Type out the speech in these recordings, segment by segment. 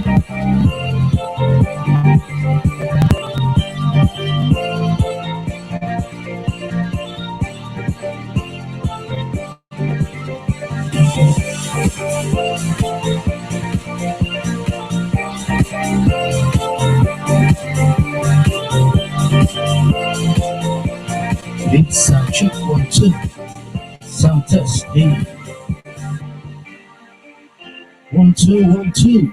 It's sound check 1 2. Sound test D. 1 2 1 2.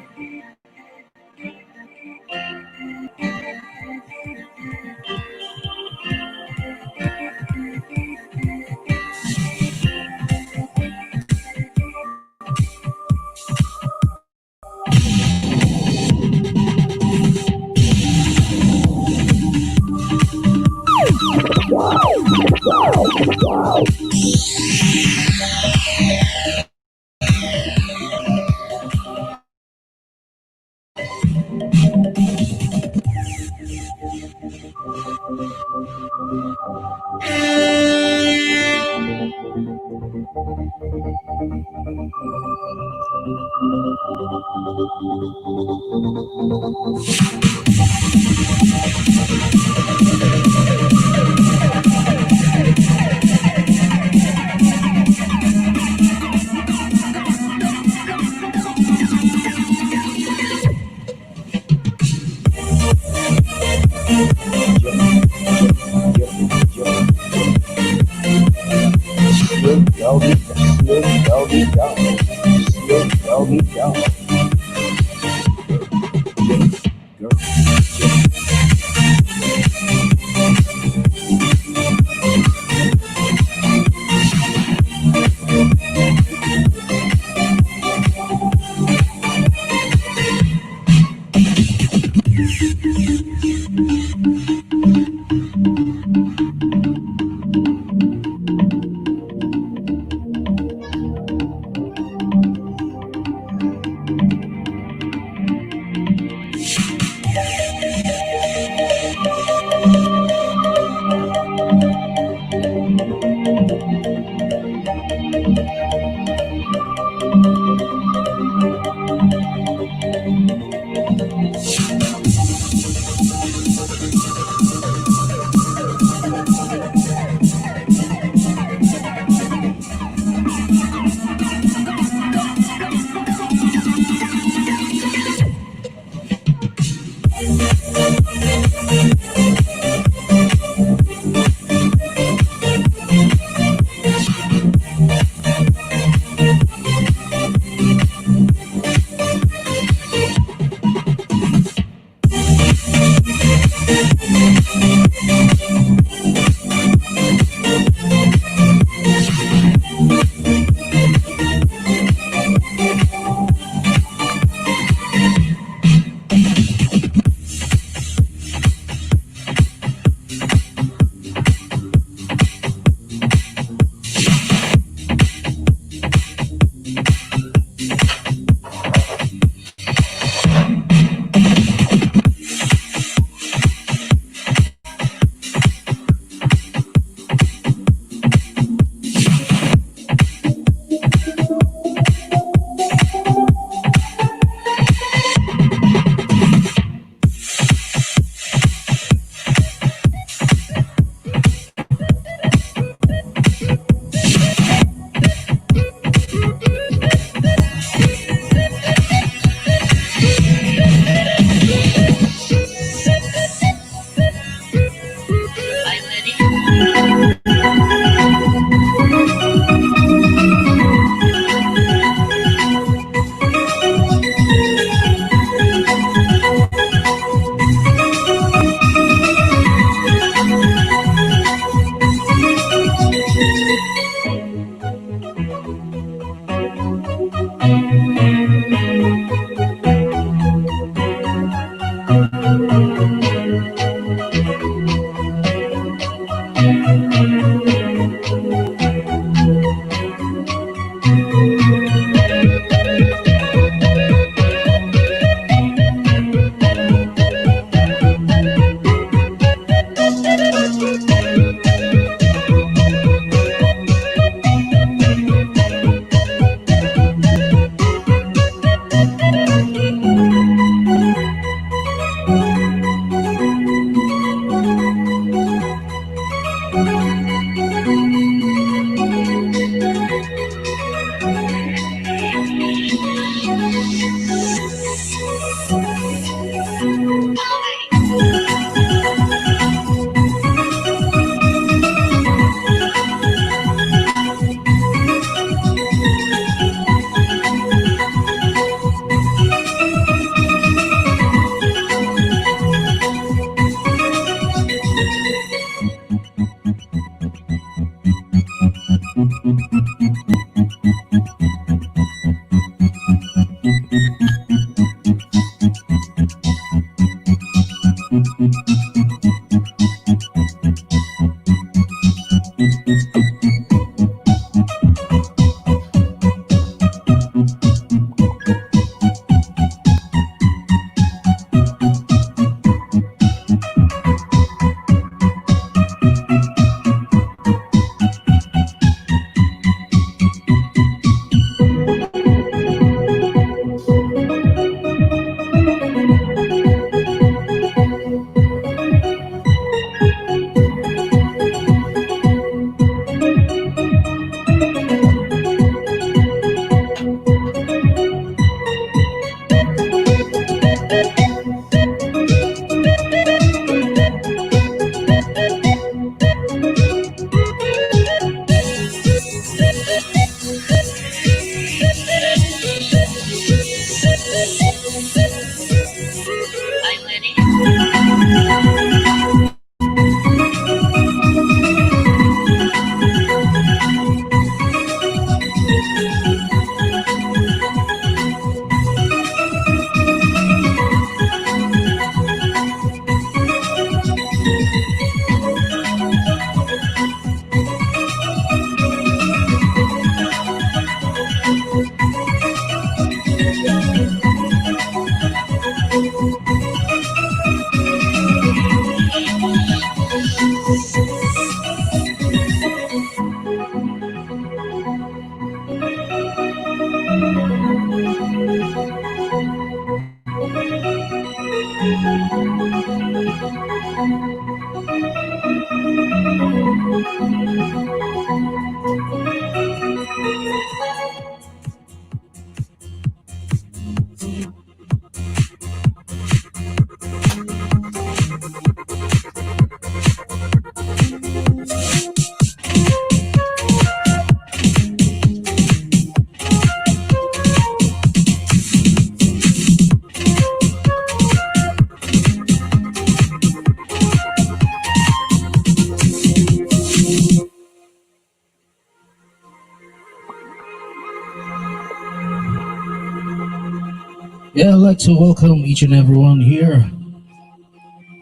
Yeah, I'd like to welcome each and everyone here.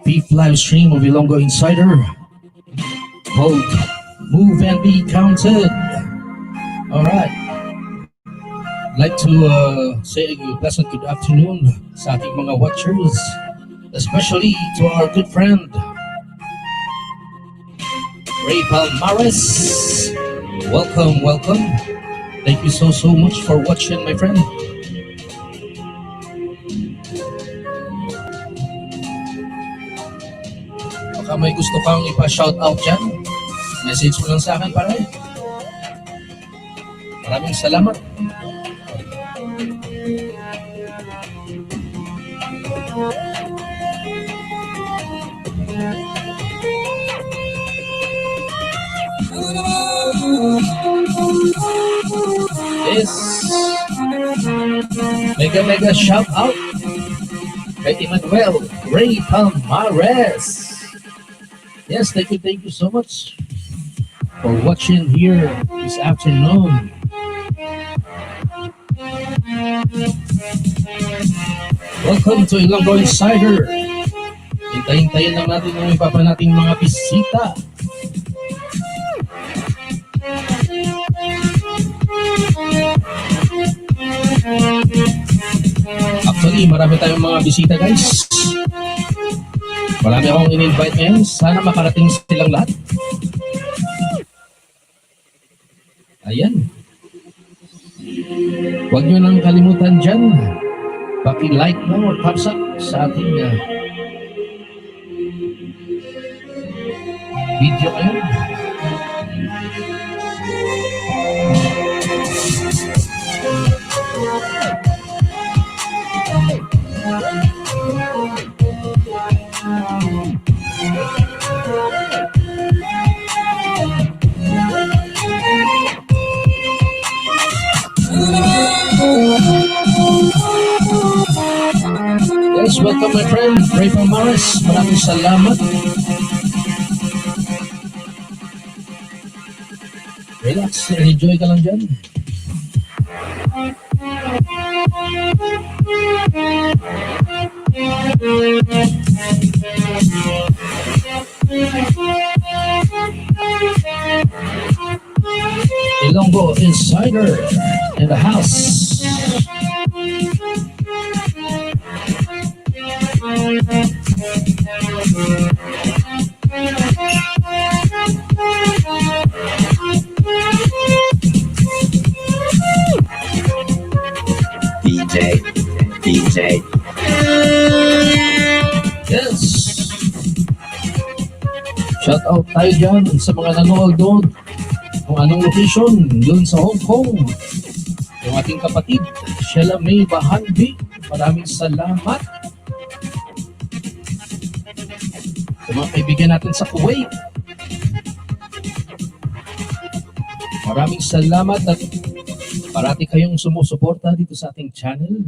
Fifth live stream of Ilonggo Insider called Move and Be Counted. Alright. I'd like to say a pleasant good afternoon sa ating mga watchers, especially to our good friend Ray Palmares. Welcome, welcome. Thank you so much for watching, my friend. Baka may gusto kang ipa-shoutout dyan, message mo lang sa akin, pare. Maraming salamat. Yes. Mega shout out kay Emmanuel Ray Palmares. Yes, thank you so much for watching here this afternoon. Welcome to Ilonggo Insider. Hintayin lang natin yung iba pa nating mga bisita. Actually, marami tayong mga bisita, guys. Marami akong in-invite ngayon. Sana makarating silang lahat. Ayan. Huwag nyo nang kalimutan dyan. Paki-like na or thumbs up sa ating video ngayon. Yes, welcome my friend, Ray Palmares. Maraming salamat. Relax, enjoy ka lang dyan. Ilonggo Insider in the house. DJ. Yes. Shout out tayo dyan sa mga nanood doon. Kung anong location doon sa Hong Kong. Yung ating kapatid, Sheila May Bahandi. Maraming salamat. Sa mga kaibigan natin sa Kuwait. Maraming salamat at parati kayong sumusuporta dito sa ating channel.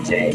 DJ.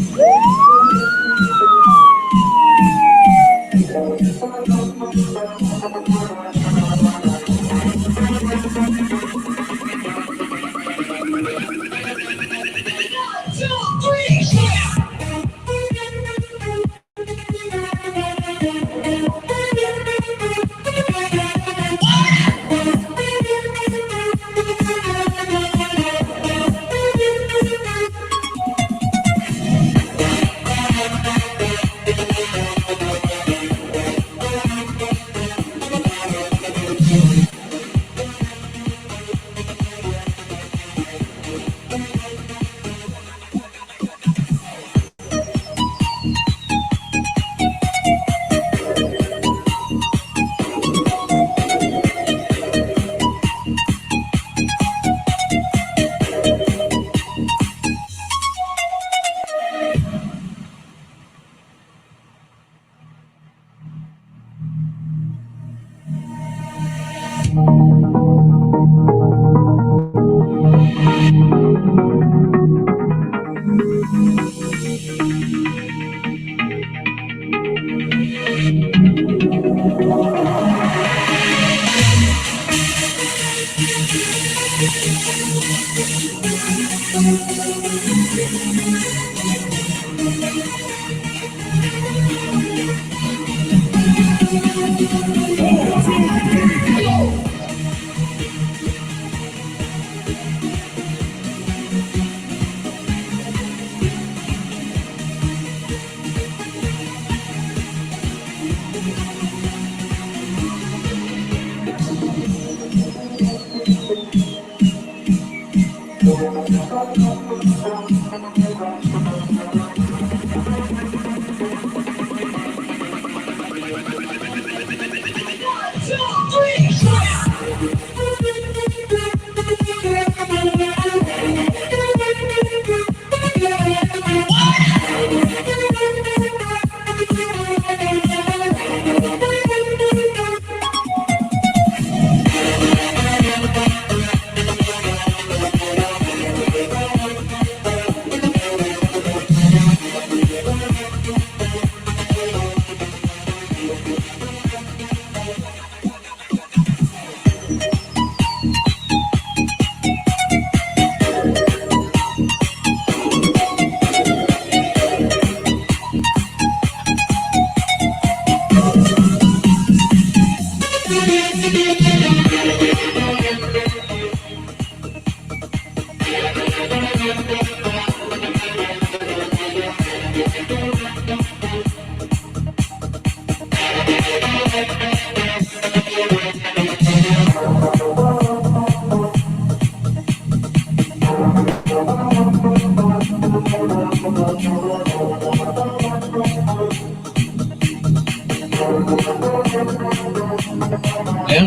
Ayan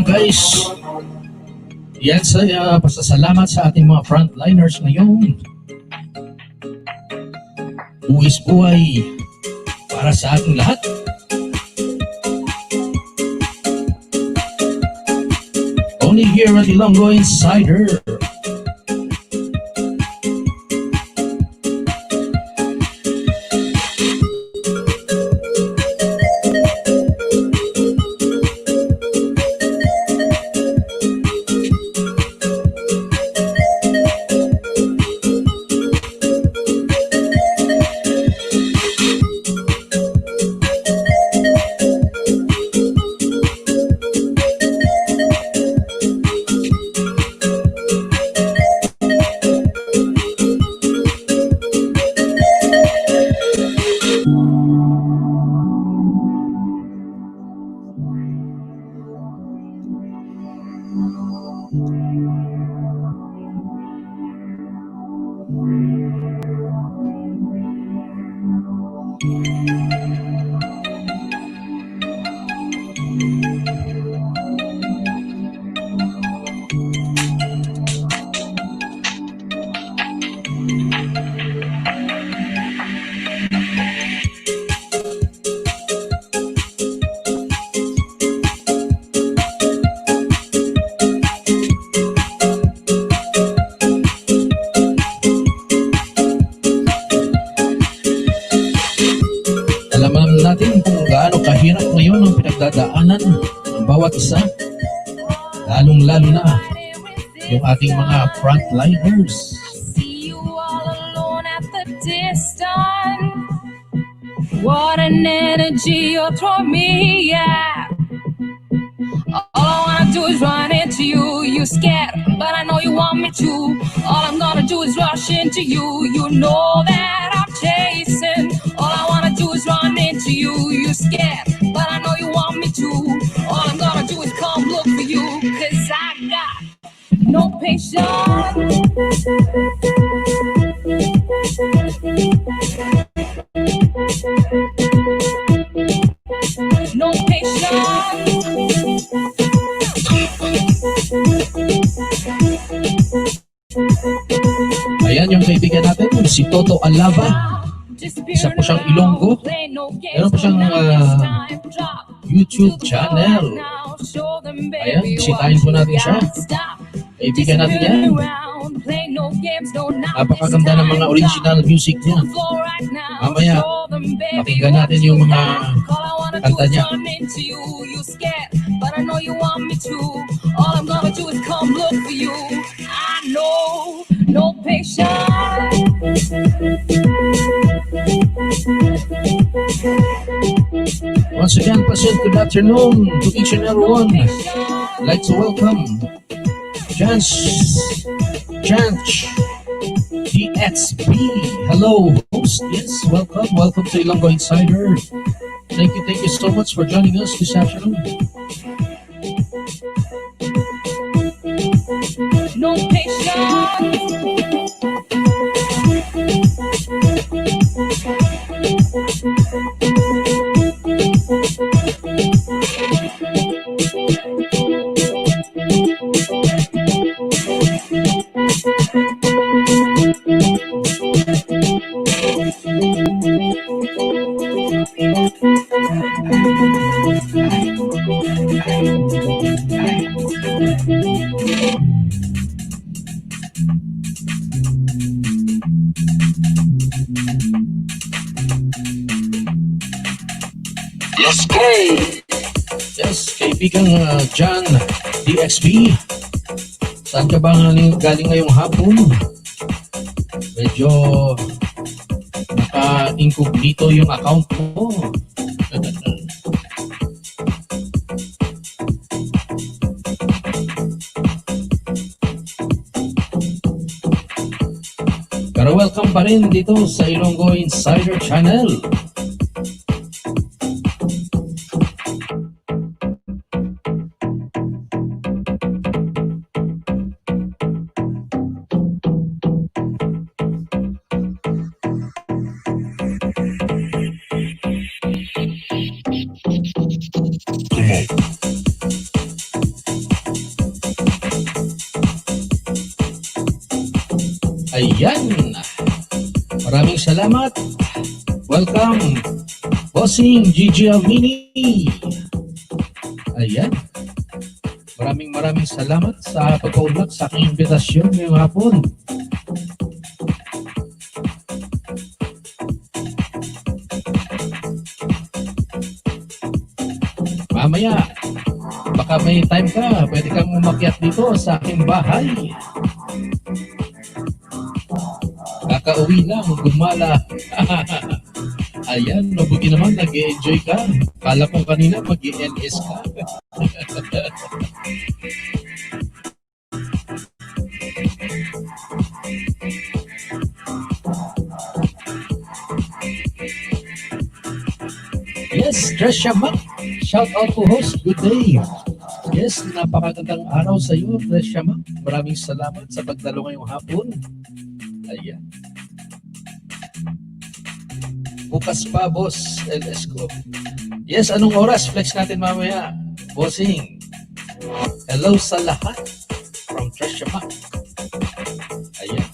guys, yan sa pasasalamat sa ating mga frontliners ngayon. Buwis buhay para sa ating lahat. Only here at Ilonggo Insider. Alam natin kung gaano kahirap ngayon ang pinagdadaanan ng bawat isa, lalong-lalo na yung ating mga frontliners. See you all alone at the distance. What an energy you're throwing me, yeah. All I wanna do is run into you. You scared, but I know you want me to. All I'm gonna do is rush into you. You know that I'm chasing. All I wanna do is run into you. You scared, but I know you want me to. All I'm gonna do is come look for you. 'Cause I got no patience. No patience. Ayan yung kaibigan natin, si Toto Alava. Isa po siyang Ilonggo. Meron po siyang YouTube channel. Ayan, bisitahin po natin siya. Kaibigan natin yan. Napakaganda ng mga original music niya. Mamaya, pakinggan natin yung mga kanta niya. But I know you want me to. All I'm gonna do is come look for you. I know, no patience. Once again, pleasant good afternoon to each and everyone. I'd like to welcome Chance DXB. Hello, host. Yes, welcome to Ilonggo Insider. Thank you so much for joining us this afternoon. No patience. Let's go! Yes, kaibigang John DXB. Saan ka ba galing ngayong hapon? Medyo naka-incognito yung account mo. Pero welcome pa rin dito sa Ilonggo Insider Channel. mo. Ayan. Maraming salamat. Welcome, Bossing Gigi Almini. Ayan. Maraming salamat sa pagpaunlak sa aking imbitasyon ngayong hapon. Mamaya, baka may time ka, pwede kang umakyat dito sa aking bahay. Kakauwi lang, gumala. Ayan, mabuti naman, nag-enjoy ka. Kala ko kanina mag-ENS ka. Yes, Tresha Mac. Shout out to host. Good day. Yes, napakagandang araw sa iyo, Tresha Mac. Maraming salamat sa pagdalo ngayong hapon. Ayan. Bukas pa, boss. LS ko. Yes, anong oras? Flex natin mamaya. Bossing. Hello sa lahat. From Tresha Mac. Ayan.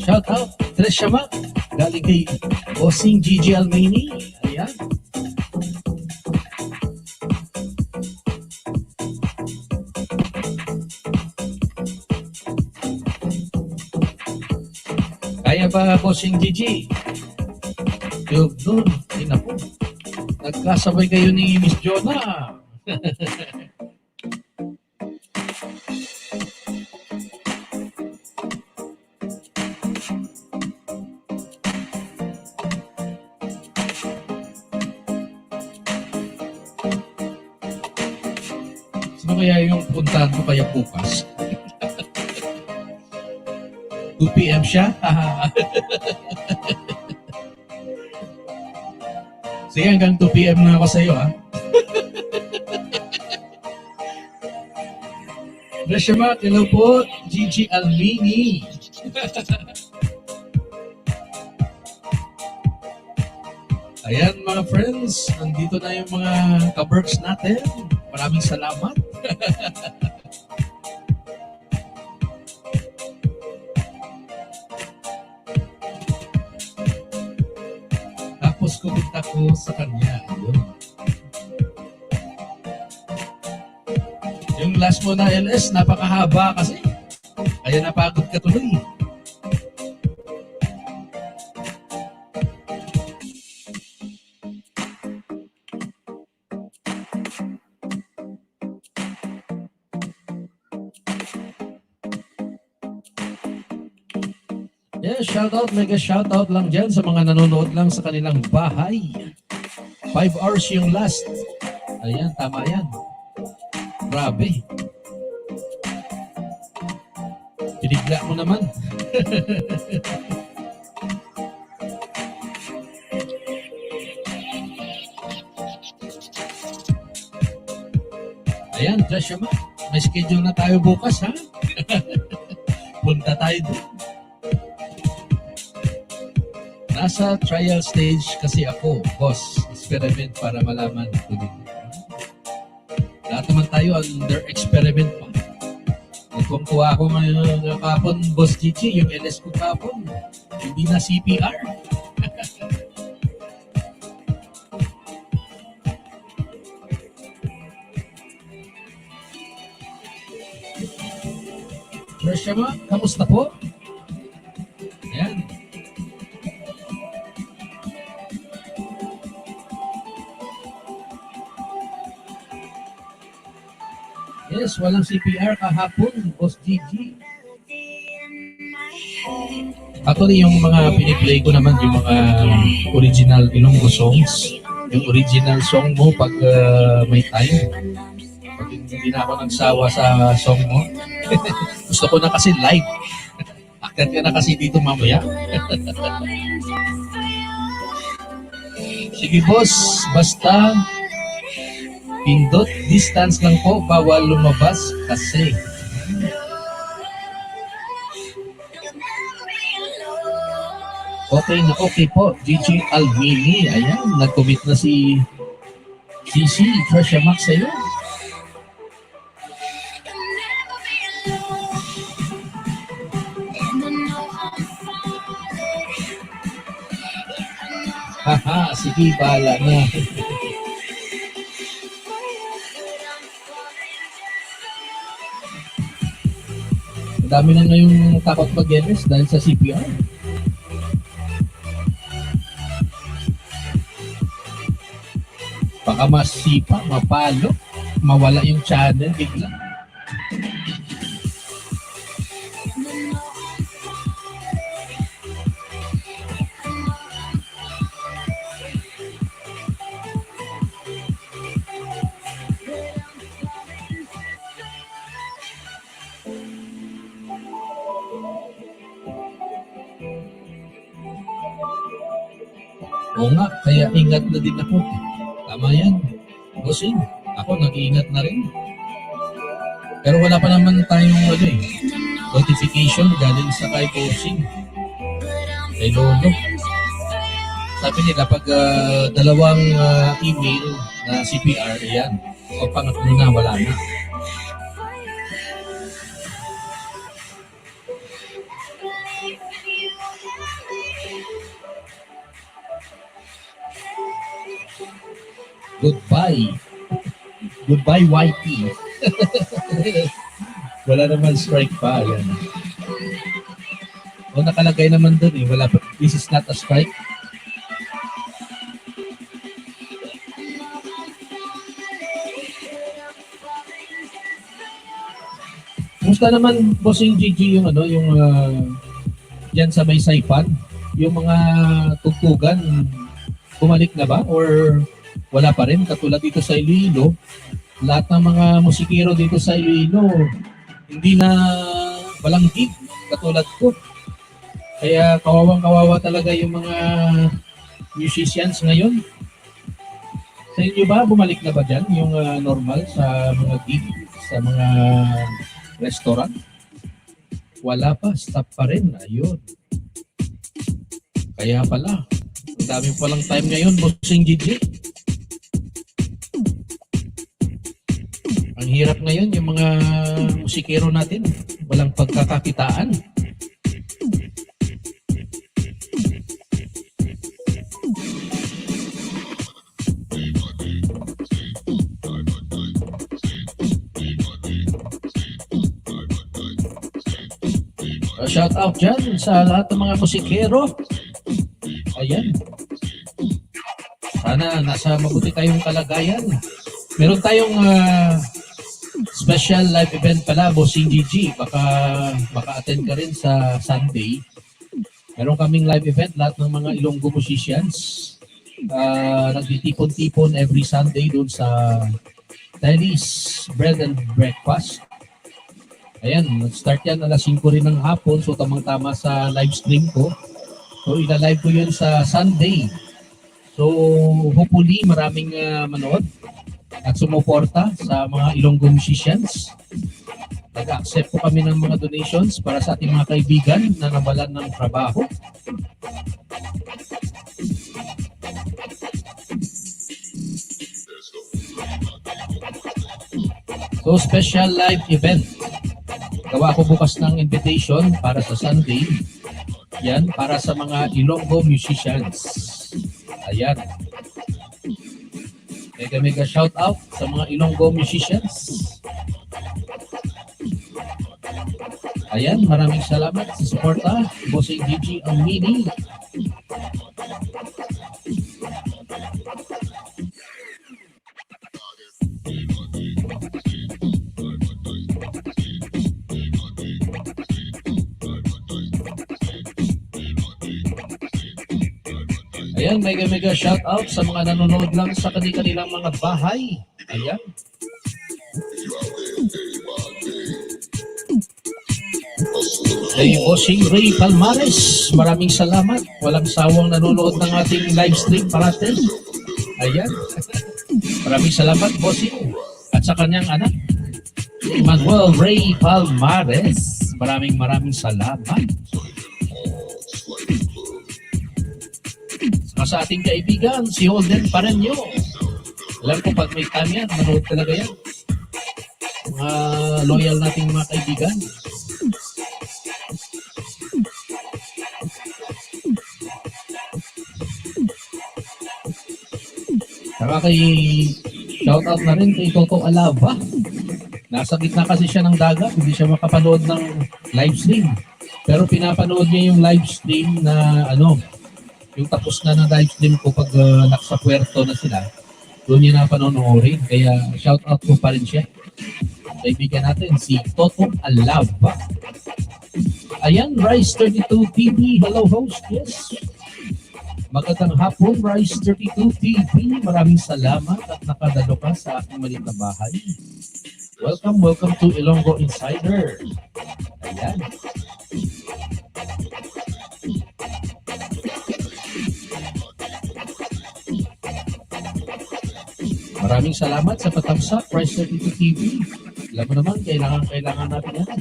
Shout out, Tresha Mac. Galing kay Bossing Gigi Almini. Ayan. Kaya ba, Bossing Gigi? Yung doon, inapo. Nagkasabay kayo ni Miss Jonah. Sino kaya yung puntahan ko kaya bukas? 2 p.m. siya? Sige, hanggang 2 p.m. na ako sa iyo, ha? Reshamak, hello po. Gigi Almini. Ayan mga friends, nandito na yung mga ka-berks natin. Maraming salamat. Tapos kumunta ko sa kanya. Ayun. Yung last mo na LS, napakahaba kasi. Kaya napagod ka tuloy. Yeah, shoutout, mega shoutout lang dyan sa mga nanonood lang sa kanilang bahay. 5 hours yung last. Ayan, tama yan. Grabe. Pinigla mo naman. Ayan, Tresha Ma. May schedule na tayo bukas, ha? Punta tayo doon. Nasa trial stage kasi ako, boss. Experiment para malaman ko din. Lahat naman tayo under experiment pa. Nagkukuha ako ngayon kapon, Boss Gigi, yung LS ko kapon. Hindi na CPR. Tresha Ma, kamusta po? Ayan. Yes, walang CPR kahapon, Boss Gigi. Actually, yung mga piniplay ko naman, yung mga original Ilonggo songs. Yung original song mo pag may time. Pag hindi na ako nagsawa sa song mo. Gusto ko na kasi live. Akit ka na kasi dito mamaya. Sige boss, basta pindot, distance lang po, bawal lumabas kasi. Okay na okay po, Gigi Alvini. Ayan, nag-commit na si Gigi. Trisha Max sa'yo. Haha, sige, bahala na. Dami na ngayong takot mag-MS dahil sa CPR. Baka masipa, mapalo, mawala yung channel bigla. Oo nga, kaya ingat na din ako. Tama yan. Bossing, ako nag-iingat na rin. Pero wala pa naman tayong notification galing sa kay Bossing. Kay Lolo. Sabi nila pag dalawang email na CPR, yan. O pangatlo na, wala na. Goodbye. Goodbye, YP. Wala naman strike pa. Yan. O nakalagay naman doon eh. Wala pa. This is not a strike. Kumusta naman, Bossing Gigi, yung yan sa may Saipan? Yung mga tugtugan, bumalik na ba? Or wala pa rin? Katulad dito sa Iloilo, lahat ng mga musikero dito sa Iloilo, hindi na walang gig, katulad ko. Kaya kawawang-kawawa talaga yung mga musicians ngayon. Sa inyo ba, bumalik na ba dyan yung normal sa mga gig, sa mga restaurant? Wala pa, stop pa rin. Ayun. Kaya pala, ang dami palang time ngayon, Bossing Gigi. Ang hirap ngayon, yung mga musikero natin, walang pagkakakitaan. Shout out dyan sa lahat ng mga musikero. Ayan. Sana nasa mabuti tayong kalagayan. Meron tayong special live event pala, Bossing Gigi. Baka maka-attend ka rin sa Sunday. Meron kaming live event, lahat ng mga Ilonggo musicians. Nagtitipon-tipon every Sunday doon sa Denny's Bread and Breakfast. Ayan, start yan alas 5 rin ng hapon. So tamang-tama sa live stream ko. So ila-live ko yun sa Sunday. So hopefully maraming manood at sumuporta sa mga Ilonggo musicians. Nag-accept po kami ng mga donations para sa ating mga kaibigan na nawalan ng trabaho. So special live event. Gawa ko bukas ng invitation para sa Sunday. Yan, para sa mga Ilonggo musicians. Ayan. Mega shout out sa mga Ilonggo musicians. Ayan, maraming salamat sa suporta. Bossing Gigi Alvini. Ayan, mega shout out sa mga nanonood lang sa kanilang mga bahay. Ayan. Kay Bossing Ray Palmares, maraming salamat. Walang sawang nanonood ng ating live stream parating. Ayan. Maraming salamat, Bossing. At sa kanyang anak, Manuel Ray Palmares. Maraming salamat. Sa ating kaibigan, si Holden Pareño. Alam ko pag may time yan, manood talaga yan. Mga loyal nating mga kaibigan. Saka kay shoutout na rin kay Toto Alava. Nasa gitna kasi siya ng dagat, hindi siya makapanood ng live stream. Pero pinapanood niya yung live stream na yung tapos na ng live stream ko pag nasa puerto na sila. Doon niya napanonoorin. Kaya shoutout ko pa rin siya. Kaibigan natin si Toto Alava. Ayan, Rice32 TV. Hello host, yes. Magandang hapon, Rice32 TV. Maraming salamat at nakadalo ka sa aking maliit na bahay. Welcome to Ilonggo Insider. Ayan. Maraming salamat sa patamsak, Rice32 TV. Alam mo naman, kailangan natin yan.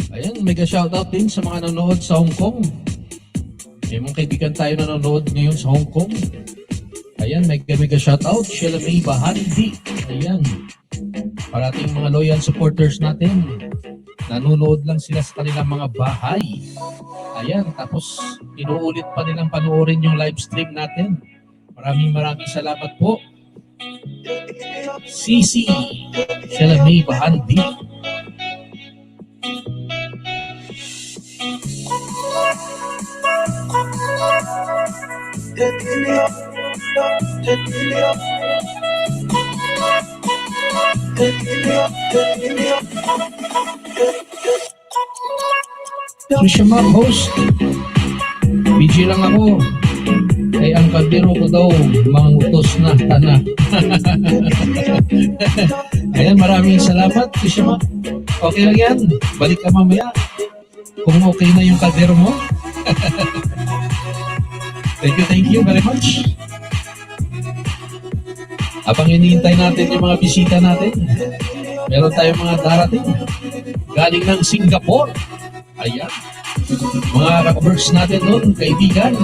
Ayan, mega shoutout din sa mga nanonood sa Hong Kong. May mga kaibigan tayo nanonood ngayon sa Hong Kong. Ayan, mega shoutout. Sheila May Bahandi. Ayan. Parating mga loyal supporters natin. Nanonood lang sila sa kanilang mga bahay. Ayan, tapos inuulit pa nilang panoorin yung live stream natin. Maraming salamat po. CC Sheila May Bahandi. Trisha Mac, host. BG lang ako. Ay, ang kaldero ko daw, mga utos na, tana. Ayan, maraming salamat, Trisha Mac. Okay lang yan. Balik ka mamaya. Kung okay na yung kaldero mo. Thank you very much. Habang hinihintay natin yung mga bisita natin, meron tayong mga darating galing ng Singapore. Ayan. Mga kakabers natin doon, kaibigan,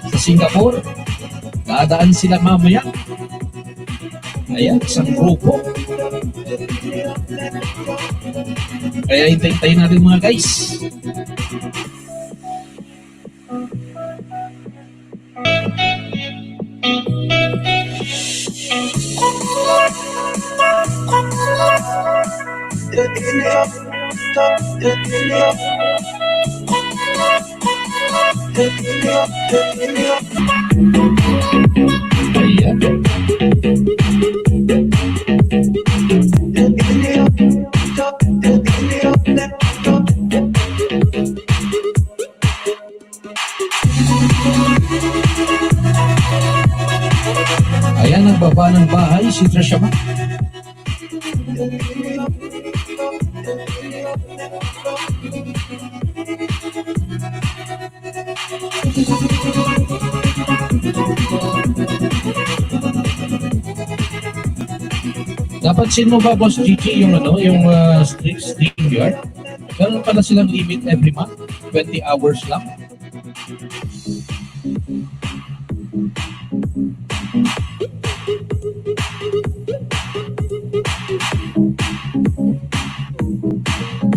sa Singapore. Dadaan sila mamaya. Ayan, isang grupo. Kaya hintay natin mga guys. Ayan. Ayan, nagbaba ng bahay si Trisha Mac. Napansin mo ba, Boss Gigi, yung StreamYard? Meron pala silang limit every month, 20 hours lang.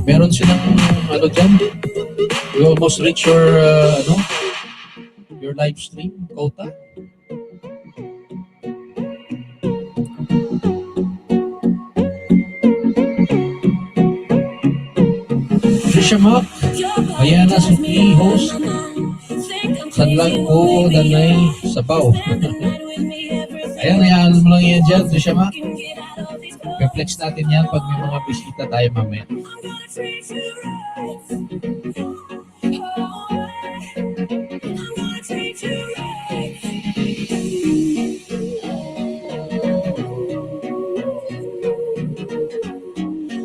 Meron silang dyan, you almost reach your your live stream quota. Trisha Mac, Ayan na si host. Sanlag ko danay sabaw. Ayan, hayaan mo lang yan dyan. Ito siya ma. Reflex natin yan pag may mga bisita tayo mamaya.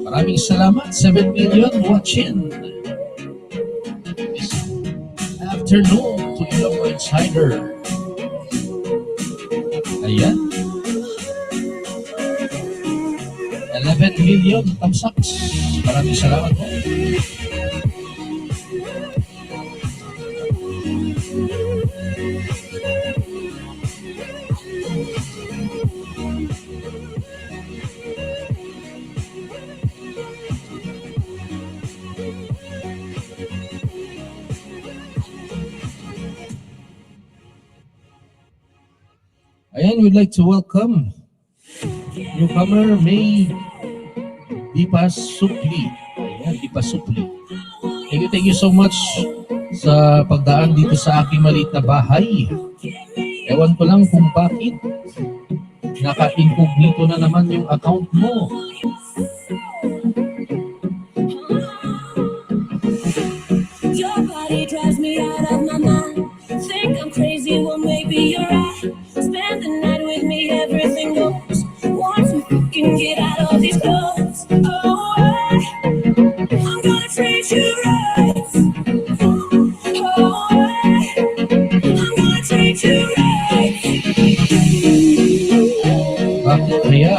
Maraming salamat. 7 million watching this afternoon to Ilonggo Insider. Ayan. 11 million thumbs up. Maraming salamat po. Ayan, we'd like to welcome newcomer May Dipa Supli. Ayan, Dipa Supli. Thank you so much sa pagdaan dito sa aking maliit na bahay. Ewan ko lang kung bakit naka-incognito na naman yung account mo. Your body drives me out of my mind. Think I'm crazy, well maybe you're right. Spend the night with me, everything goes. Once we can get out of these clothes, oh, I'm gonna treat you right. Oh, I'm gonna treat you right. Bakit kaya?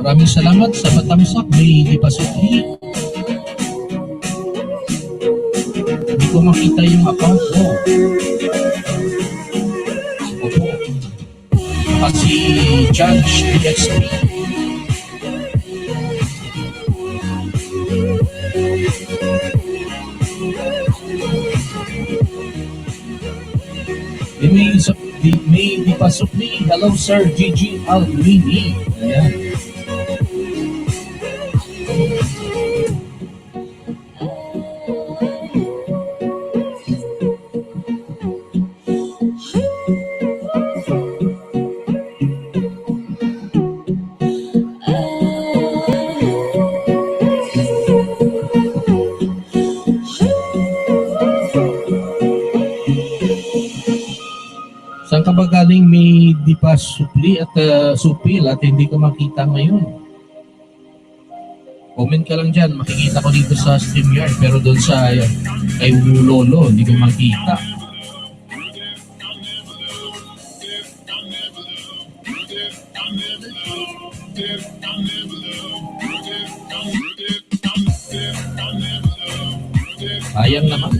Maraming salamat sa patamsak, May Dipa Supli. Hindi ko makita yung account mo. Opo. Kasi Judge PXP. May Dipa Supli. Hello Sir Gigi Almini. Ayan. Saan ka ba galing May Dipa Supli at Supil at hindi ko makita ngayon? Comment ka lang dyan, makikita ko dito sa StreamYard pero doon sa kay Lolo, hindi ko makita. Sayang naman.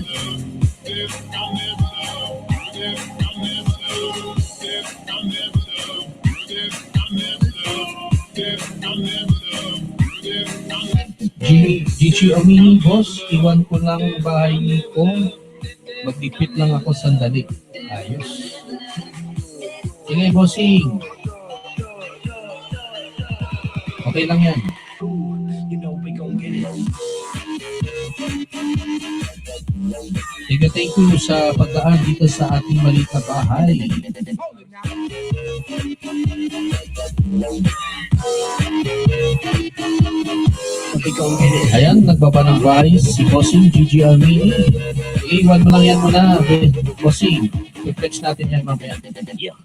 Gigi Omini, boss, iwan ko lang bahay ko. Magtipid lang ako sandali. Ayos. Sige, bossing. Okay lang yan. Thank you sa pagdaan dito sa ating maliit na bahay. Ayan, nagbaba ng bahay si Bossing Gigi Almini. Iwan mo lang yan muna, Bossing. I-flex natin yan mamaya. Yeah.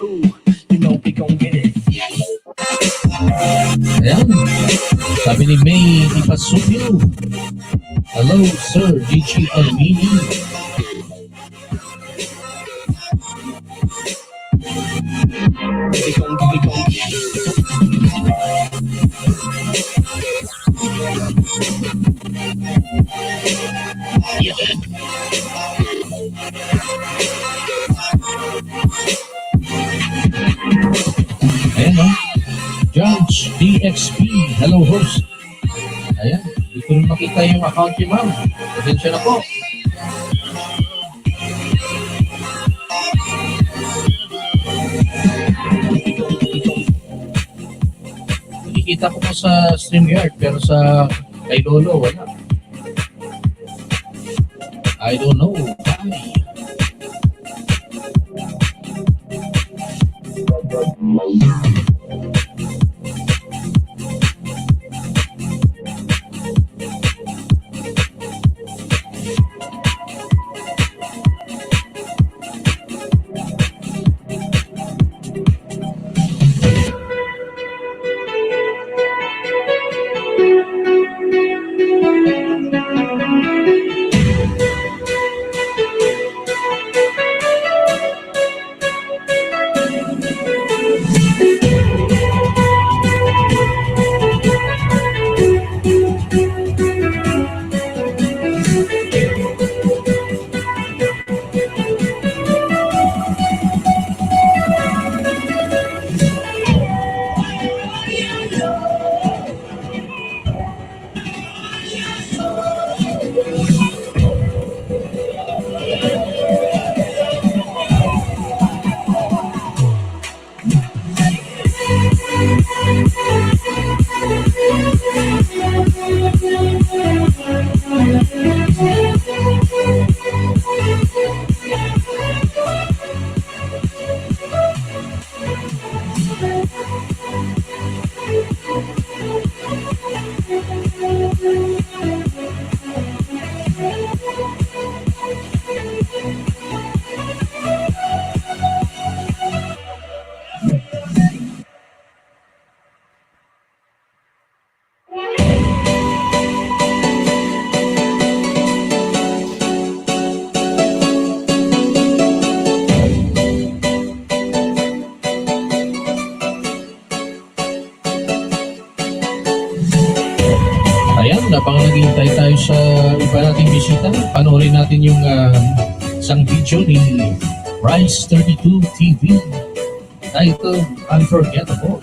Ooh, you know we gon' get it. Ayan. Sabi ni May Ipasupil. Hello, Sir DJ Almini. We gon' Ayan o. Judge DXP. Hello, host. Ayan. Hindi ko rin makita yung account ni ma'am. Pasensya na po. Nakikita ko po sa StreamYard pero sa kay Lolo wala. I don't know why. Ayan, napang naghihintay tayo sa iba nating bisita. Panoorin natin yung isang video ni Rise 32 TV titled Unforgettable.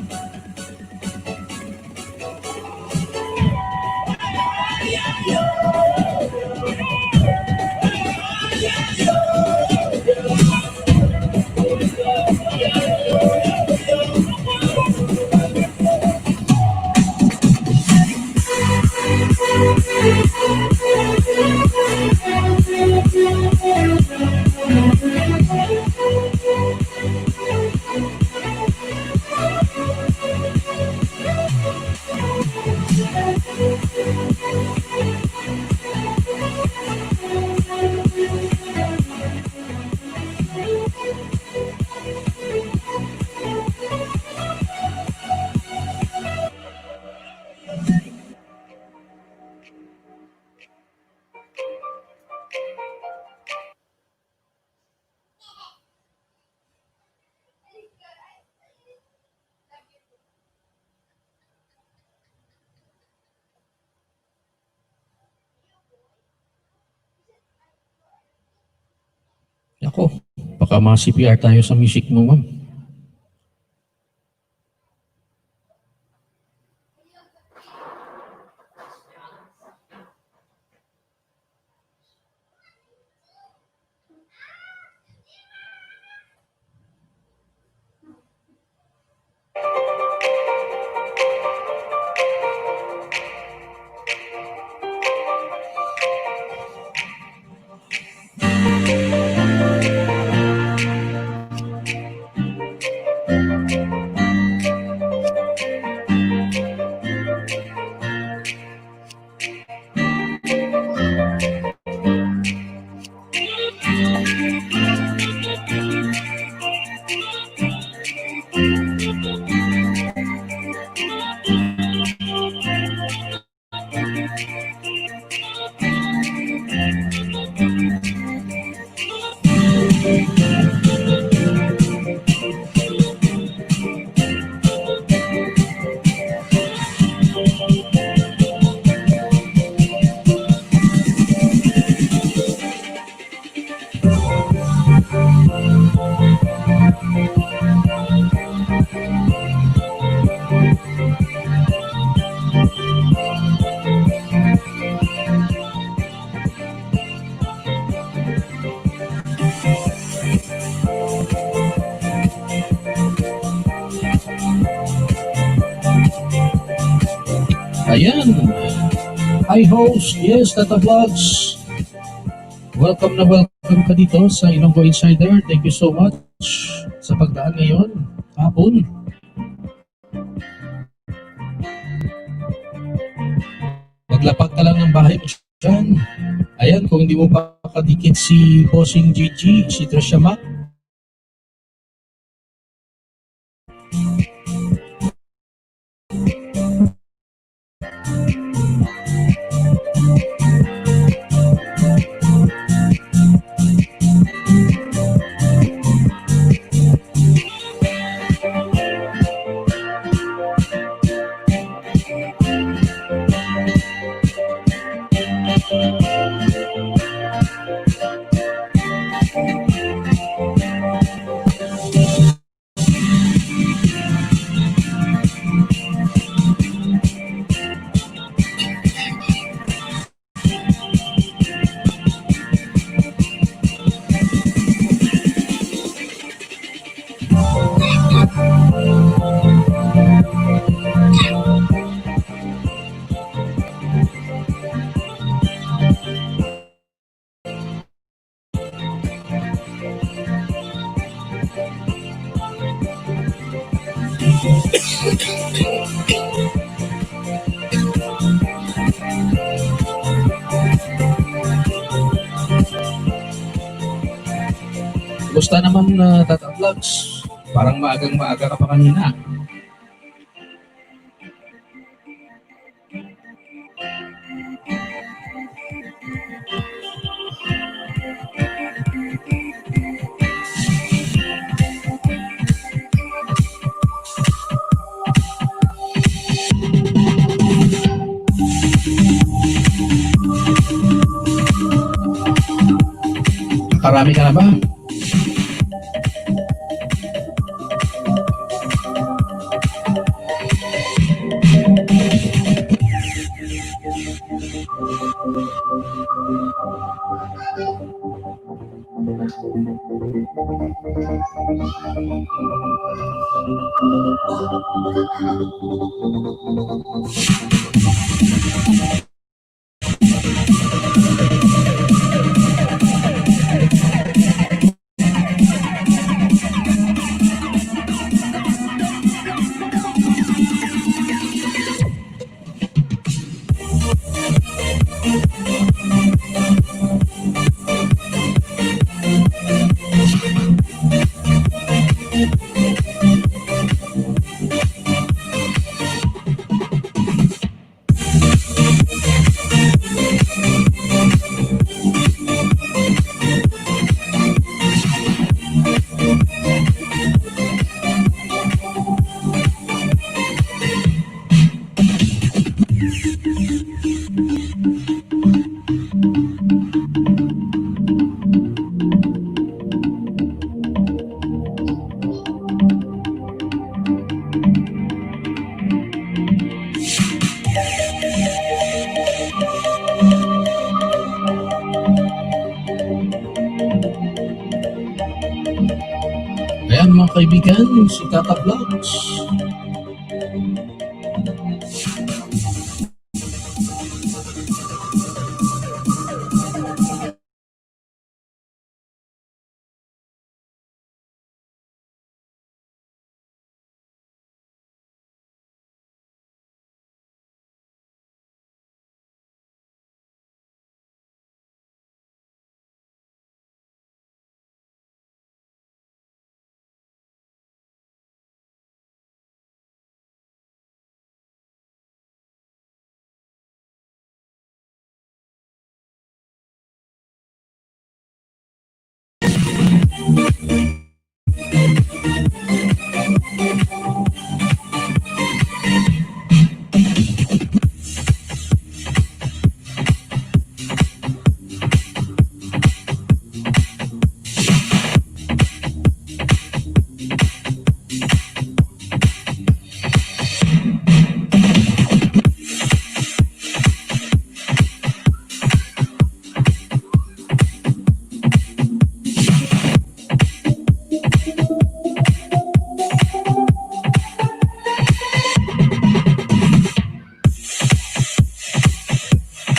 Ako, baka ma-CPR tayo sa music mo, ma'am. Ayan. Hi host, yes, Tata Vlogs. Welcome na welcome ka dito sa Ilonggo Insider. Thank you so much sa pagdaan ngayon. Hapon. Maglapag ka lang ng bahay mo dyan. Ayan, kung hindi mo pa kadikit si Bossing Gigi, si Trisha Mac, kumusta naman Tata Vlogs? Parang maagang maaga ka pa kanina. Karami ka na ba? Ayan mga kaibigan, si Tata Vlogs.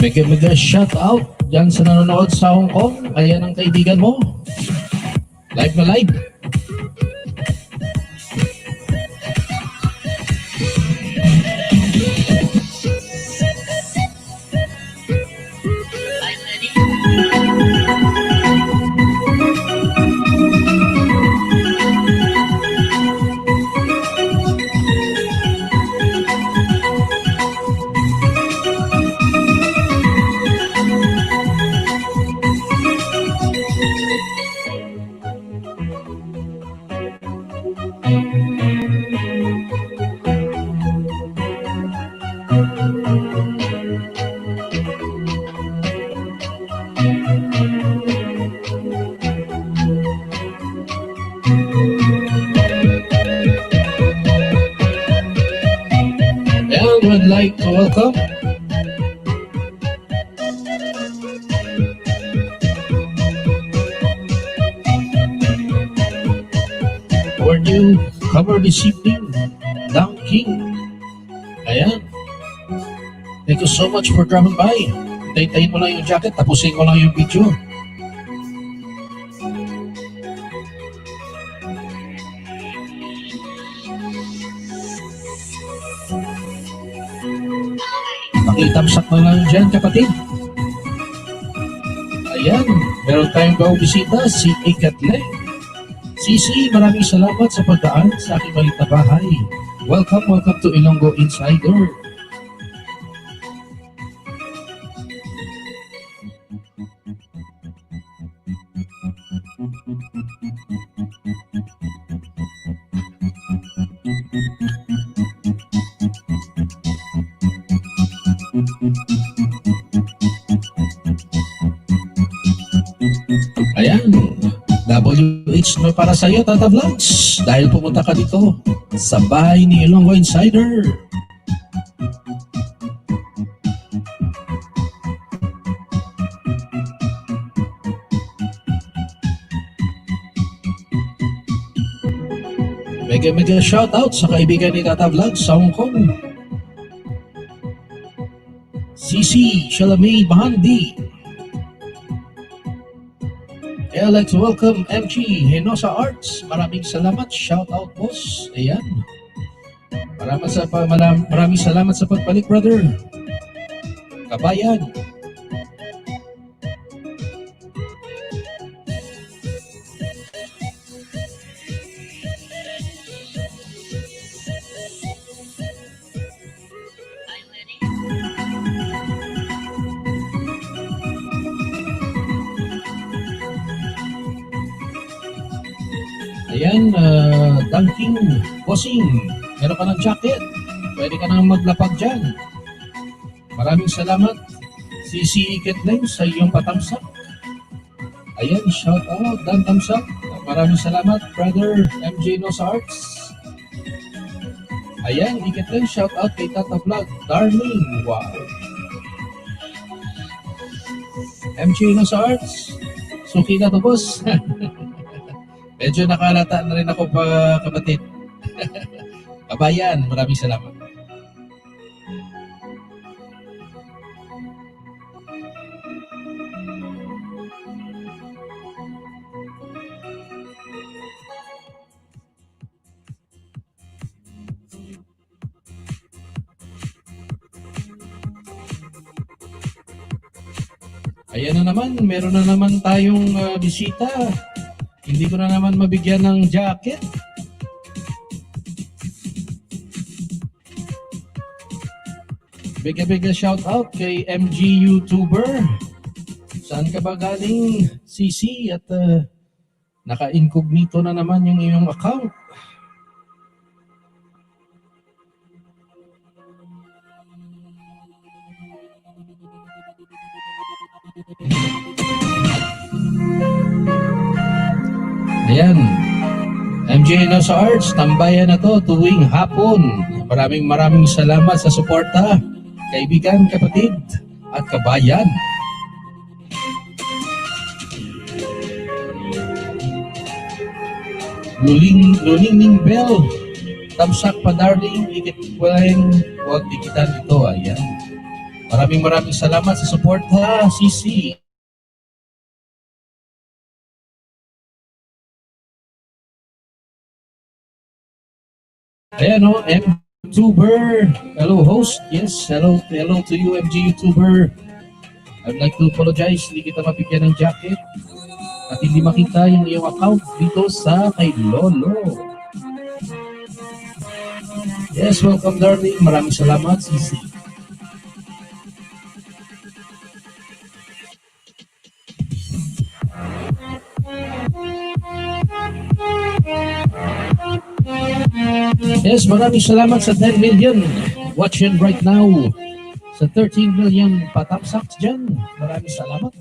Mega shout out dyan sa nanonood sa Hong Kong. Ayan ang kaibigan mo. Live na live. I would like to welcome our new cover this evening, Down King. Ayan. Thank you so much for dropping by. Tayin mo lang yung jacket, tapusin ko lang yung video. Pakitamsak na lang dyan, kapatid. Ayan, meron tayong bagong bisita, si Ikatle. Sisi, maraming salamat sa pagdaan sa aking maliit na bahay. Welcome to Ilonggo Insider. Ayan, WH na para sa iyo, Tata Vlogs. Dahil pumunta ka dito sa bahay ni Ilonggo Insider. Mega shout out sa kaibigan ni Tata Vlogs sa Hong Kong. Sisi Shalamay Bahandi. I'd like to welcome MG Hinosa Arts. Maraming salamat. Shout out, boss. Ayan. Maraming salamat sa pagbalik, brother. Kabayan. Ayan, Dunking, bossing, meron ka ng jacket. Pwede ka nang maglapag dyan. Maraming salamat, Sisi Iketling, sa iyong patamsak. Ayan, shout out, Dan Tamsak. Maraming salamat, brother MJ Nos Arts. Ayan, Iketling, shout out kay Tata Vlog, darling, wow. MJ Nos Arts, suki na to, boss. Medyo nakalata na rin ako pa, kapatid. Kabayan, maraming salamat. Ayan na naman, meron na naman tayong bisita. Hindi ko na naman mabigyan ng jacket. Bigga shout out kay MG YouTuber. Saan ka ba galing, CC? At naka-incognito na naman yung iyong account. Ayan, MJ Nos Arts, tambayan na to tuwing hapon. Maraming salamat sa suporta, kaibigan, kapatid, at kabayan. Luning bell, tamsak pa darling, ikit kweng, huwag dikitan ito, ayan. Maraming salamat sa support ha, CC. Ayan o, YouTuber. Hello host. Yes, hello to you MG YouTuber. I'd like to apologize, hindi kita mabigyan ng jacket at hindi makita yung iyong account dito sa kay Lolo. Yes, welcome darling. Maraming salamat, CC. Yes, maraming salamat sa 10 million watching right now. Sa 13 million patapsaks dyan. Maraming salamat.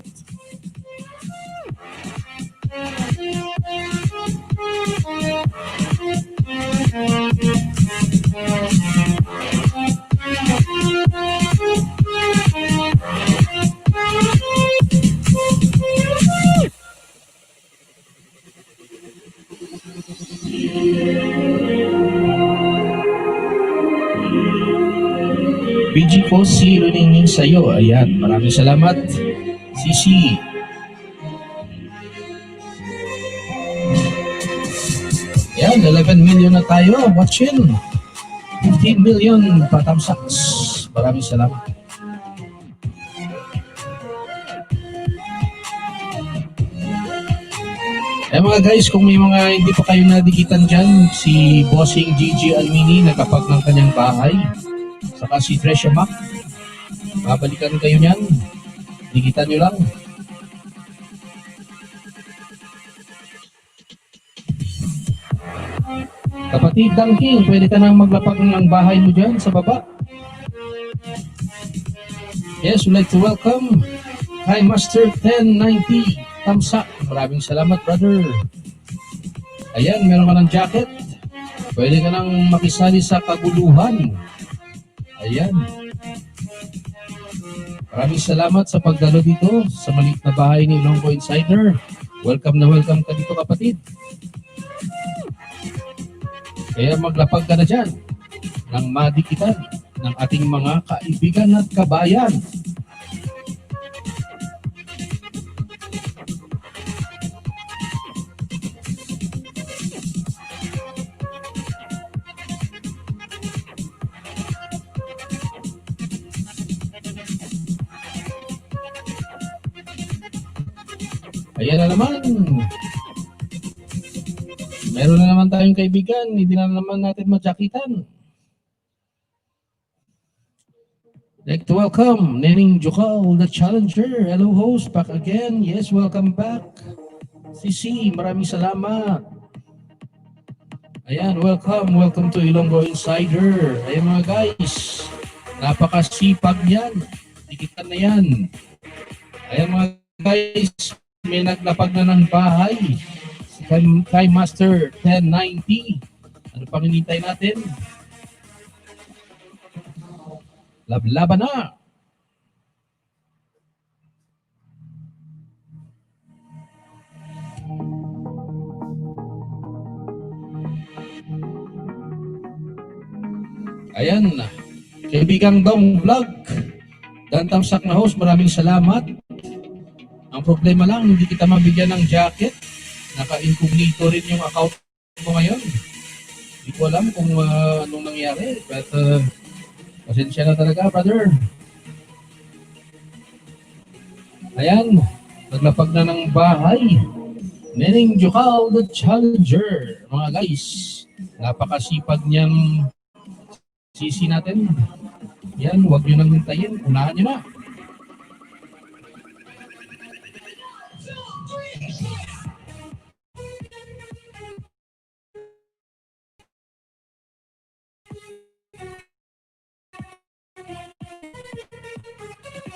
BG po, si Runingning sa'yo. Ayan, maraming salamat. CC. Ayan, 11 million na tayo. Watching. 15 million patamsaks. Maraming salamat. Mga guys, kung may mga hindi pa kayo nadikitan dyan, si Bossing Gigi Almini nagkapag ng kanyang bahay. Saka si Tresha Mac, babalikan kayo niyan. Dikitan nyo lang. Kapatid Dangking, pwede ka nang maglapag ng bahay mo dyan sa baba. Yes, we'd like to welcome Kai Master 1090 Tamsak. Maraming salamat, brother. Ayan, meron ka ng jacket. Pwede ka nang makisali sa kaguluhan. Ayan. Maraming salamat sa pagdalo dito sa maliit na bahay ni Ilonggo Insider. Welcome na welcome ka dito, kapatid. Kaya maglapag ka na dyan ng madikitan ng ating mga kaibigan at kabayan. Ayan na naman. Meron na naman tayong kaibigan. Hindi na naman natin madyakitan. Like to welcome Nening Jokal, the challenger. Hello host, back again. Yes, welcome back. CC, maraming salamat. Ayan, welcome to Ilonggo Insider. Ayan mga guys, napakasipag yan. Dikitan na yan. Ayan mga guys, may naglapag na ng bahay. Si Kai Master 1090. Ano pang hinintay natin? Laban na! Ayan, kaibigang Dong Vlog, Dan Tamsak na host, maraming salamat. Ang problema lang, hindi kita mabigyan ng jacket. Naka-incognito rin yung account ko ngayon. Hindi ko alam kung anong nangyari. But pasensya na talaga, brother. Ayan, naglapag na ng bahay. Nening Jokal, the challenger. Mga guys, napakasipag niyang CC natin. Yan, huwag nyo nang hintayin. Unahan nyo na.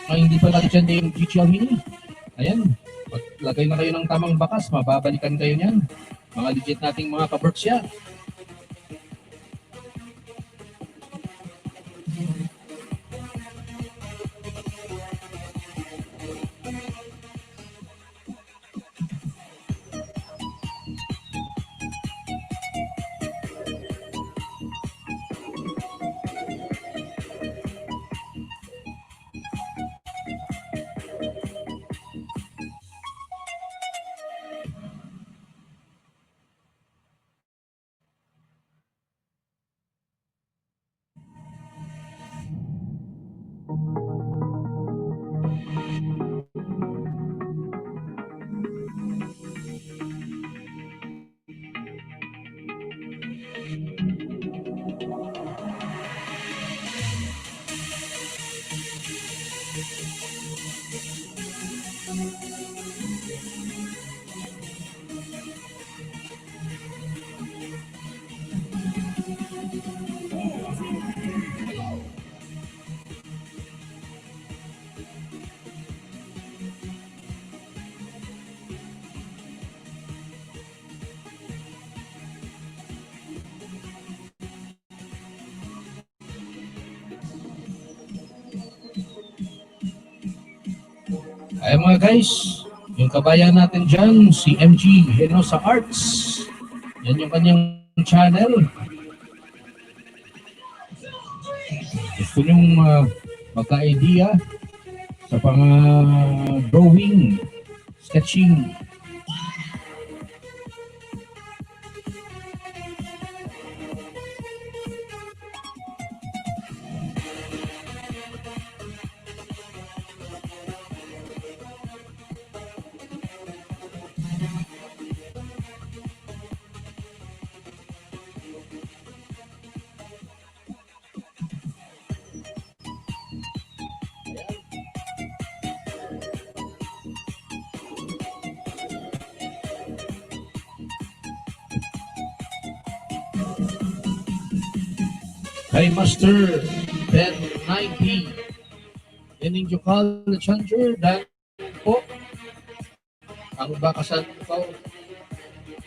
Ay, hindi pa natin dyan yung GTL Mini. Ayan, maglagay na kayo ng tamang bakas, mababalikan kayo niyan. Mga legit nating mga kaberks yan. Ay mga guys, yung kabayan natin dyan, si MG Henosa Arts. Yan yung kanyang channel. Gusto nyong magka-idea sa pang drawing, sketching. Kay Master 1090. Yan yung call na challenger dahil po ang bakasan ko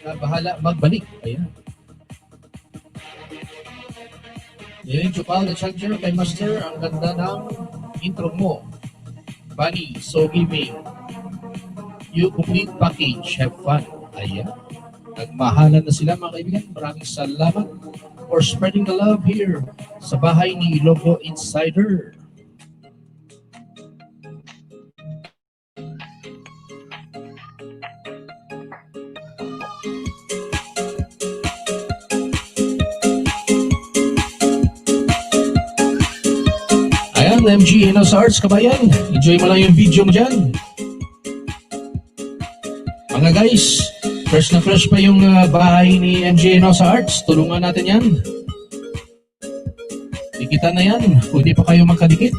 na bahala magbalik. Ayan. Yan yung call na challenger kay Master. Ang ganda ng intro mo. Bunny, so giving. You complete package. Have fun. Ayan. Nagmahalan na sila mga kaibigan. Maraming salamat for spreading the love here sa bahay ni Ilonggo Insider. Ayan, MG Henosa Arts, kabayan. Enjoy mo lang yung video mo dyan. Mga guys, fresh na fresh pa yung bahay ni MG Henosa Arts. Tulungan natin yan. Dikitan na yan. Pwede pa kayo magkadikit.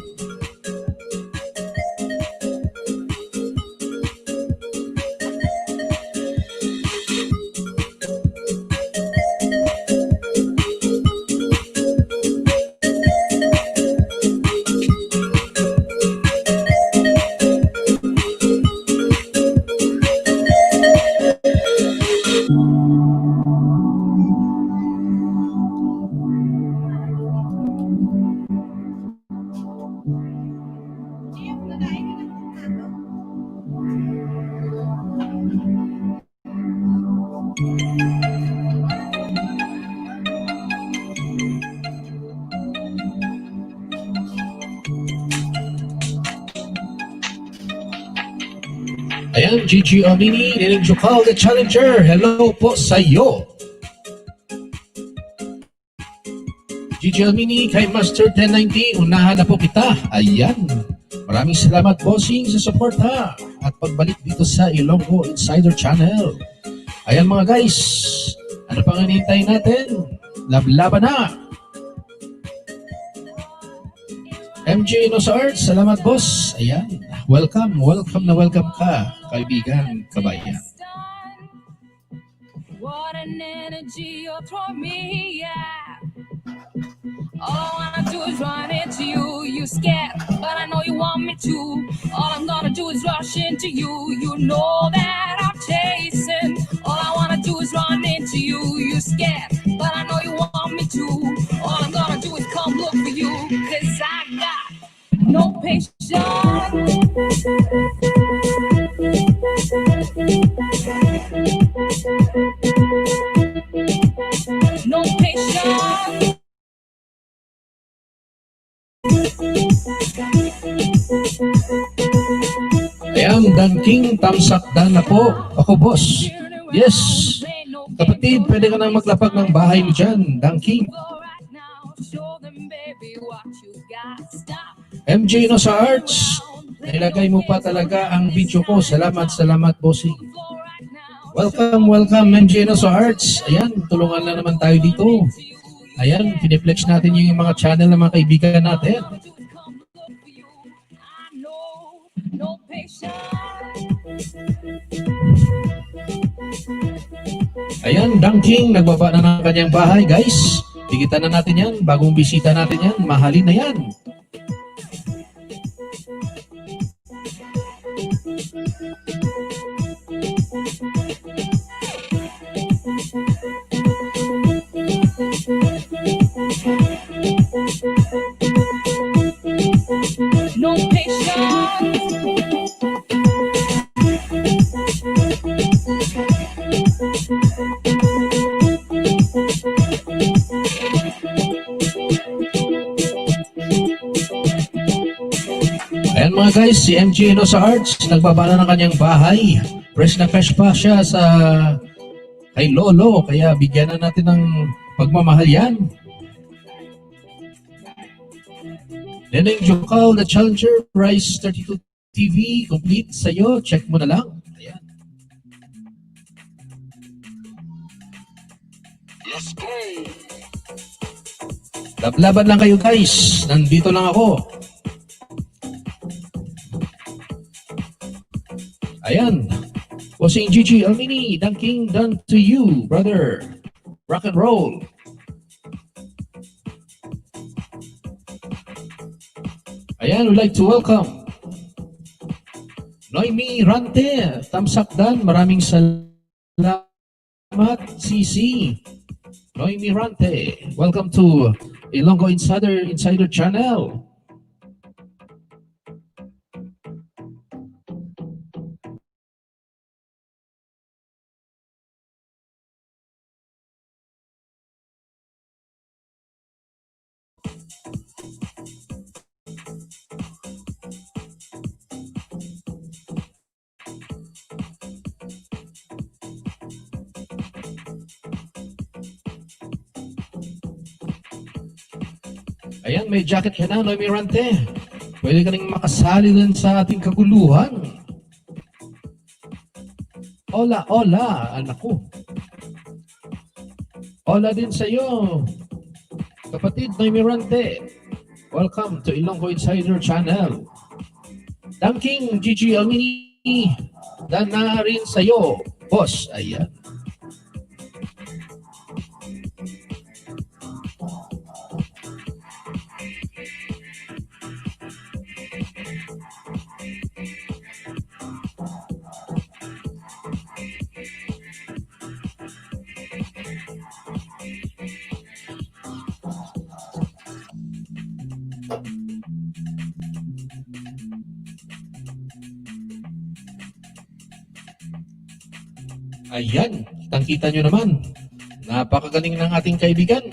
Ayan, Gigi Amini, Ninjukal the Challenger. Hello po sa iyo. Gigi Amini, kay Master 1090, unahan na po kita. Ayan. Maraming salamat, bossing, sa support ha. At pagbalik dito sa Ilonggo Insider Channel. Ayan mga guys, ano pang hinihintay natin? Laban na. MG Henosa Arts, salamat boss. Ayan. Welcome ka, kaibigan, kabayan. What an energy you're throwing me, yeah. All I wanna do is run into you. You scared, but I know you want me to. All I'm gonna do is rush into you. You know that I'm chasing. All I wanna do is run into you. You scared, but I know you want me to. All I'm gonna do is come look for you. 'Cause I got no patience. No patience. Ayan, Dan King, tamsakdan na po. Ako, boss. Yes. Kapatid, pwede ka nang maglapag ng bahay mo dyan, Dan King. MG Henosa Arts, nilagay mo pa talaga ang video ko. Salamat, bossing. Welcome, MG Henosa Arts. Ayan, tulungan lang naman tayo dito. Ayan, piniplex natin yung mga channel ng mga kaibigan natin. Ayan, Dunking, nagbaba na ng kanyang bahay, guys. Tigitan na natin yan. Bagong bisita natin yan. Mahalin na yan. No patience. Ayan mga guys, si MG Inosa Arts, nagbabana ng kanyang bahay. Fresh na fresh pa siya sa kay Lolo, kaya bigyan na natin ng pagmamahal yan. Neneng Jokal, the Challenger, Price 32 TV, complete sa'yo. Check mo na lang. Ayan. Let's go. Lablaban lang kayo guys. Nandito lang ako. Ayan. Bossing Gigi Almini, dunking done to you, brother. Rock and roll. Ayan, we'd like to welcome Noemi Rante, thumbs up dan. Maraming salamat, CC. Noemi Rante, welcome to Ilonggo Insider Channel. Ayan, may jacket ka na, Noemi Rante. Pwede ka rin makasali din sa ating kaguluhan. Hola, hola, anak ko. Hola din sa'yo, kapatid Noemi Rante. Welcome to Ilonggo Insider Channel. Dunking Gigi Almini, dan na rin sa'yo, boss. Ayan. Ayan, kitang-kita nyo naman. Napakagaling ng ating kaibigan.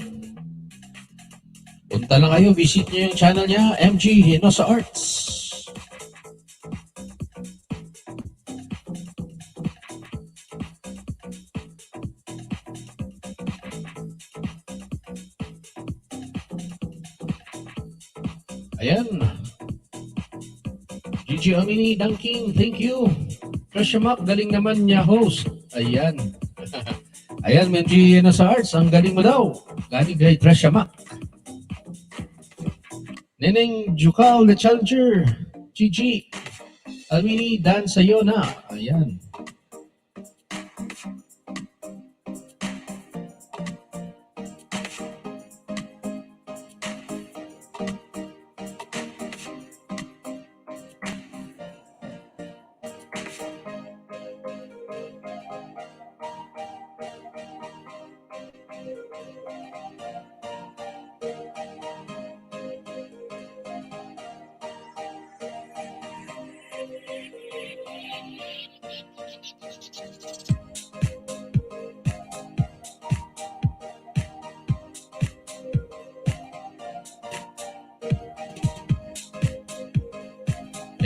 Punta lang kayo, visit nyo yung channel niya, MG Inosa Arts. Ayan. Gigi Amini, Dunking, thank you. Trashamak, galing naman niya host. Ayan. Ayan, MG Inosa Arts, ang galing mo daw. Galing kay Trashamak. Neneng Jukal, the Challenger. Gigi Almini, dan sa'yo na. Ayan.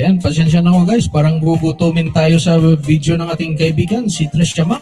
Ayan, pasensya na ako guys. Parang gugutumin tayo sa video ng ating kaibigan, si Trish Chamak.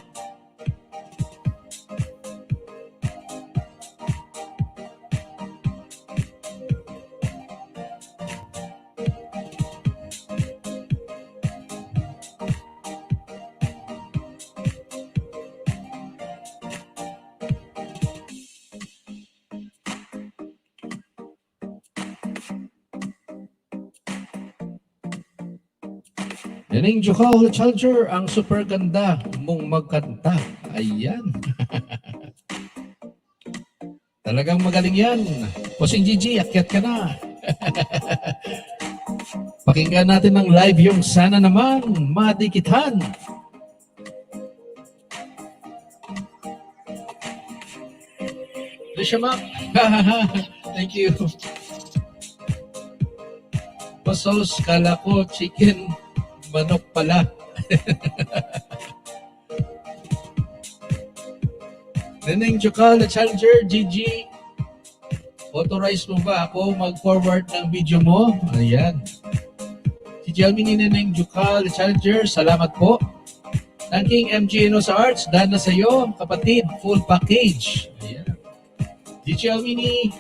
Neneng Jokal Challenger, ang super ganda mong magkanta. Ayan. Talagang magaling yan. Bossing Gigi, akyat ka na. Pakinggan natin ng live yung Sana Naman Madikitan. Rishamak. Thank you. Pasos, kala ko chicken. Manok pala. Neneng Jokal, the Challenger, Gigi. Authorize mo ba ako mag-forward ng video mo? Ayan. Si Jelmini Neneng Jokal, the Challenger, salamat po. Thanking MG Enos Arts, dahil na sa'yo, kapatid, full package. Ayan. Si Jelmini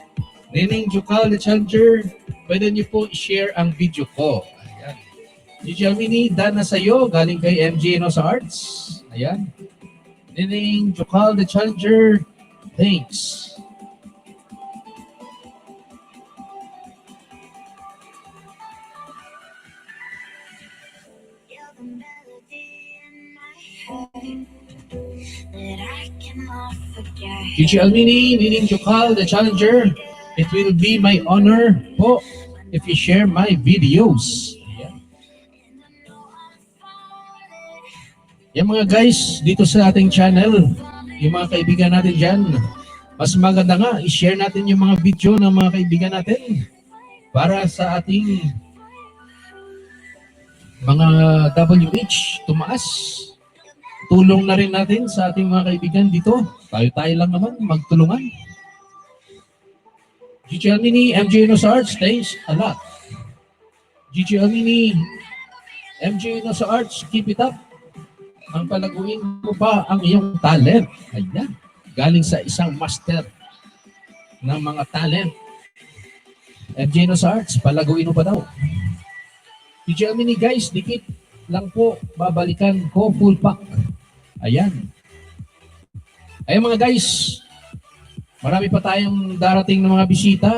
Neneng Jokal, the Challenger, pwede niyo po i-share ang video ko. Ayan. Si Jelmini, dahil na sa'yo, galing kay MG Enos Arts. Ayan. Neneng Jokal, the Challenger, thanks. Gigi Almini, Nining Jokal, the Challenger, it will be my honor po if you share my videos. Ayan. Yan mga guys, dito sa ating channel, yung mga kaibigan natin dyan, mas maganda nga, i-share natin yung mga video ng mga kaibigan natin para sa ating mga WH tumaas. Tulong na rin natin sa ating mga kaibigan dito. Tayo-tayo lang naman, magtulungan. Gigi Almini, MJ Enos Arts, thanks a lot. Gigi Almini, MJ Enos Arts, keep it up. Ang palaguin mo pa ang iyong talent. Ayan, galing sa isang master ng mga talent. MJ Enos Arts, palaguin mo pa daw. Gigi Almini guys, dikit lang po, babalikan ko full pack. Ayan. Ayan mga guys, marami pa tayong darating ng mga bisita.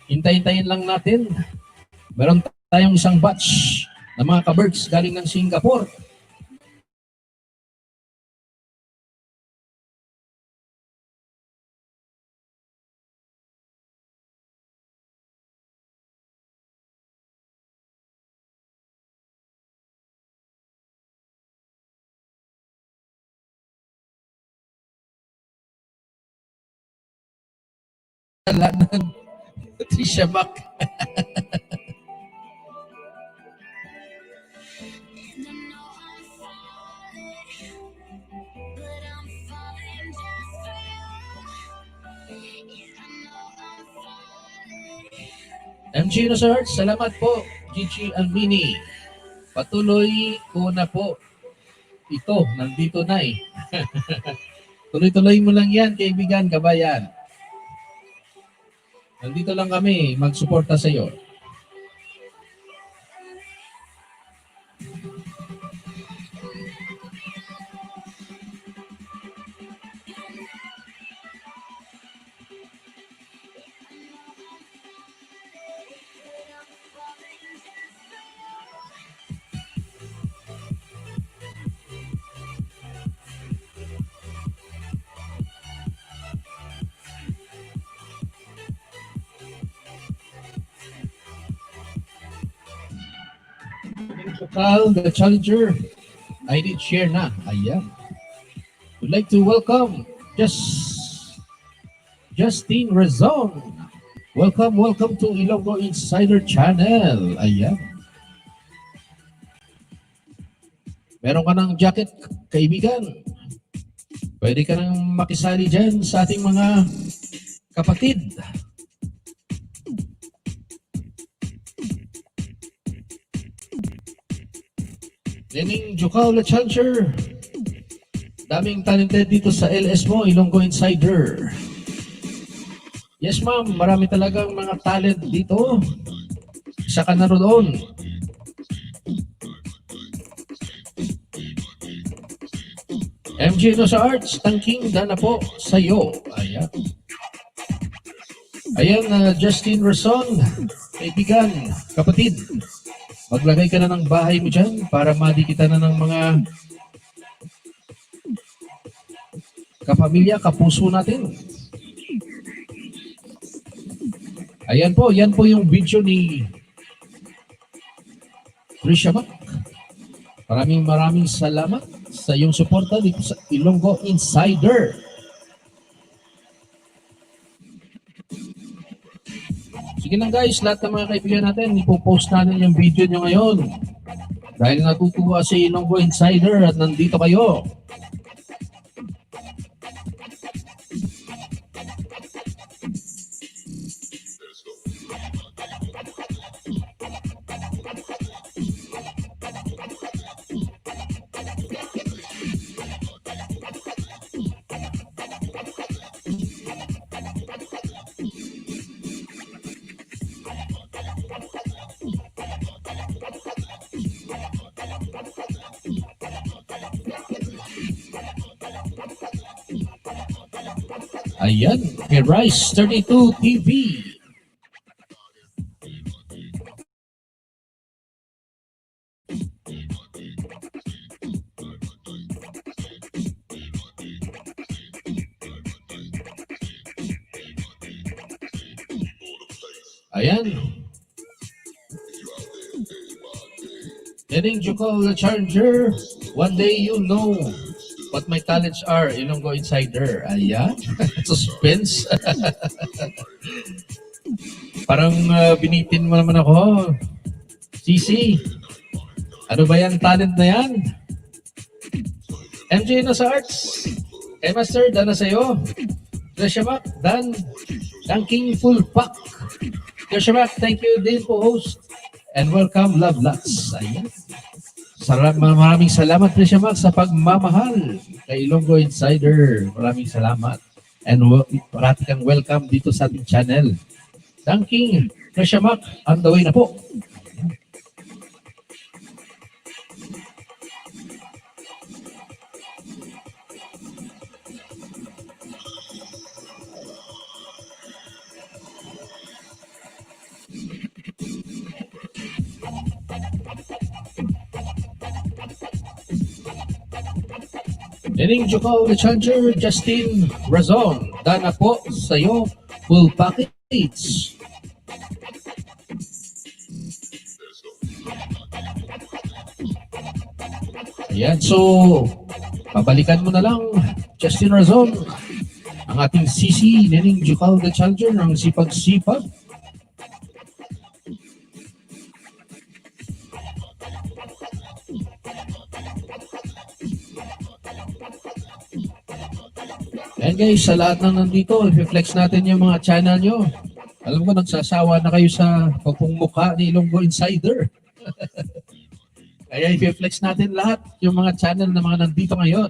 Hintayin-tayin lang natin. Meron tayong isang batch ng mga kaberks galing ng Singapore. Lanan Trisha Mac. MG Enos Arts, salamat po. Gigi Almini, patuloy ko na po ito, nandito na eh. Tuloy-tuloy mo lang yan, kaibigan, kabayan. Nandito lang kami, magsuporta sa iyo. Jokal, the Challenger, I did share na. Ayan. Would like to welcome Justin Rezon. Welcome to Ilonggo Insider Channel. Ayan. Meron ka ng jacket, kaibigan. Pwede ka nang makisali dyan sa ating mga kapatid. Neneng Jokal, the Challenger. Daming talented dito sa LS mo, Ilonggo Insider. Yes ma'am, marami talagang mga talent dito. Isa ka na roon. MG Enos Arts, thanking dana po sa iyo. Ayan. Ayan, Justin Rason, kaibigan, kapatid. Maglagay ka na ng bahay mo dyan para madikita na ng mga kapamilya, kapuso natin. Ayan po, yan po yung video ni Trisha Mac. Maraming salamat sa iyong suporta dito sa Ilonggo Insider. Sige lang guys, lahat ng mga kaibigan natin, ipopost natin yung video nyo ngayon. Dahil natutuwa si Ilonggo Insider at nandito kayo. Ayan, kay Rice 32 TV. Ayan. Nening Jukol the Challenger. One day you'll know what my talents are. Ilonggo Insider. Ayan. Suspense. Parang binitin mo naman ako. CC. Ano ba yan? Talent na yan? MJ na sa arts. Master, Dan na sa'yo. Reshamak, Dan. King Full Pack. Reshamak, thank you din po host. And welcome, Love Lots. Ayan. Maraming salamat, Reshamak, sa pagmamahal kay Ilonggo Insider. Maraming salamat. And parati kang welcome dito sa ating channel. King Reshamak, on the way na po. Nening Jukol the Challenger, Justin Razon. Dana po sa'yo, full package. Ayan, so pabalikan mo na lang, Justin Razon, ang ating CC, Nening Jukol the Challenger, ng sipag-sipag. And guys, sa lahat ng nandito, i-flex natin yung mga channel nyo. Alam ko, nagsasawa na kayo sa pagpungmukha ni Ilonggo Insider. Kaya i-flex natin lahat yung mga channel na mga nandito ngayon.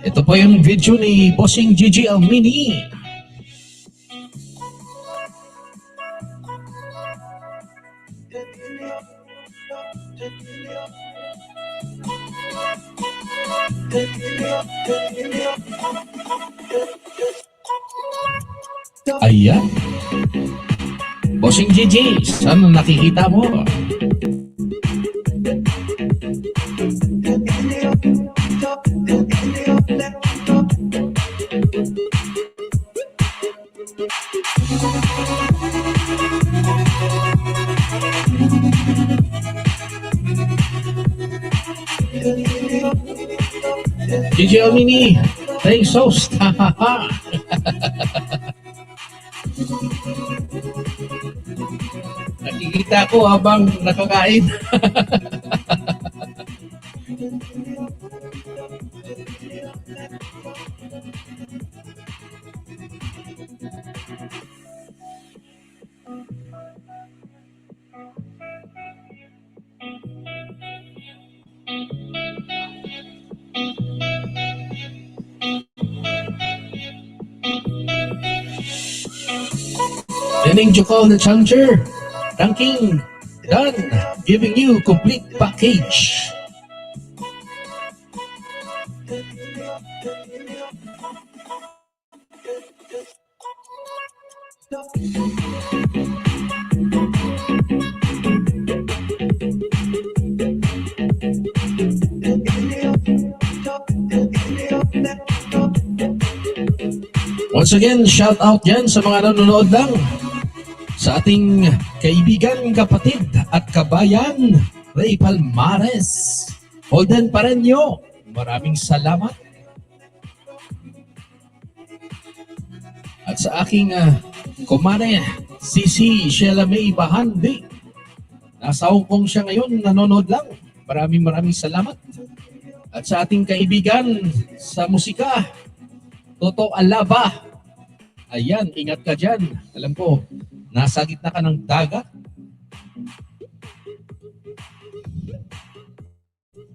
Ito po yung video ni Bossing Gigi Almini. Ayan. Bossing Gigi, saan nakikita mo? Gigi Almini, thanks host. Nakikita ko habang nakakain. Nening Jukol the Challenger, King, done, giving you complete package. Once again, shout out yan sa mga nanonood lang. Sa ating kaibigan, kapatid at kabayan, Ray Palmares. Holden Pareño, maraming salamat. At sa aking kumare, Sisi Sheila May Bahandi. Nasa Hong Kong siya ngayon, nanonood lang. Maraming salamat. At sa ating kaibigan sa musika, Toto Alaba. Ayan, ingat ka dyan. Alam ko, nasa gitna ka ng dagat.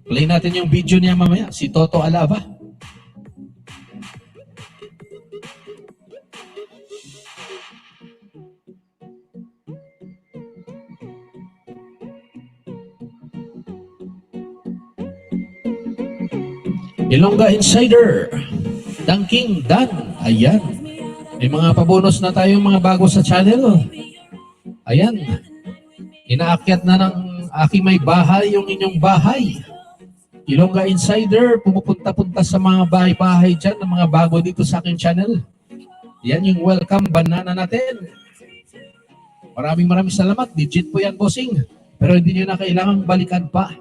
Play natin yung video niya mamaya, si Toto Alaba. Ilongga Insider, Dangking Dan, ayan. May mga pabonus na tayo mga bago sa channel. Ayan. Inaakyat na ng aking may bahay yung inyong bahay. Ilongga Insider, pumupunta-punta sa mga bahay-bahay dyan ng mga bago dito sa aking channel. Yan yung welcome banana natin. Maraming salamat. Digit po yan, bossing. Pero hindi nyo na kailangang balikan pa.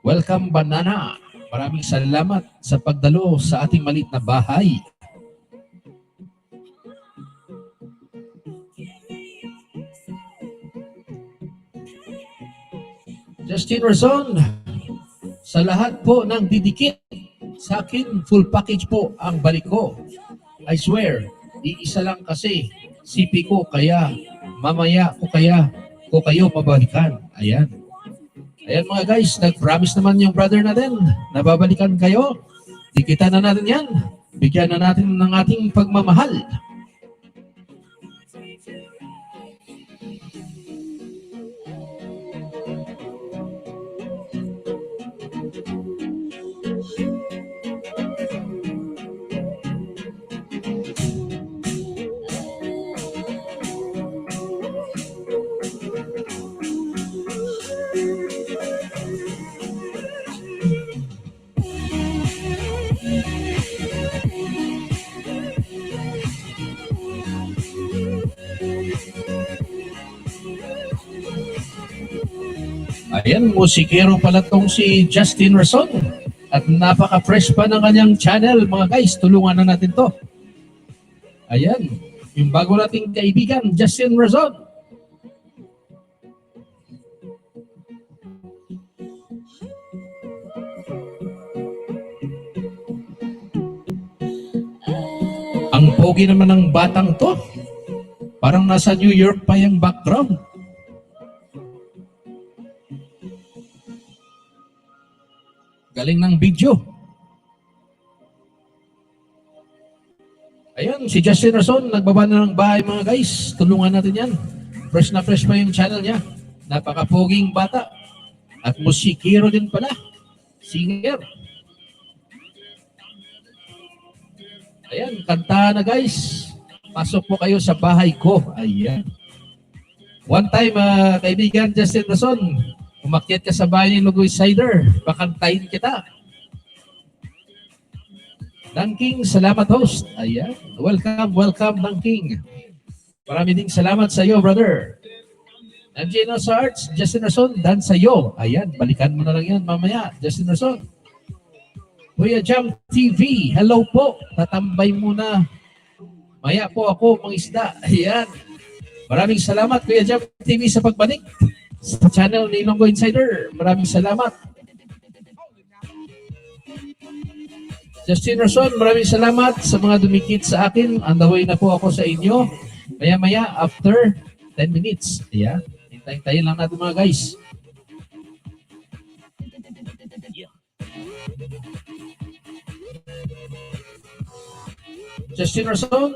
Welcome Banana. Maraming salamat sa pagdalo sa ating maliit na bahay. Justin Razon, sa lahat po ng didikit sa akin, full package po ang balik ko. I swear, iisa lang kasi CP ko, kaya mamaya ko kayo pabalikan. Ayan. Ayan mga guys, nag-promise naman yung brother natin na babalikan kayo. Dikita na natin yan. Bigyan na natin ng ating pagmamahal. Ayan, musikero pala tong si Justin Razon. At napaka-fresh pa ng kanyang channel. Mga guys, tulungan na natin to. Ayan, yung bago nating kaibigan, Justin Razon. Ang pogi naman ng batang to. Parang nasa New York pa yung background. Galing ng video. Ayun, si Justin Razon, nagbaba na ng bahay mga guys. Tulungan natin yan. Fresh na fresh pa yung channel niya. Napaka-poging bata. At musikero din pala. Singer. Ayan, kanta na guys. Pasok po kayo sa bahay ko. Ayan. One time, kaibigan Justin Razon, umakyat ka sa bahay ni Lugoy Cider, pakantayin kita. Dangking, salamat host. Ayan. Welcome Dangking. Marami ding salamat sa iyo, brother. Angelo Sarts, Justin Razon, dan sa iyo. Ayan, balikan mo na lang yan mamaya, Justin Razon. Kuya Jam TV, hello po. Tatambay muna. Maya po ako, mga isda. Ayan. Maraming salamat, Kuya Jam TV, sa pagbalik sa channel ni Ilonggo Insider. Maraming salamat. Justin Rason, maraming salamat sa mga dumikit sa akin. On the way na po ako sa inyo. Maya-maya, after 10 minutes. Ayan. Hintayin lang natin mga guys. Justin Rason,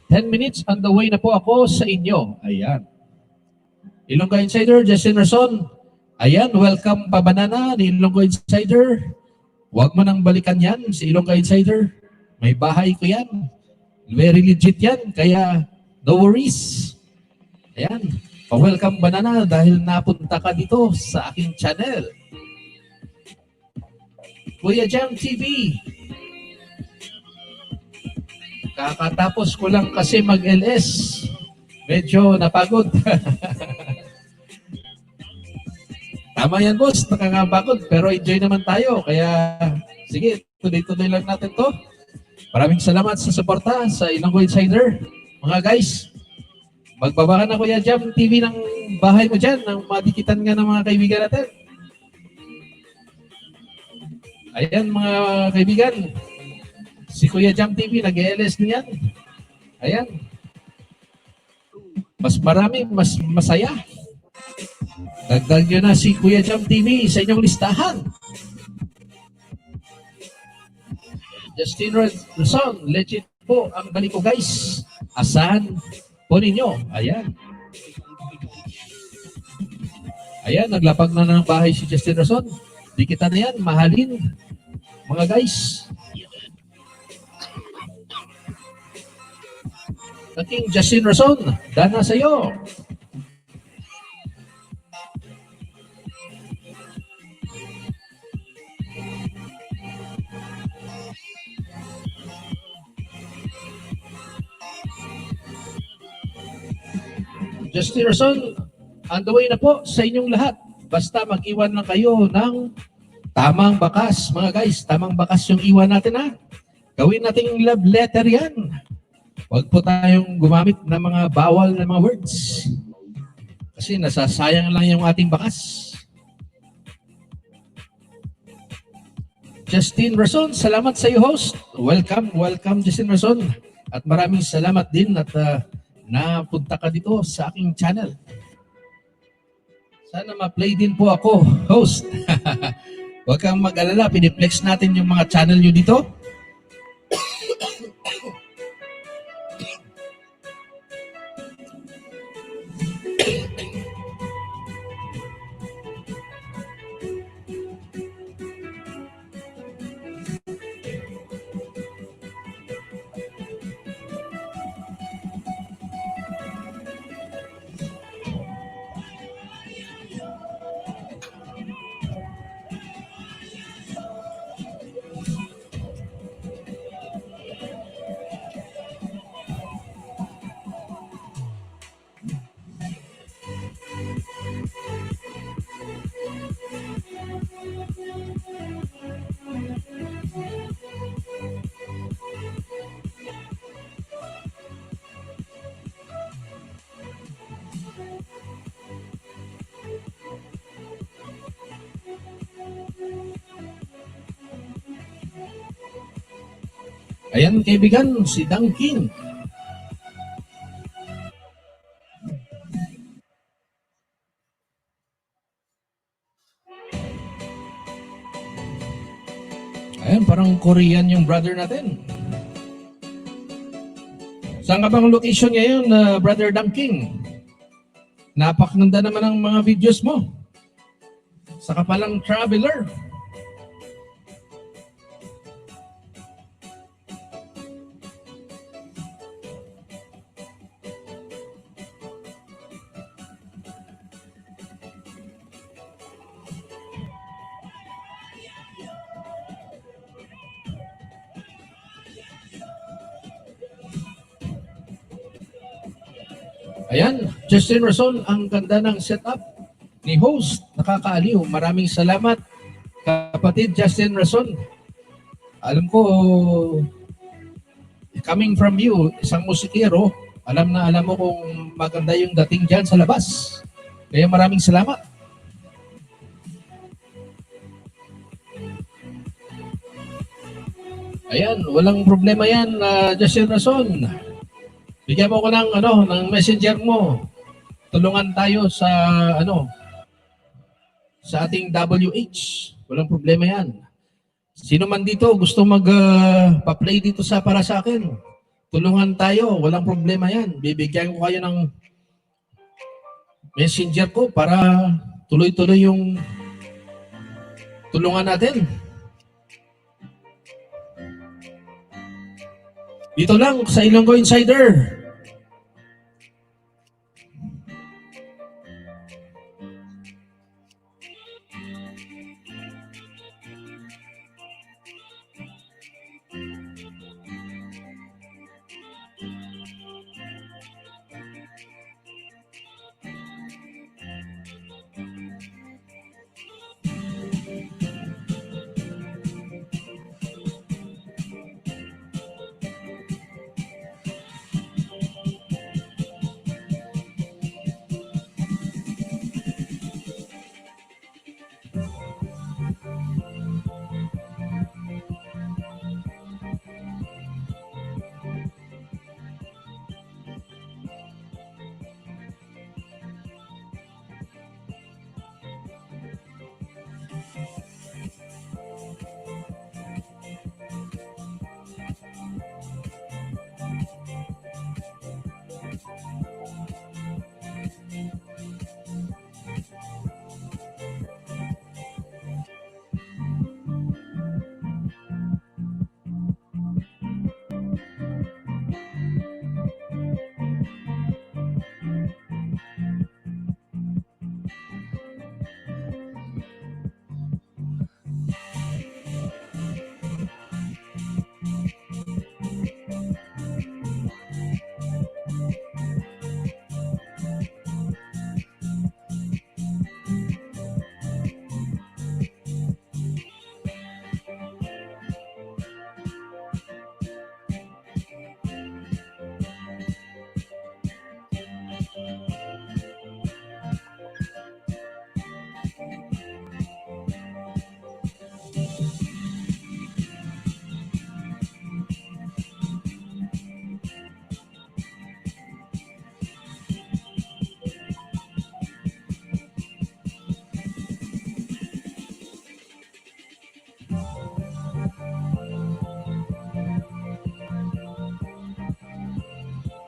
10 minutes on the way na po ako sa inyo. Ayan. Ilonggo Insider, Justin Rason. Ayan, welcome pa banana ni Ilonggo Insider. Huwag mo nang balikan yan si Ilonggo Insider. May bahay ko yan. Very legit yan, kaya no worries. Ayan, pa-welcome banana dahil napunta ka dito sa aking channel. Kuya Jam TV. Kakatapos ko lang kasi mag-LS. Medyo napagod. Tama yan, boss. Nakakapagod. Pero enjoy naman tayo. Kaya, sige, tuloy-tuloy lang natin to. Maraming salamat sa suporta sa Ilonggo Insider. Mga guys, magbaba ka na Kuya Jam TV ng bahay mo dyan, nang madikitan nga ng mga kaibigan natin. Ayan mga kaibigan, si Kuya Jam TV, nag-LS niyan. Ayan. Mas marami, mas masaya. Dagdag nyo na si Kuya Jam TV sa inyong listahan. Justin Rason, legit po ang balik ko guys. Asahan po ninyo. Ayan. Ayan, naglapag na ng bahay si Justin Rason. Di kita na yan, mahalin. Mga guys. Aking Justin Rason, dana sa'yo. Justin Rason, on the way na po sa inyong lahat. Basta mag-iwan lang kayo ng tamang bakas. Mga guys, tamang bakas yung iwan natin ha. Gawin nating love letter yan. Huwag po tayong gumamit ng mga bawal na mga words. Kasi nasasayang lang yung ating bakas. Justin Rason, salamat sa iyo host. Welcome, welcome Justin Rason. At maraming salamat din at napunta ka dito sa aking channel. Sana ma-play din po ako, host. Huwag kang mag-alala, piniplex natin yung mga channel nyo dito. Ayan kaibigan, si Dunkin. Ayan, parang Korean yung brother natin. Saan ka bang location ngayon, Brother Dunkin? Napakaganda naman ang mga videos mo. Saka palang traveler. Ayan, Justin Rason, ang ganda ng setup ni host. Nakakaaliw. Maraming salamat, kapatid Justin Rason. Alam ko, coming from you, isang musikero, alam na alam mo kung maganda yung dating dyan sa labas. Kaya maraming salamat. Ayan, walang problema yan, Justin Rason. Bigyan mo ko ng messenger mo. Tulungan tayo sa sa ating WH. Walang problema yan. Sino man dito gusto pa-play dito para sa akin. Tulungan tayo, walang problema yan. Bibigyan ko kayo ng messenger ko para tuloy-tuloy yung tulungan natin. Dito lang sa Ilonggo Insider.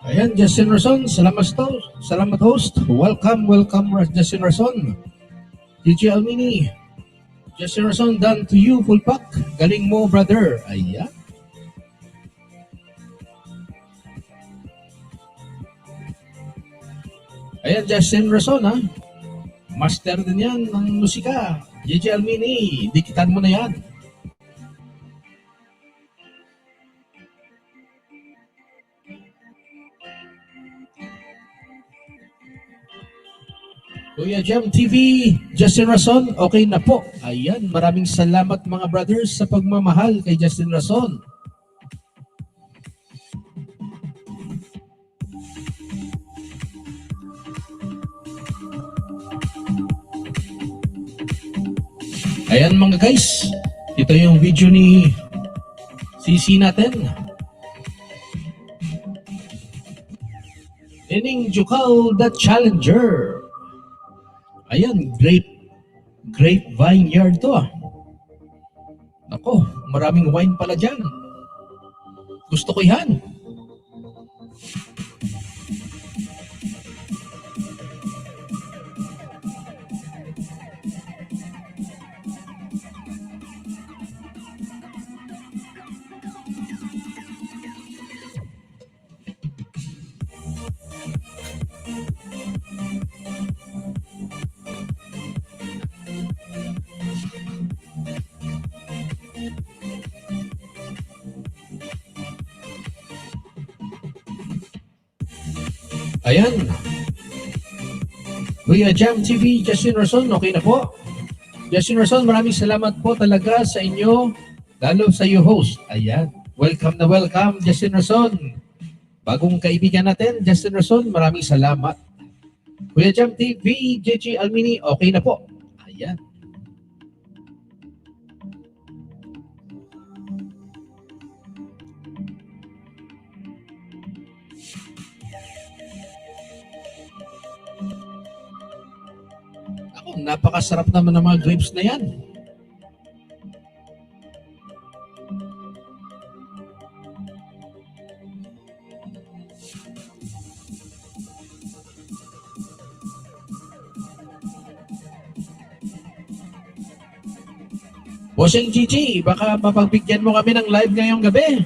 Ayan, Justin Rason, salamat host. Welcome, Justin Rason. DJ Almini, Justin Rason, done to you, full pack. Galing mo, brother. Ayan. Ayan, Justin Rason, ha? Master din yan ng musika. DJ Almini, dikitan mo na yan. Kuya Jam TV, Justin Rason, okay na po. Ayan, maraming salamat mga brothers sa pagmamahal kay Justin Rason. Ayan mga guys, ito yung video ni CC natin. Ining Jukal the Challenger. Ayan, grape vineyard to ah. Ako, maraming wine pala dyan. Gusto ko yan. Ayan. Kuya Jam TV, Justin Rason, okay na po. Justin Rason, maraming salamat po talaga sa inyo, lalo sa iyo host. Ayan. Welcome na welcome, Justin Rason. Bagong kaibigan natin, Justin Rason, maraming salamat. Kuya Jam TV, JJ Almini, okay na po. Ayan. napakasarap naman ng mga grapes na yan. Bossing Gigi, baka mapagbigyan mo kami ng live ngayong gabi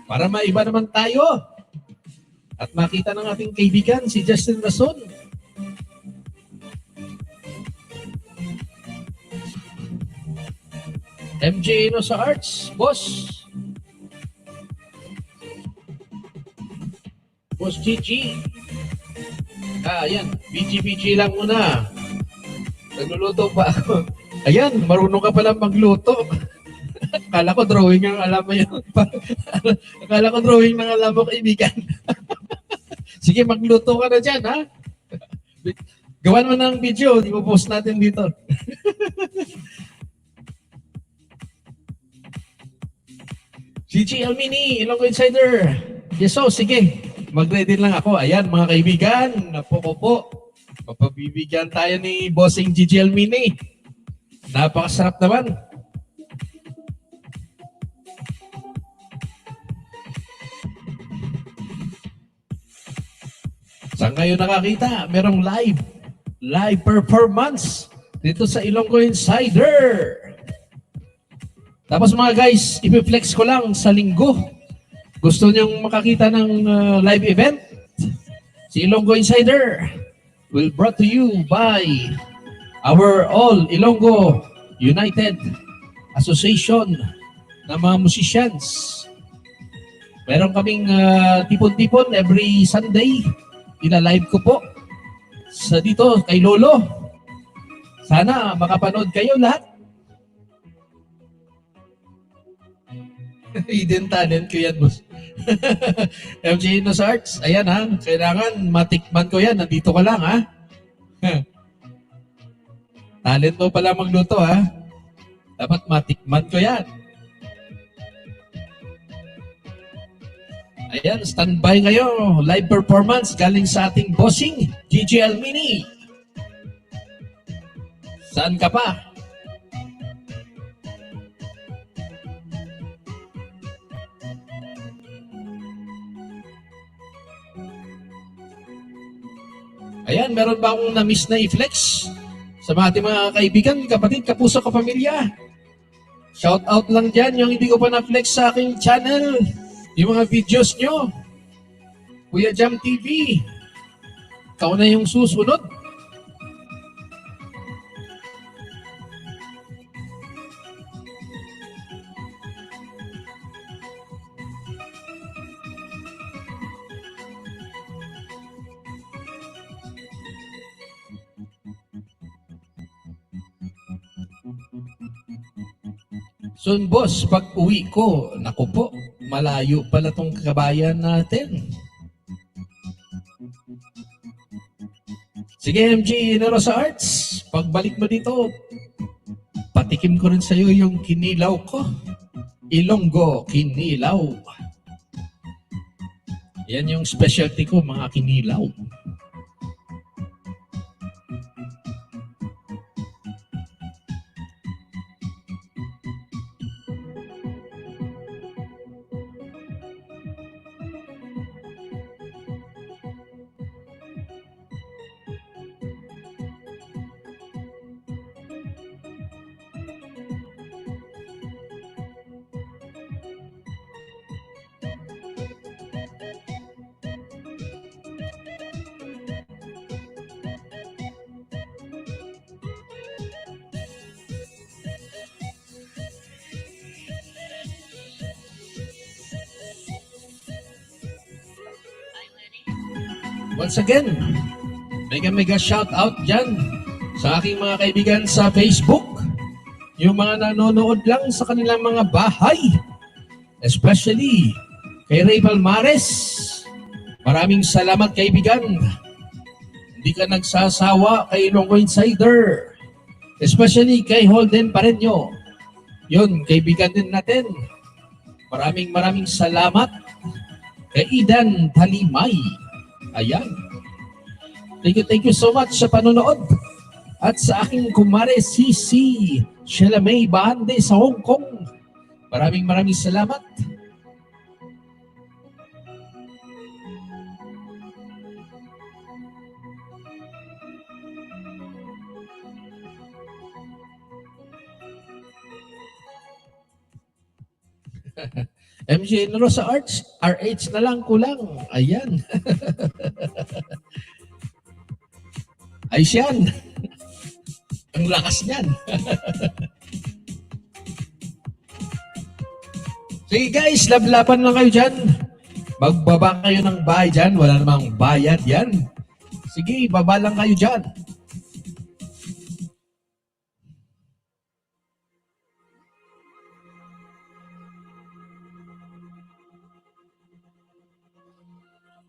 para maiba naman tayo at makita ng ating kaibigan si Justin Rason. MJ Ino sa Arts, boss. Boss Gigi. Ayan, BG lang muna. Nagluluto pa ako. Ayan, marunong ka pala magluto. Akala ko drawing ang alam mo yun. Akala ko drawing ng alam mo, kaibigan. Sige, magluto ka na dyan, ha? Gawan mo ng video, di mo post natin dito. GG Almini, Ilonggo Insider. Yes, so, sige. Mag-ready lang ako. Ayan, mga kaibigan, napoko po. Mapabibigyan tayo ni Bossing GG Almini. Napakasarap naman. Saan kayo nakakita? Merong live performance dito sa Ilonggo Insider. Tapos mga guys, ipiflex ko lang sa linggo. Gusto niyong makakita ng live event? Si Ilonggo Insider will brought to you by our All Ilonggo United Association ng mga musicians. Meron kaming tipon-tipon every Sunday. Ina-live ko po sa dito kay Lolo. Sana makapanood kayo lahat. Hidden talent ko yan, boss. MJ Inos Arts, ayan ha. Kailangan matikman ko yan. Nandito ka lang ha. Talent mo pala magluto ha. Dapat matikman ko yan. Ayan, standby ngayon. Live performance galing sa ating bossing, GG Almini. Saan ka pa? Ayan, meron ba akong na-miss na i-flex? Sa mga ating mga kaibigan, kapatid, kapuso, kapamilya. Shout out lang dyan yung hindi ko pa na-flex sa aking channel. Yung mga videos nyo. Kuya Jam TV. Ikaw na yung susunod. So, boss, pag uwi ko, naku po, malayo pala tong kabayan natin. Sige, MG Nero sa Arts, pagbalik mo dito, patikim ko rin sa'yo yung kinilaw ko. Ilonggo Kinilaw. Yan yung specialty ko, mga kinilaw. Once again, mega shout out dyan sa aking mga kaibigan sa Facebook. Yung mga nanonood lang sa kanilang mga bahay. Especially kay Ray Palmares. Maraming salamat kaibigan. Hindi ka nagsasawa kay Ilonggo Insider. Especially kay Holden Pareño. Yun, kaibigan din natin. Maraming salamat kay Idan Talimay. Ayan. Thank you so much sa panonood. At sa aking kumare Sisi Shelamay Bande sa Hong Kong. Maraming salamat. MJ Nero sa Arts, RH na lang kulang. Ayan. Ay siyan. Ang lakas niyan. Sige guys, lablaban lang kayo dyan. Magbaba kayo ng bahay dyan. Wala namang bayad yan. Sige, baba lang kayo dyan.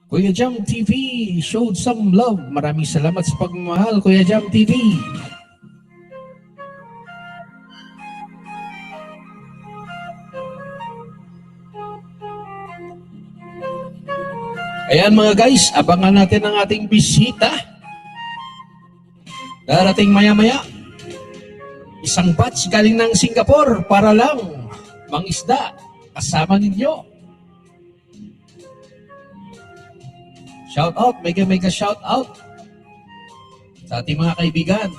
Kuya Jam TV showed some love. Maraming salamat sa pagmamahal, Kuya Jam TV. Ayan mga guys, abangan natin ang ating bisita. Darating maya-maya. Isang batch galing ng Singapore para lang mangisda kasama ninyo. Shout out, mega shout out sa ating mga kaibigan.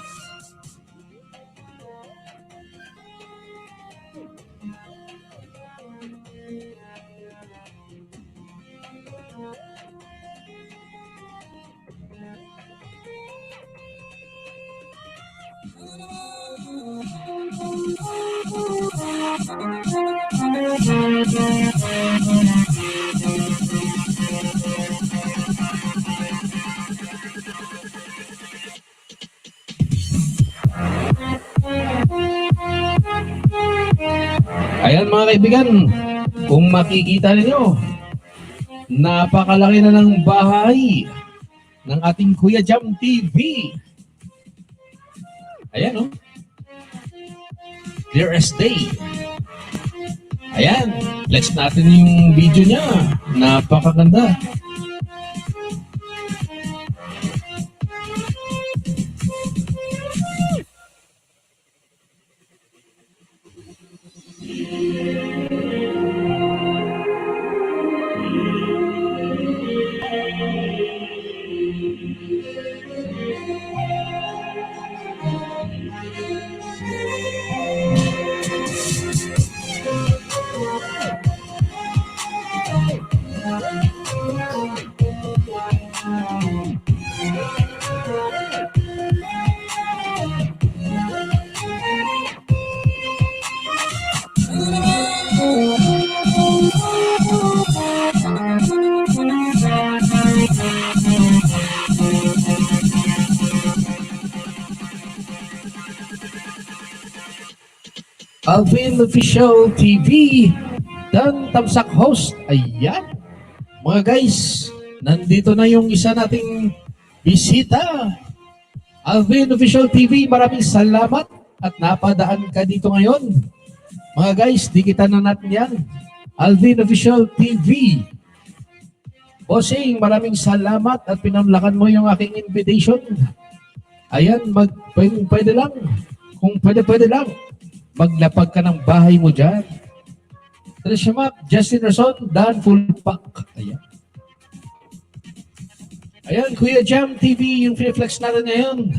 Ayan mga kaibigan, kung makikita ninyo, napakalaki na ng bahay ng ating Kuya Jam TV. Ayan, oh. Clear as day. Ayan, flex natin yung video niya. Napakaganda. Alvin Official TV, Dan Tamsak host. Ayan. Mga guys, nandito na yung isa nating bisita. Alvin Official TV, maraming salamat at napadaan ka dito ngayon. Mga guys, dikitan na natin yan. Alvin Official TV. Bossing, maraming salamat at pinamlakan mo yung aking invitation. Ayan, pwede lang. Kung pwede lang. Maglapag ka ng bahay mo dyan. Trisha Mac, Justin Rason, Dan Fulpak. Ayan. Ayan, Kuya Jam TV, yung flex natin ngayon.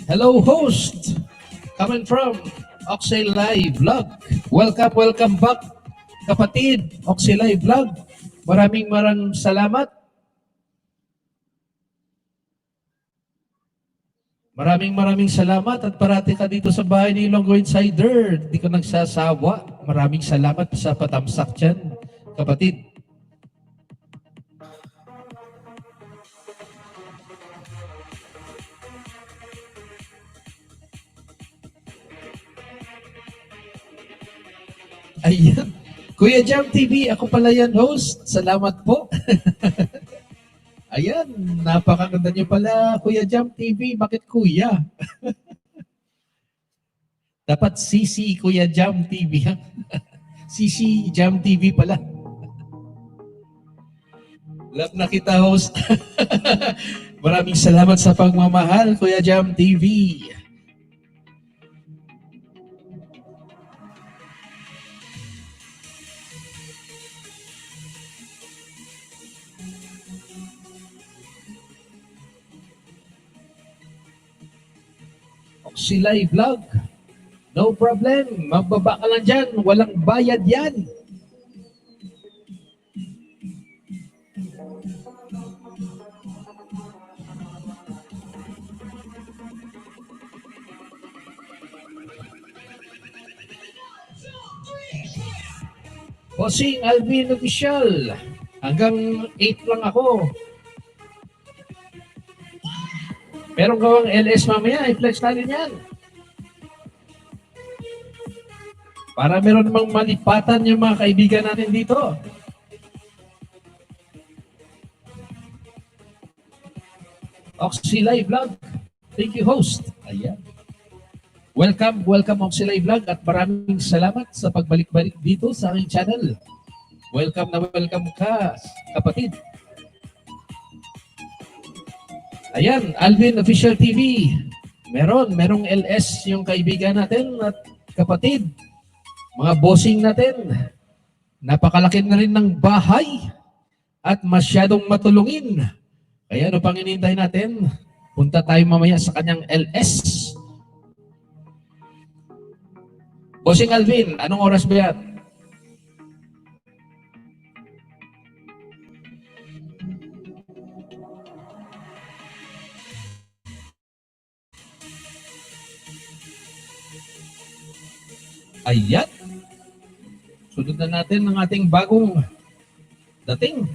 Hello, host. Coming from Oxy Live Vlog. Welcome back. Kapatid, Oxy Live Vlog, maraming salamat. Maraming salamat at parati ka dito sa bahay ni Ilonggo Insider. Hindi ko nagsasawa. Maraming salamat sa patamsak dyan, kapatid. Ayan. Kuya Jam TV, ako pala yan host. Salamat po. Ayan, napakaganda niyo pala, Kuya Jam TV. Bakit kuya? Dapat CC Kuya Jam TV. CC Jam TV pala. Love na kita, host. Maraming salamat sa pagmamahal, Kuya Jam TV. Si Live Vlog, no problem. Magbaba ka lang dyan. Walang bayad yan. Bossing Alvin Official. Hanggang 8 lang ako. Meron ka bang LS mamaya? I-flex natin yan. Para meron namang malipatan yung mga kaibigan natin dito. Oxy Live Vlog. Thank you, host. Ayan. Welcome Oxy Live Vlog at maraming salamat sa pagbalik-balik dito sa aking channel. Welcome na welcome ka, kapatid. Ayan, Alvin Official TV. Merong LS yung kaibigan natin at kapatid. Mga bossing natin. Napakalaki na rin ng bahay at masyadong matulungin. Kaya ano pang hinihintay natin? Punta tayo mamaya sa kanyang LS. Bossing Alvin, anong oras ba yan? Ayan. Sunod na natin ang ating bagong dating.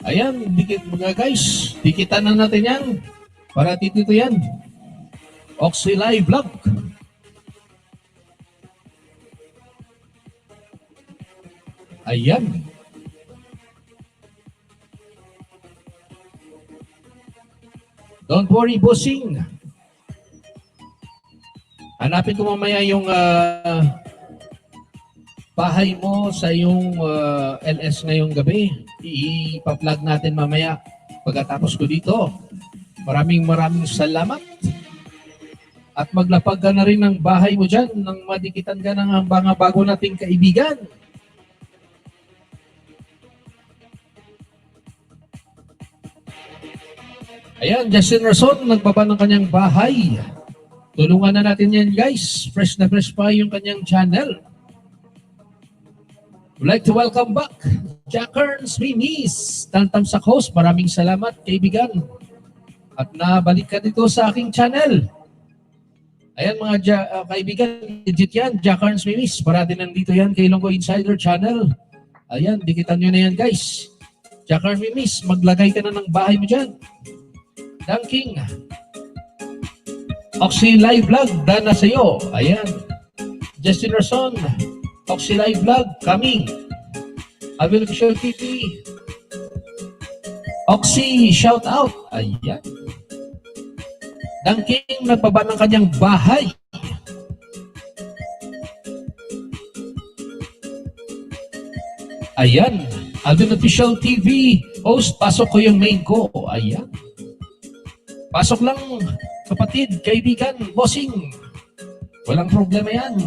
Ayan, dikit mga guys. Dikitan na natin yan. Para dito yan. Oxy Live Vlog. Ayan. Don't worry, bossing. Hanapin ko mamaya yung bahay mo sa yung LS ngayong gabi. Ipa-plug natin mamaya pagkatapos ko dito. Maraming salamat. At maglapag ka na rin ng bahay mo dyan nang madikitan ka ng mga bago nating kaibigan. Ayan, Justin Rason, nagbaba ng kanyang bahay. Tulungan na natin yan, guys. Fresh na fresh pa yung kanyang channel. We'd like to welcome back Jack Kearns, Mimis, Tantamsak host. Maraming salamat, kaibigan. At nabalik ka dito sa aking channel. Ayan mga kaibigan, legit yan, Jack Kearns, Mimis. Parati nandito yan kay Ilonggo Insider Channel. Ayan, dikitan nyo na yan, guys. Jack Kearns, Mimis, maglagay ka na ng bahay mo dyan. Dunking. Oxy Live Vlog, dana sa'yo. Ayan. Justin Rason, Oxy Live Vlog, kami. Alvin Official TV. Oxy, shout out. Ayan. Dunking, nagbaba ng kanyang bahay. Ayan. Alvin Official TV. Host, pasok ko yung main ko. Ayan. Pasok lang, kapatid, kaibigan, bossing. Walang problema yan.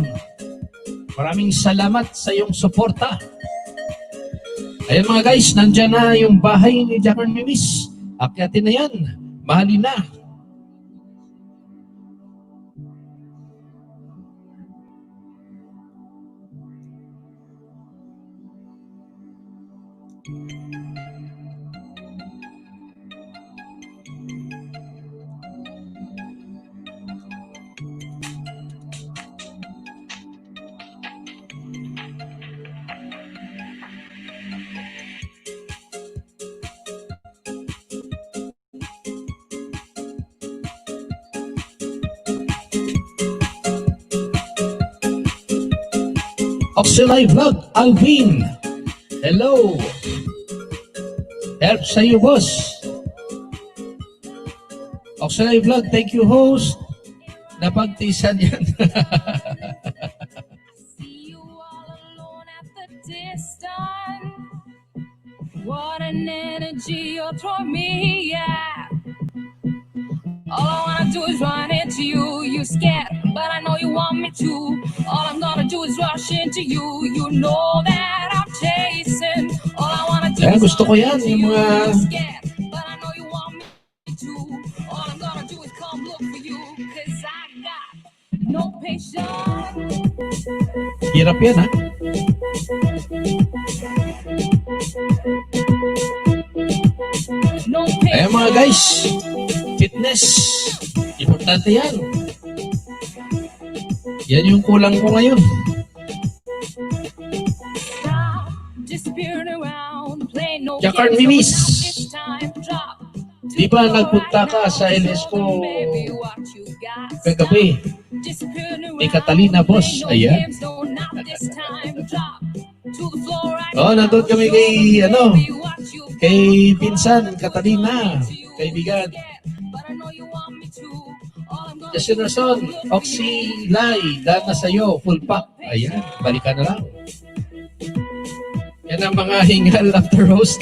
Maraming salamat sa iyong suporta. Ayan mga guys, nandyan na yung bahay ni Jack and Mimis. Akyatin na yan. Mahalin na. Oxelay Vlog, Alvin. Hello. Help sa iyo, boss. Oxelay Vlog, thank you, host. Napagtisan yan. See you all alone at the distance. What an energy you're throwing me, yeah. All I wanna do is run into you. You scared, but I know you want me to. All I'm gonna do is rush into you. You know that I'm chasing. All I wanna do Kaya is gusto ko run yan, into yung you. mga You scared, but I know you want me to. All I'm gonna do is come look for you. 'Cause I got no patience. hirap yan, ha? No Kaya mga patience. guys, fitness, importante yan. Yan yung kulang ko ngayon. Stop disappearing around, play no Jakar games, Mimis. so not this time. Drop to Di ba the floor nagpunta right ka now. sa LS Show ko them, baby, what you got. kagabi? Disappearing Kay around, Catalina, boss. play no Ayan. games, no, not this time. Drop to the floor right Oh, now. nandun kami Show kay, them, ano, baby, what you got. kay Pinsan, All I Catalina, wanna do is kaibigan. get, but I know you want me to. All I'm gonna Justin do is Rason, come look for Oxy you. Lai, dahil na sa'yo, full pack. Ayan, balikan na lang. Yan ang mga hingal after roast.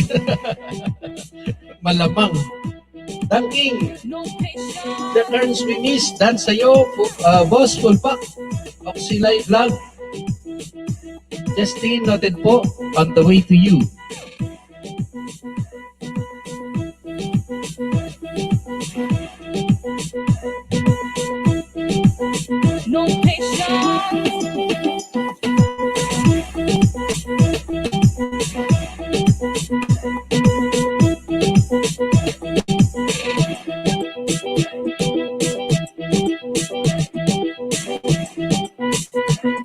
Malamang. Thanking. No patience. The turns we miss, dahil sa'yo, boss, full pack. Oxy Lai vlog. Justin, noted po, on the way to you. No patience.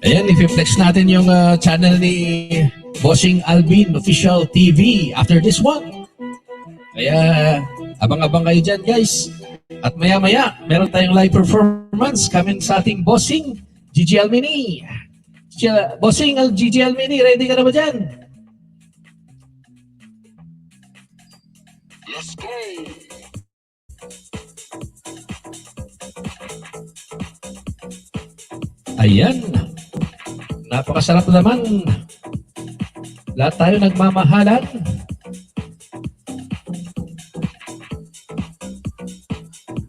Ayan, i-flex natin yung channel ni Bossing Alvin Official TV after this one. Kaya, abang-abang kayo dyan, guys. At maya-maya, meron tayong live performance coming sa ating Bossing Gigi Almini. Bossing Gigi Almini, ready ka na ba dyan? Let's go. Ayan. Napakasarap naman. Lahat tayo nagmamahalan.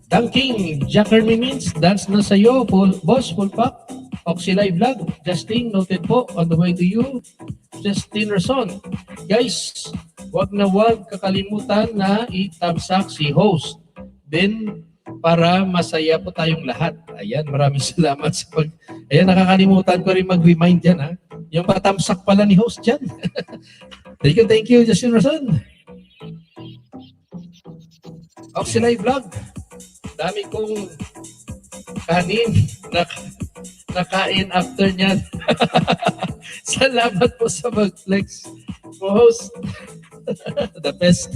Thanking Jacker Mimins, dance na sa'yo, boss, full pack. Oxylay Vlog, Justin, noted po, on the way to you. Justin Rason. Guys, wag na wag kakalimutan na itamsak si host. Then, para masaya po tayong lahat. Ayan, maraming salamat sa pag... Ayan, nakakalimutan ko rin mag-remind yan, ha? Yung patamsak pala ni host dyan. Thank you, Justin Rason. Oxylay Vlog. Dami kong kanin na nakain after niyan. Salamat po sa mag-flex. Co-host. The best.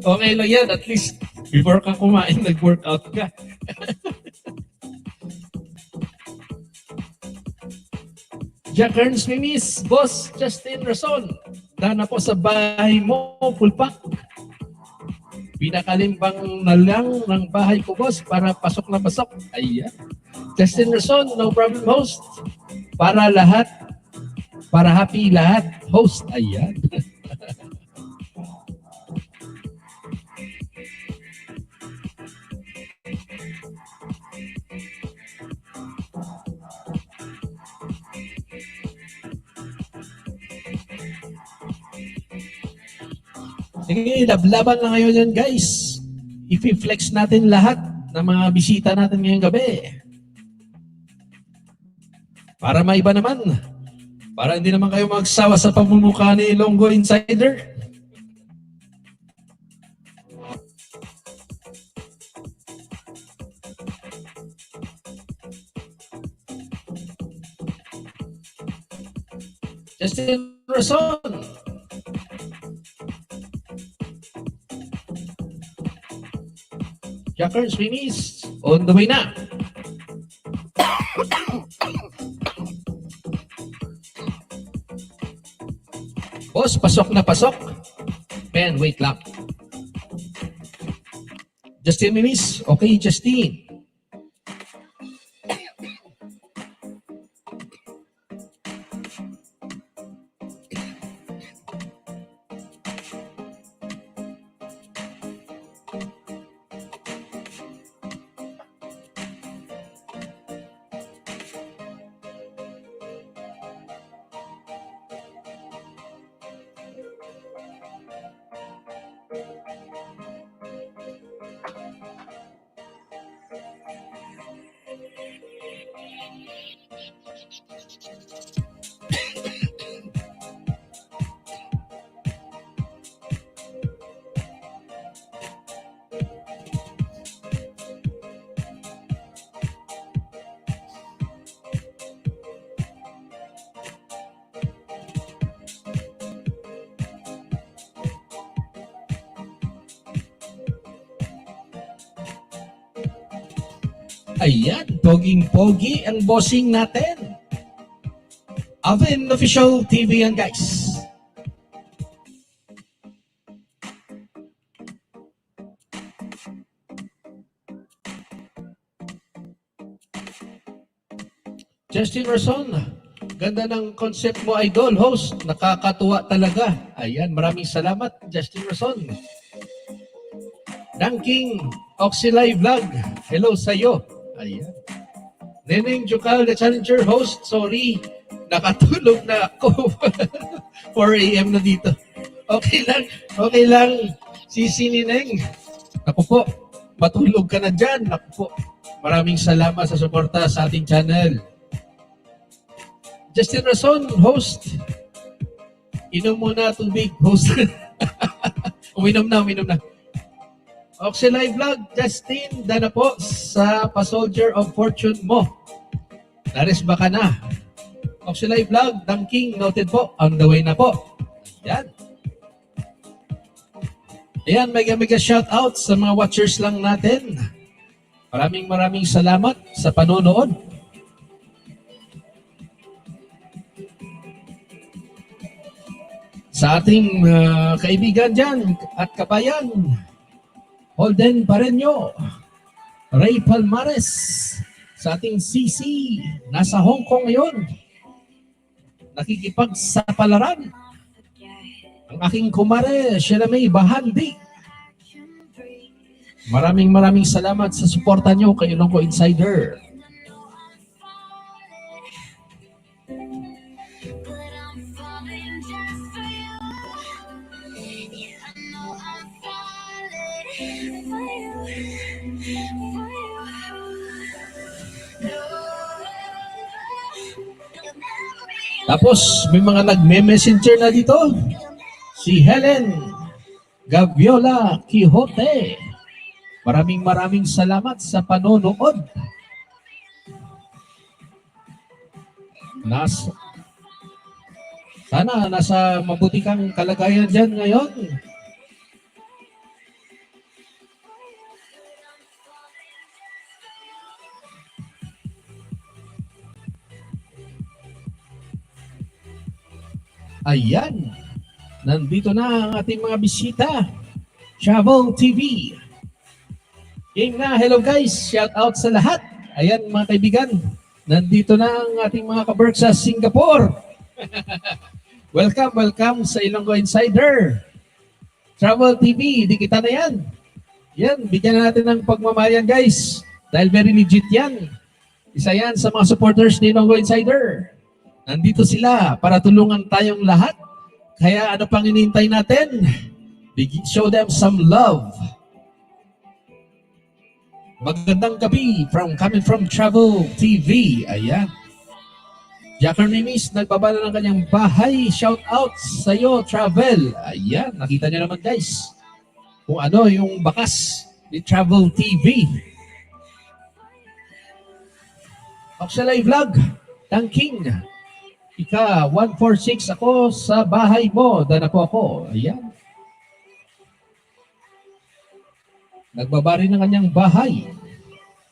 Okay lang yan. At least before ka kumain, nag-workout ka. Jack Ernst Mimis, Boss Justin Rason. Dana po sa bahay mo, full pack. Pinakalimbang na lang ng bahay ko, boss, para pasok na pasok. Ayan. Justin Rason, no problem, host. Para lahat, para happy lahat, host. Ayan. Sige, lablaban na ngayon yan, guys. I-flex natin lahat ng mga bisita natin ngayong gabi. Para maiba naman. Para hindi naman kayo magsawa sa pamumukha ni Longgo Insider. Justin Rason. Jackers, Mimis, on the way na. Boss, pasok na pasok. Ben, wait lang. Justin Mimis. Okay, Justin. Ayan, poging-pogi ang bossing natin. Oven Official TV yan, guys. Justin Rason, ganda ng concept mo, idol, host. Nakakatuwa talaga. Ayan, maraming salamat, Justin Rason. Danking Oxylay Vlog, hello sa'yo. Ayan. Neneng Jukal, the Challenger host, sorry, nakatulog na ako. 4 a.m. na dito. Okay lang, Sisi Nineng. Ako po, matulog ka na dyan. Ako po, maraming salamat sa suporta sa ating channel. Justin Rason, host. Inom muna tubig, host. uminom na. Oxylay Vlog, Justin, dana po sa pa-Soldier of Fortune mo. Naris ba ka na? Oxylay Vlog, Danking, noted po, on the way na po. Yan. Ayan, mega shout out sa mga watchers lang natin. Maraming salamat sa panonood. Sa ating kaibigan dyan at kabayan, Holden Pareño, Ray Palmares, sa ating CC, nasa Hong Kong ngayon, nakikipagsapalaran. Ang aking kumare, Sheramay Bahandi. Maraming salamat sa suporta nyo kay Ilonggo Insider. Tapos may mga nagme-messenger na dito. Si Helen Gaviola Quixote. Maraming salamat sa panonood. Sana nasa mabuti kang kalagayan dyan ngayon. Ayan, nandito na ang ating mga bisita. Travel TV. Game na, hello guys, shout out sa lahat. Ayan mga kaibigan, nandito na ang ating mga kaberg sa Singapore. welcome sa Ilonggo Insider. Travel TV, di kita na yan. Yan, bigyan natin ng pagmamayan guys. Dahil very legit yan. Isa yan sa mga supporters ni Ilonggo Insider. Nandito sila para tulungan tayong lahat. Kaya ano pang inintay natin? Show them some love. Magandang gabi coming from Travel TV. Ayan. Jacker Nimis, nagbabala ng kanyang bahay. Shout out sa iyo, Travel. Ayan, nakita niyo naman guys. Kung ano yung bakas ni Travel TV. Oxylay Vlog, Danking. Ika, 146 ako sa bahay mo. Dana po ako. Ayan. Nagbabari ng kanyang bahay.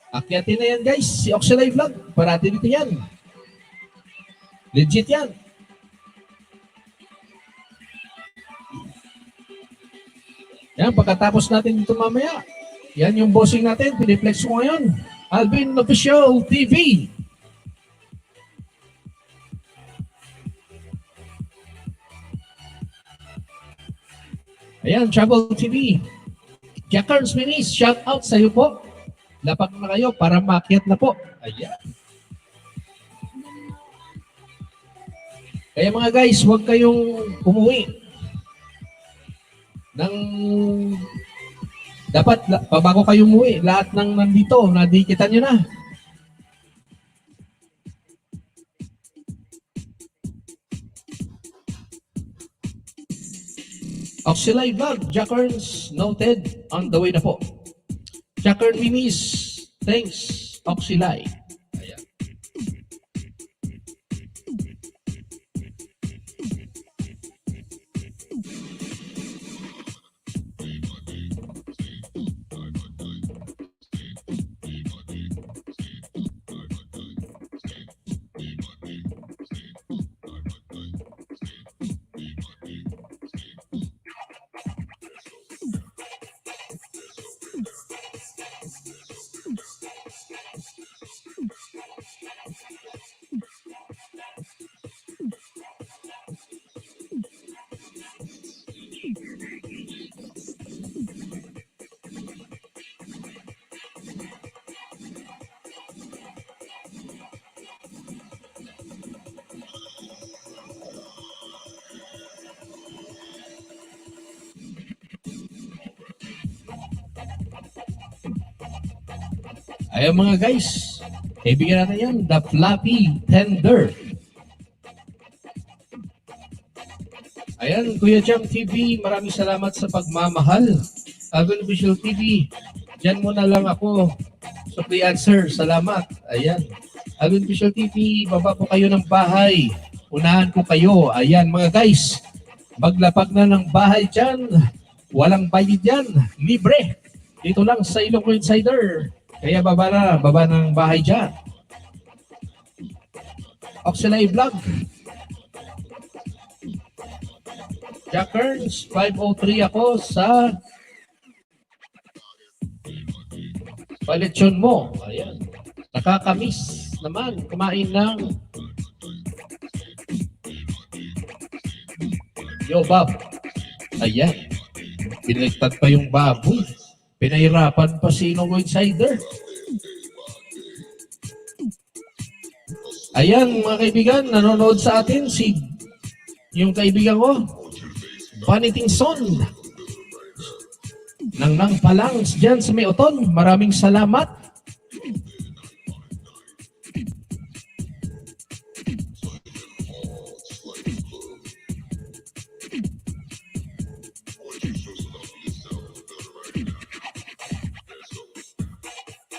Akyatin na yan guys. Si Oxylay Vlog. Parati dito yan. Legit yan. Yan, pagkatapos natin ito mamaya, yan yung bossing natin, piniplex ko ngayon. Alvin Official TV. Ayan, Travel TV. Jackers Minis, shout out sa iyo po. Lapag na kayo para maakyat na po. Ayan. Kaya mga guys, huwag kayong umuwi ng dapat bago kayo umuwi, lahat ng nandito, nadikita nyo na. Oxylite Vlog, Jackers noted, on the way na po. Jacker Minis, thanks, Oxylite. Ayan. Ayan mga guys, kaibigan natin yan, The Flappy Tender. Ayan, Kuya Jam TV, maraming salamat sa pagmamahal. Alvin Official TV, dyan muna lang ako sa free answer. Salamat. Ayan. Alvin Official TV, baba po kayo ng bahay. Unahan ko kayo. Ayan mga guys, maglapag na ng bahay dyan. Walang bayad dyan. Libre. Dito lang sa Ilocos Insider. Kaya baba ng bahay dyan. Oxylite Vlog. Jackers, 503 ako sa paletsyon mo. Ayan. Nakakamiss naman kumain ng yobab. Ayan. Pinagtad pa yung baboy. Pinahirapan pa si Ilocos Insider. Ayan mga kaibigan, nanonood sa atin si yung kaibigan ko, Vaniting Son. Nang palang dyan sa may oton. Maraming salamat.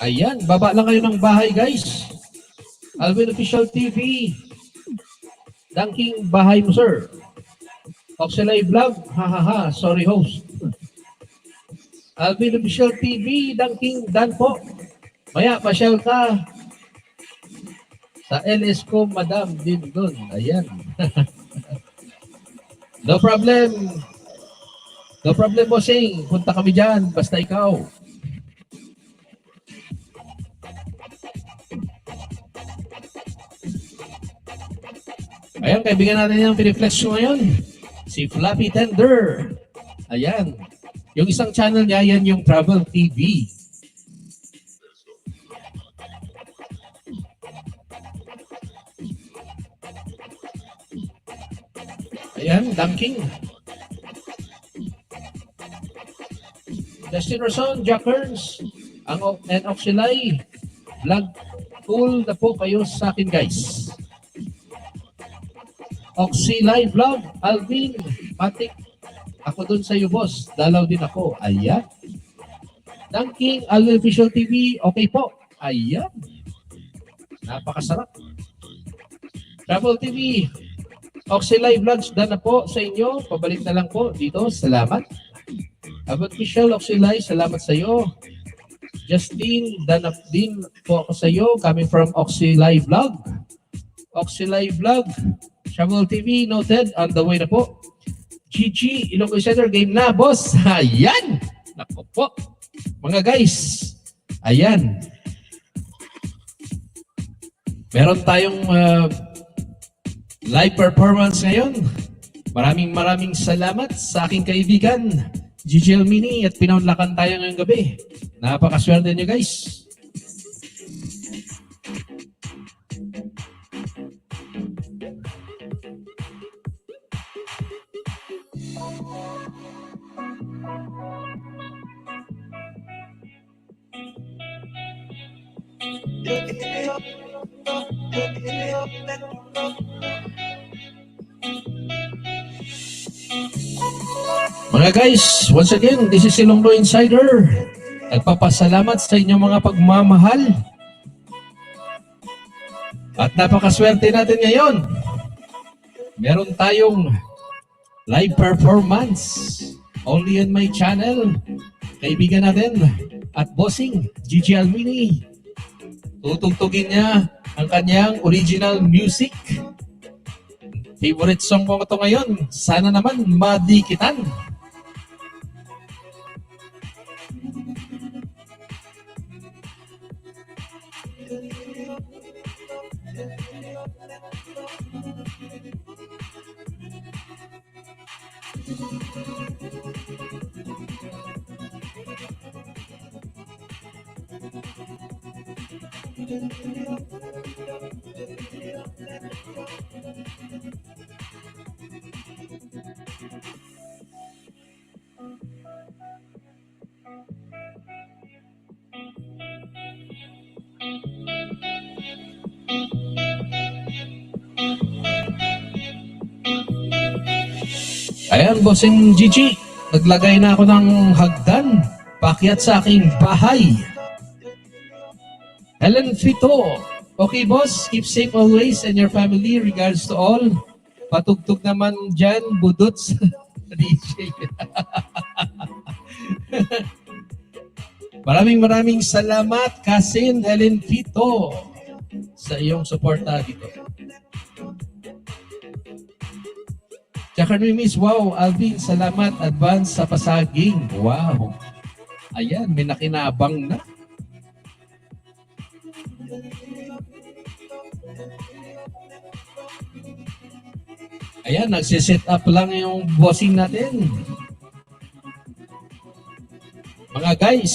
Ayan, baba lang kayo ng bahay guys. Alvin Official TV. Dunking bahay mo sir. Oxylite Vlog, hahaha, sorry host. Alvin Official TV, Dunking Dan po. Maya, pasyal ka sa LS ko, madam, din doon. Ayan. No problem. No problem, bossing. Punta kami dyan, basta ikaw. Ayan, kaibigan natin yung piniflex ko ngayon. Si Flappy Tender. Ayan. Yung isang channel niya, yan yung Travel TV. Ayan, Dunking. Justin Rason, Jackers, and Oxylite Vlog. Cool na po kayo sa akin, guys. Oxylite Vlog, Alvin, Matik. Ako dun sa iyo, boss. Dalaw din ako. Ayan. Dunking, Alvin Official TV, okay po. Ayan. Napakasarap. Travel TV, Oxylite Vlogs, done na po sa inyo. Pabalik na lang po dito. Salamat. Alvin Official, Oxylite, salamat sa iyo. Justin, done up din po ako sa iyo. Coming from Oxylite Vlog. Oxylite Vlog, Travel TV, noted, on the way na po. Chichi, Ilocos Center, game na, boss. Ayan! Naku po. Mga guys, ayan. Meron tayong live performance ngayon. Maraming salamat sa aking kaibigan, GGL Mini, at pinaunlakan tayo ngayong gabi. Napakaswerte nyo, guys. Mga guys, once again, this is Ilonggo Insider. Nagpapasalamat sa inyong mga pagmamahal. At napakaswerte natin ngayon. Meron tayong live performance only on my channel. Kaibigan natin at bossing, Gigi Almini. Tutugtugin niya ang kanyang original music. Favorite song ko ito ngayon. Sana naman madikitan. Ayan, bossing Gigi, naglagay na ako ng hagdan paakyat sa aking bahay. Helen Fito, okay boss, keep safe always and your family, regards to all. Patugtog naman dyan, budots. DJ. Maraming salamat, Kasin Helen Fito, sa iyong suporta dito. Tsaka Miss, wow, Alvin, salamat, advance sa pasaging. Wow. Ayan, may nakinabang na. Ayan, nagsiset up lang yung bossing natin. Mga guys,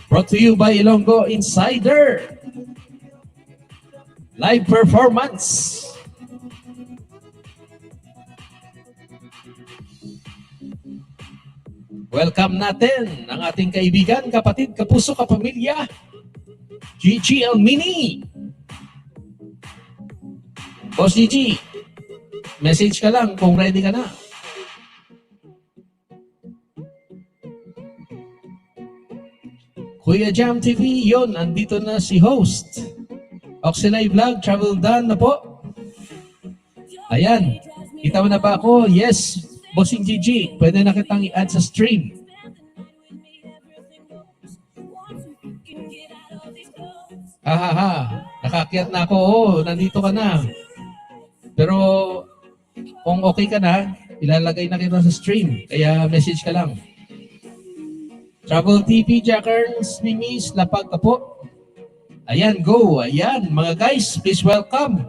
brought to you by Ilonggo Insider. Live performance. Welcome natin ang ating kaibigan, kapatid, kapuso, kapamilya, Gigi Almini. Boss Gigi, message ka lang kung ready ka na. Kuya Jam TV, yon, andito na si host. Oxenay Vlog, travel done na po. Ayan, kita mo na ba ako? Yes, Bossing Gigi, pwede na kitang i-add sa stream. Nakakyat na ako. Oh, nandito ka na. Pero kung okay ka na, ilalagay na kita sa stream. Kaya message ka lang. Travel TV, Jackers, Mimis, lapag ka po. Ayan, go. Ayan, mga guys, please welcome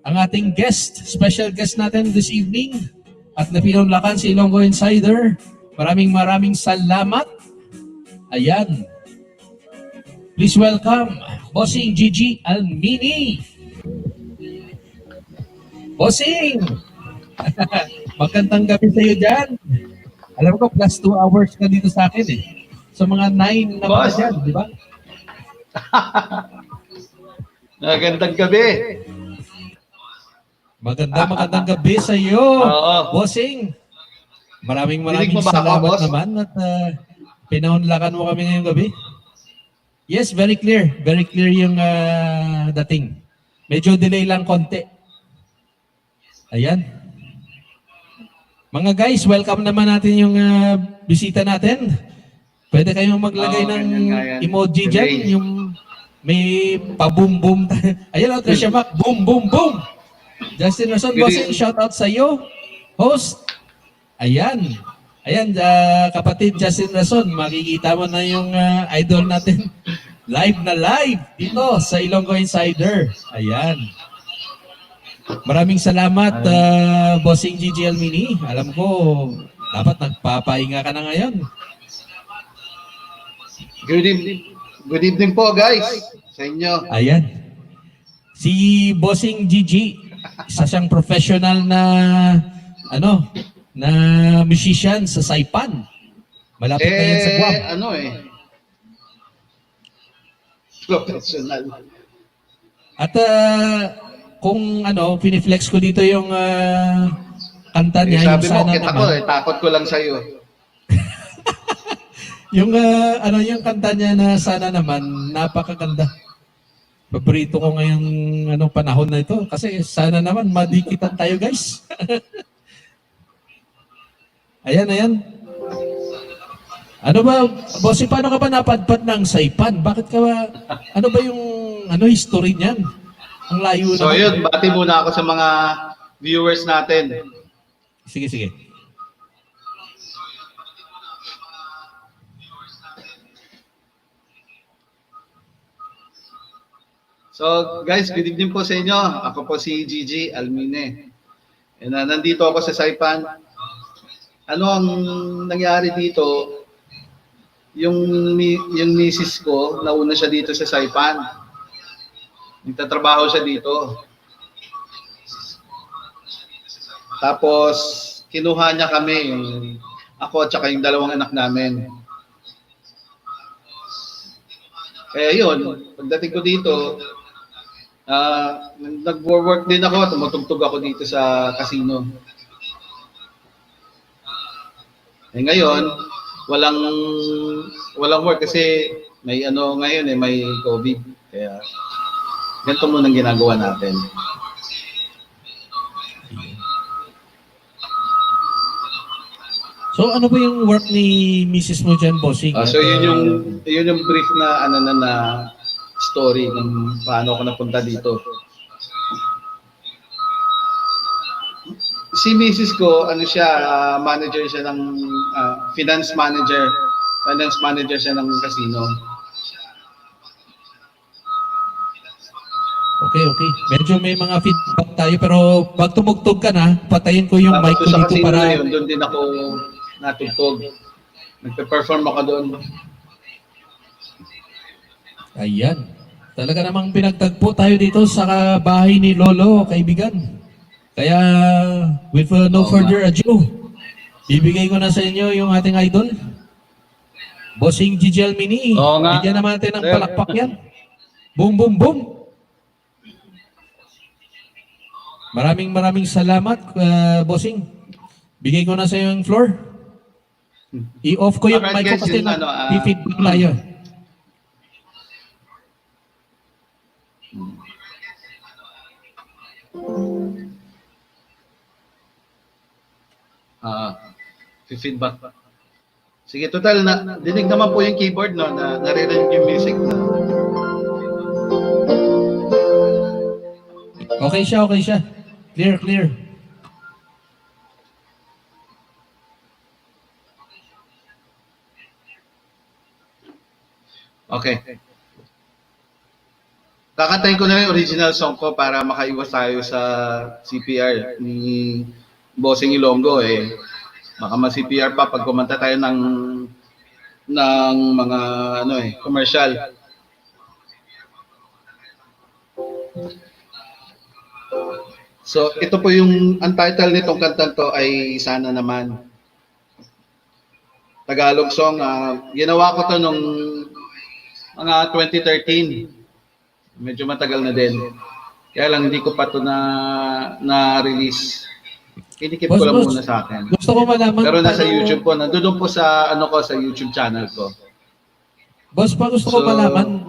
ang ating guest, special guest natin this evening. At napinunlakan si Ilonggo Insider. Maraming salamat. Ayan. Please welcome Bossing Gigi Almini. Bossing! Magandang gabi sa iyo dyan. Alam ko, plus 2 hours ka dito sa akin eh. So mga 9 na ba dyan, di ba? Magandang gabi. Magandang gabi sa iyo, Bossing. Maraming salamat boss? naman at pinaunlakan mo kami ngayong gabi. Yes, very clear. Very clear yung dating. Medyo delay lang konti. Ayan. Mga guys, welcome naman natin yung bisita natin. Pwede kayong maglagay ng emoji dyan, yung may pa-boom-boom. Ayan, Trisha Mac, boom, boom, boom. Justin Rason, Bossing, shout out sa iyo. Host, Ayan. Ayan, kapatid Justin Rason, makikita mo na yung idol natin live na live dito sa Ilonggo Insider. Ayan. Maraming salamat, Bossing Gigi Almini. Alam ko, dapat nagpapahinga ka na ngayon. Good evening. Good evening po, guys. Sa inyo. Ayan. Si Bossing Gigi, isa siyang professional na na musician sa Saipan. Malapit na yan sa Guam. Professional. At kung piniflex ko dito yung kanta niya, Sabi yung mo, sana kita ko naman. takot ko lang sa'yo. Yung yung kanta niya na sana naman, napakaganda. Paborito ko ngayong panahon na ito kasi sana naman madikitan tayo, guys. Ayan. Ano ba, Bossy, paano ka ba napadpad ng Saipan? Bakit ka ba, ano ba yung history niyan? Ang layo So naman. yun, bati muna ako sa mga viewers natin. Sige. So guys, good evening po sa inyo. Ako po si Gigi Almine. And, nandito ako sa Saipan. Ano ang nangyari dito? Yung misis ko, nauna siya dito sa Saipan. Nagtatrabaho siya dito. Tapos, kinuha niya kami, ako at saka yung dalawang anak namin. Yun, pagdating ko dito, nag-work din ako, tumutugtog ako dito sa casino. Ngayon, walang work kasi may ngayon may COVID. Kaya ganito muna ang ginagawa natin. So ano ba yung work ni Mrs. mo dyan, Bossing? So yun yung brief na na story ng paano ako napunta dito. Si Mrs. ko, manager siya ng finance manager siya ng casino. Okay. Medyo may mga feedback tayo pero pag tumugtog ka na, patayin ko yung mic ko Tapos sa dito casino para... na yun, doon din ako natugtog. Nagpe-perform ako doon. Ayan. Talaga namang pinagtagpo tayo dito sa bahay ni Lolo, kaibigan. Kaya, with no further ado, bibigay ko na sa inyo yung ating idol. Bossing Gigi Almini. Oo nga. Bigyan naman natin ng Sir. palakpak yan. Boom, boom, boom. Maraming salamat, Bossing. Bigay ko na sa iyo yung floor. I-off ko yung Alright, mic ko guys, kasi yung feedback tayo. Feedback. Sige, total na dinig naman po yung keyboard naririnig yung music na. Okay siya. Clear. Okay. Kakantahin ko na rin yung original song ko para makaiwas tayo sa CPR ni Bossing Ilonggo Baka ma-CPR pa pag kumanta tayo ng mga commercial. So, ito po ang title nitong kanta to ay Sana Naman. Tagalog song. Ginawa ko to nung mga 2013. Medyo matagal na din. Kaya lang hindi ko pa to na-release. Kinikip ko lang muna sa akin. Gusto ko malaman. Pero nasa YouTube po. Nandun po sa sa YouTube channel ko. Boss, gusto ko malaman.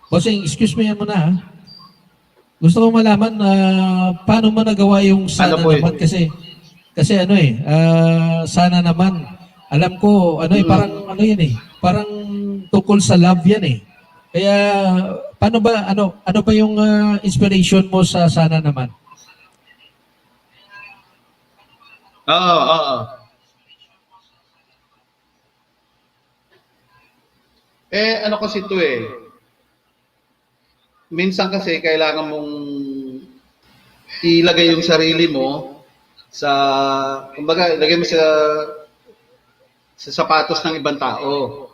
Bossing, excuse me muna ha. Gusto ko malaman paano mo nagawa yung sana naman kasi sana naman. Alam ko parang parang tungkol sa love yan Kaya paano ba ano ba yung inspiration mo sa sana naman? Oo, oo. Ano kasi ito minsan kasi kailangan mong ilagay yung sarili mo sa, kumbaga, ilagay mo sa sapatos ng ibang tao.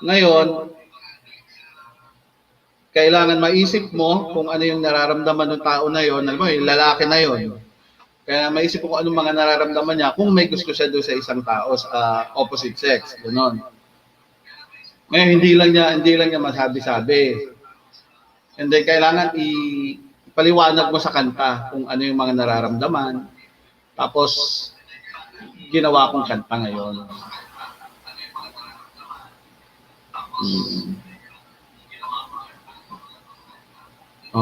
Ngayon, kailangan maisip mo kung ano yung nararamdaman ng tao na yon, alam mo, yung lalaki na yon. Kaya maisip mo kung anong mga nararamdaman niya kung may gusto siya doon sa isang tao sa opposite sex, gano'n. Ngayon, hindi lang niya masabi-sabi. And then, kailangan ipaliwanag mo sa kanta kung ano yung mga nararamdaman. Tapos, ginawa kong kanta ngayon.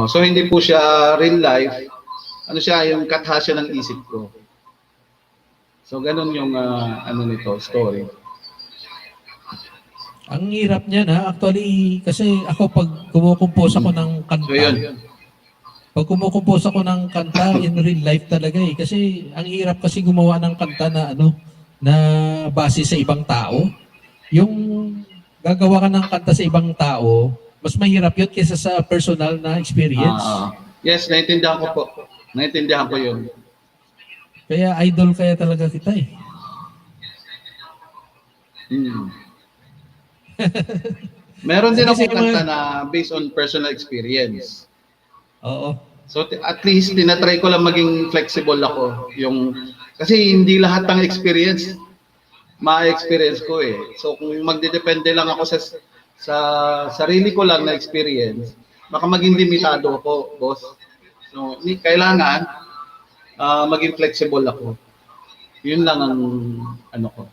So, hindi po siya real life. Ano siya, yung kathasya ng isip ko. So, ganun yung nito, story. Ang hirap niya na actually kasi ako pag kumukumpos ako ng kanta. So, yun. Pag kumukumpos ako ng kanta in real life talaga kasi ang hirap kasi gumawa ng kanta na na base sa ibang tao. Yung gagawa ka ng kanta sa ibang tao, mas mahirap yun kaysa sa personal na experience. Yes, naintindihan ko po. Naintindihan ko yun. Kaya idol kaya talaga kita Meron din Kasi ako kanta na based on personal experience. Oo. So at least tinatry ko lang maging flexible ako. Kasi hindi lahat ng experience ma-experience ko So kung magdedepende lang ako sa sarili ko lang na experience, baka maging limitado ako, boss. So kailangan maging flexible ako. Yun lang ang ko.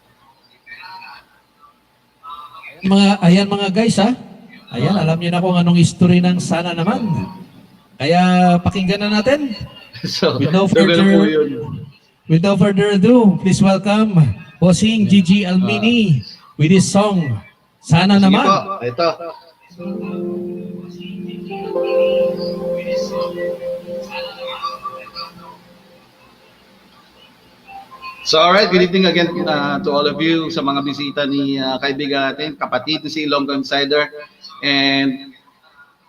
Ayan mga guys Ayan, alam niyo na kung anong history ng Sana Naman. Kaya pakinggan na natin. So, With no yun. further ado, please welcome Bossing Gigi Almini with his song Sana Sige Naman. po, ito. So alright, good evening again to all of you sa mga bisita ni kaibigan natin, kapatid si Ilonggo Insider, and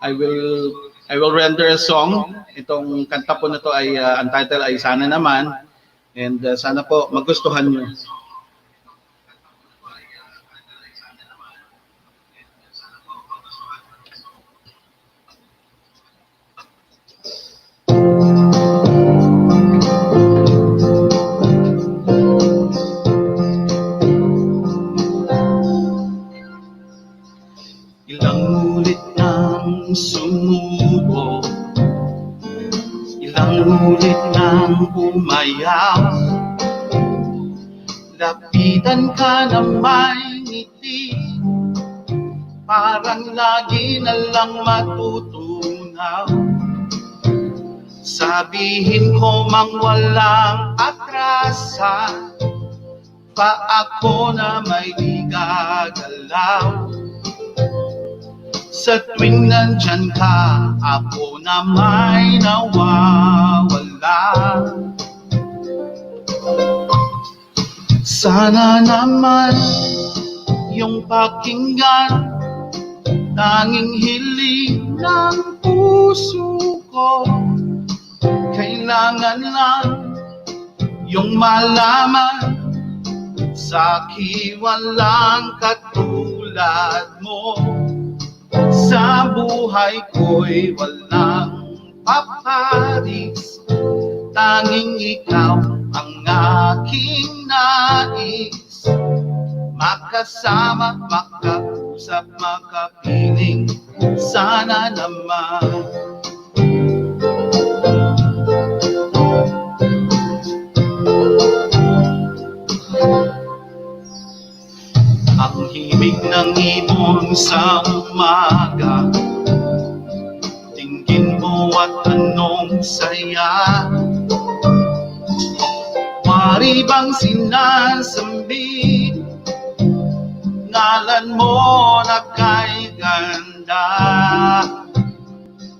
I will render a song. Itong kanta po na to ay ang title ay Sana Naman, and sana po magustuhan niyo. Sumubo, ilang ulit nang umayaw, lapitan ka na may ngiti, parang lagi na lang matutunaw. Sabihin ko mang walang atrasan, pa ako na may di gagalaw. Sa tuwing nandyan ka, ako na may nawawala. Sana naman yung pakinggan, tanging hiling ng puso ko. Kailangan lang yung malaman, sa'ki walang katulad mo. Sa buhay ko'y walang paparis, tanging ikaw ang aking nais. Makasama, makausap, makapiling, sana naman. Ang himig ng ibon sa umaga, tingin mo at anong saya. Wari bang sinasambi, ngalan mo na kay ganda.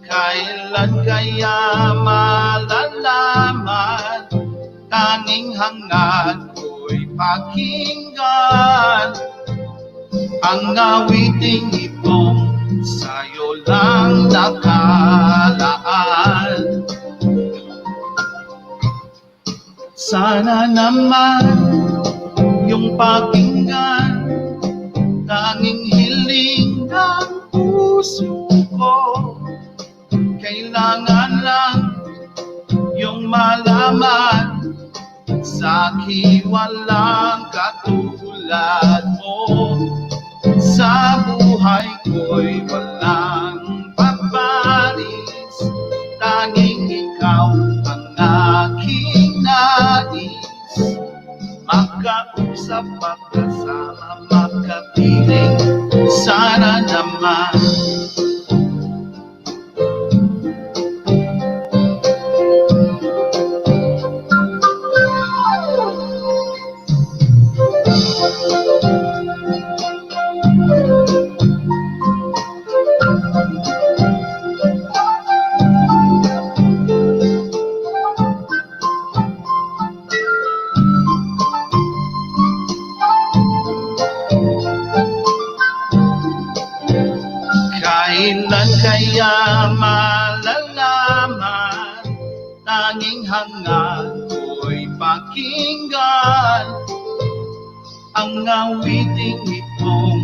Kailan kaya malalaman, tanging tanging hangad ko'y pakinggan ang awiting itong sa'yo lang nakalaan. Sana naman yung pakinggan, tanging hiling ng puso ko. Kailangan lang yung malaman, sa'ki walang katulad mo. Sa buhay ko'y walang paparis, tanging ikaw ang aking nais. Makausap, magkasama, makapiling, sana naman. Kailan kaya malalaman, tanging hangad ko'y pakinggan ang awiting itong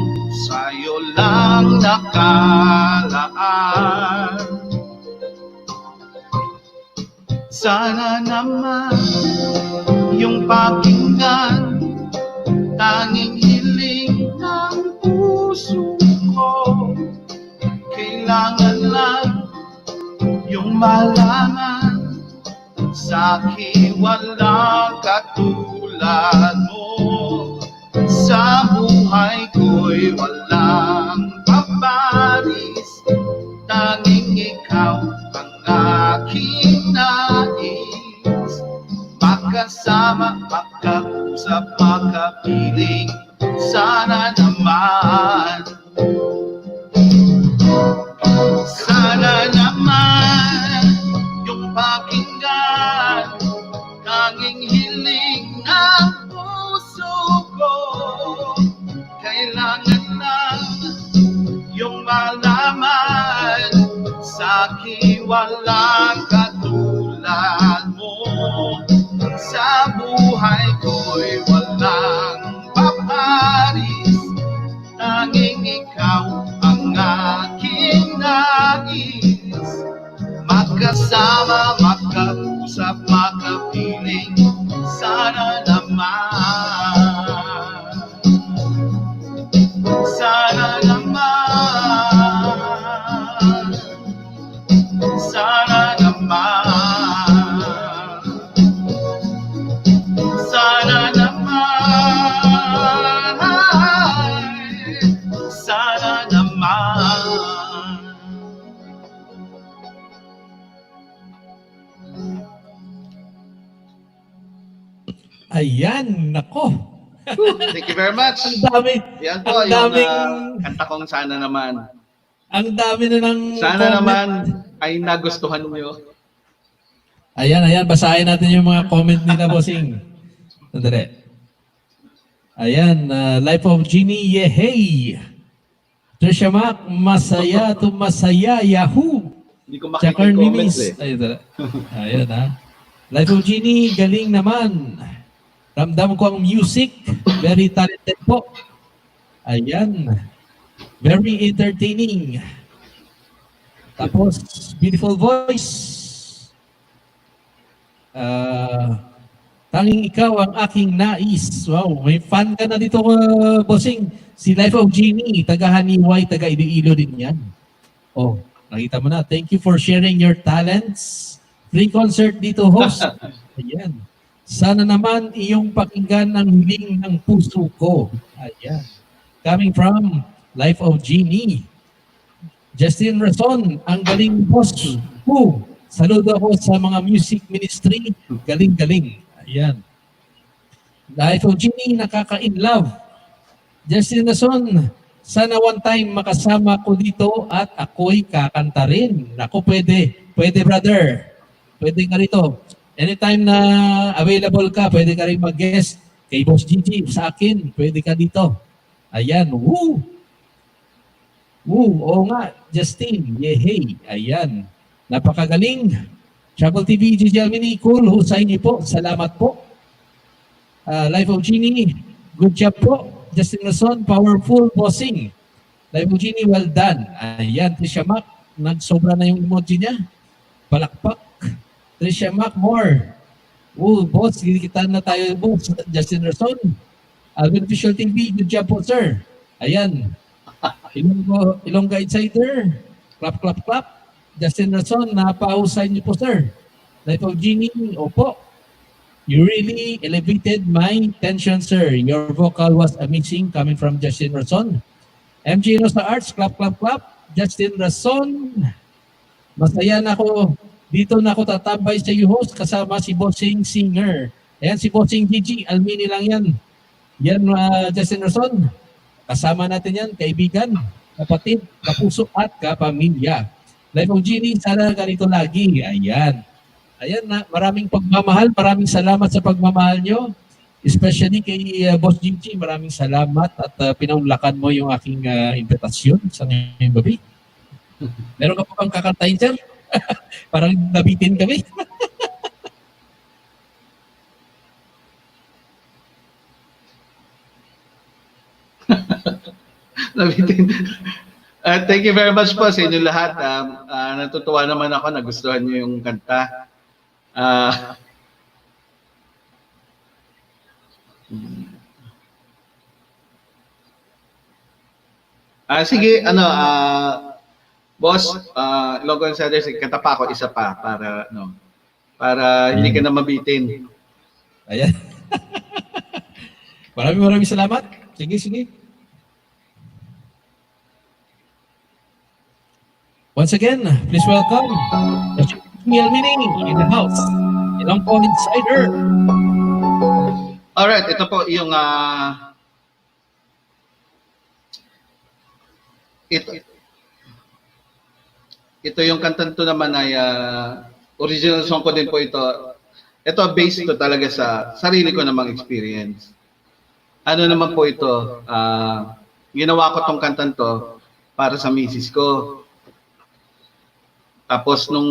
sa'yo lang nakalaan. Sana naman yung pakinggan, tanging hiling ng puso ko. Kailangan lang yung malaman, sa'ki walang katulad mo. Sa buhay ko'y walang paparis, tanging ikaw ang aking nais. Makasama, makausap, makapiling, sana naman. Sana naman yung pakinggan, tanging hiling ng puso ko. Kailangan lang yung malaman, sa'ki walang katulad mo. Sa buhay ko'y walang paparis, tanging ikaw ang aking nais. Magkasama, magkausap, makapiling, sana naman. Sana naman. Sana naman. Sana naman. Sana naman. Ayan, nako. Thank you very much. Ang dami. Yan po Ang yung daming- kanta kong sana naman. Ang dami na ng Sana comment. naman ay nagustuhan niyo. Ayan, basahin natin yung mga comment nila, bossing. Sandali. Ayan, Life of Genie, yehey! Trisha Mac, masaya to masaya, yahoo! Hindi ko Chakar makikita-comments Nimis. eh. Ayan, ha. Life of Genie, galing naman. Ramdam ko ang music. Very talented po. Ayan. Very entertaining. Tapos, beautiful voice. Tanging ikaw ang aking nais. Wow, may fan ka na dito, bossing. Si Life of Genie, taga Haniway, taga Iloilo din yan. Oh, nakita mo na. Thank you for sharing your talents. Free concert dito, host. Ayan. Sana naman iyong pakinggan ang hiling ng puso ko. Ayan. Coming from Life of Genie. Justin Rason, ang galing boss. Saludo ako sa mga music ministry. Galing-galing. Ayan. Life of Genie, nakaka-in-love. Justin Rason, sana one time makasama ko dito at ako'y kakanta rin. Naku, pwede. Pwede, brother. Pwede nga rito. Anytime na available ka, pwede ka rin mag-guest kay Boss Gigi, sa akin, pwede ka dito. Ayan, woo! Woo, oo nga, Justin, yehey, ayan. Napakagaling. Travel TV, Gigi Almini, cool, husay niyo po, salamat po. Life of Genie, good job po. Justin Rason, powerful bossing. Life of Genie, well done. Ayan, Trisha Mac, nagsobra na yung emoji niya. Palakpak. Trisha Mac, more. Boss, kita na tayo, boss. Justin Rason. Alvin Official TV, good job po, sir. Ayan. Ilongga Insider. Clap, clap, clap. Justin Rason, napahusay niyo po, sir. Life of Genie, opo. You really elevated my tension, sir. Your vocal was amazing coming from Justin Rason. MG Rosa Arts, clap, clap, clap. Justin Rason. Masaya na ako. Dito na ako tatambay sa iyo, host, kasama si Bossing Singer. Ayan, si Bossing Gigi, Almini lang yan. Yan, Justin Rason. Kasama natin yan, kaibigan, kapatid, kapuso at kapamilya. Life of Genie, sana ganito lagi. Ayan. Ayan na, maraming pagmamahal, maraming salamat sa pagmamahal nyo. Especially kay Boss Gigi, maraming salamat at pinaunlakan mo yung aking invitasyon sa ngayong gabi. Meron ka pa bang kakantahin, sir? Parang nabitin kami. Nabitin. Thank you very much po sa inyo lahat. Natutuwa naman ako, nagustuhan niyo yung kanta. Sige, boss, Logo Insiders, kanta pa ako isa pa para hindi ka na mabitin. Ayan. Maraming salamat. Sige. Once again, please welcome Almini in the house. Ilonggo Insider. Alright, ito po yung ito yung kanta to naman ay original song ko din po ito. Ito based to talaga sa sarili ko namang experience. Ano naman po ito, ginawa ko tong kantan to para sa misis ko. Tapos nung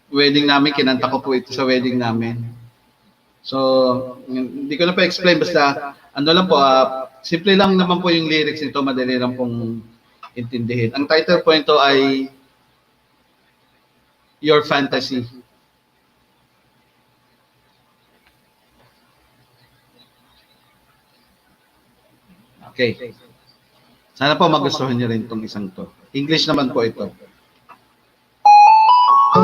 wedding namin, kinanta ko po ito sa wedding namin. So, hindi ko na pa explain, basta ano lang po, simple lang naman po yung lyrics nito, madali lang pong intindihin. Ang title po nito ay Your Fantasy. Okay. Sana po magustuhan niyo rin itong isang to. English naman po ito. How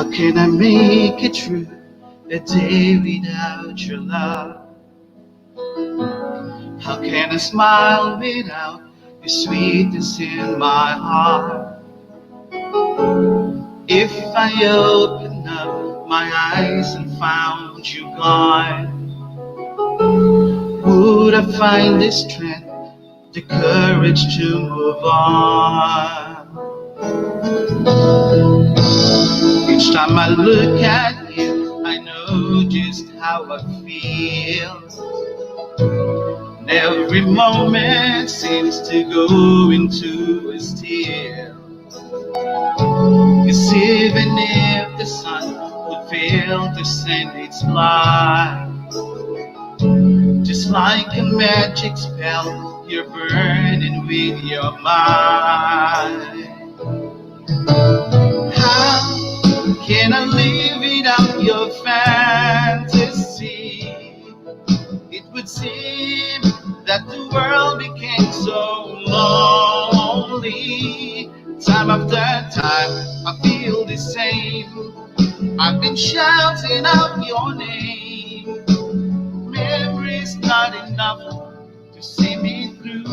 can I make it through a day without your love? How can I smile without your sweetness in my heart? If I open up my eyes and found you gone, would I find the strength, the courage to move on? Each time I look at you, I know just how I feel. And every moment seems to go into a still. 'Cause even if the sun would fail to send its light, just like a magic spell, you're burning with your mind. How can I live without your fantasy? It would seem that the world became so lonely. Time after time, I feel the same. I've been shouting out your name. Memories not enough to see me through.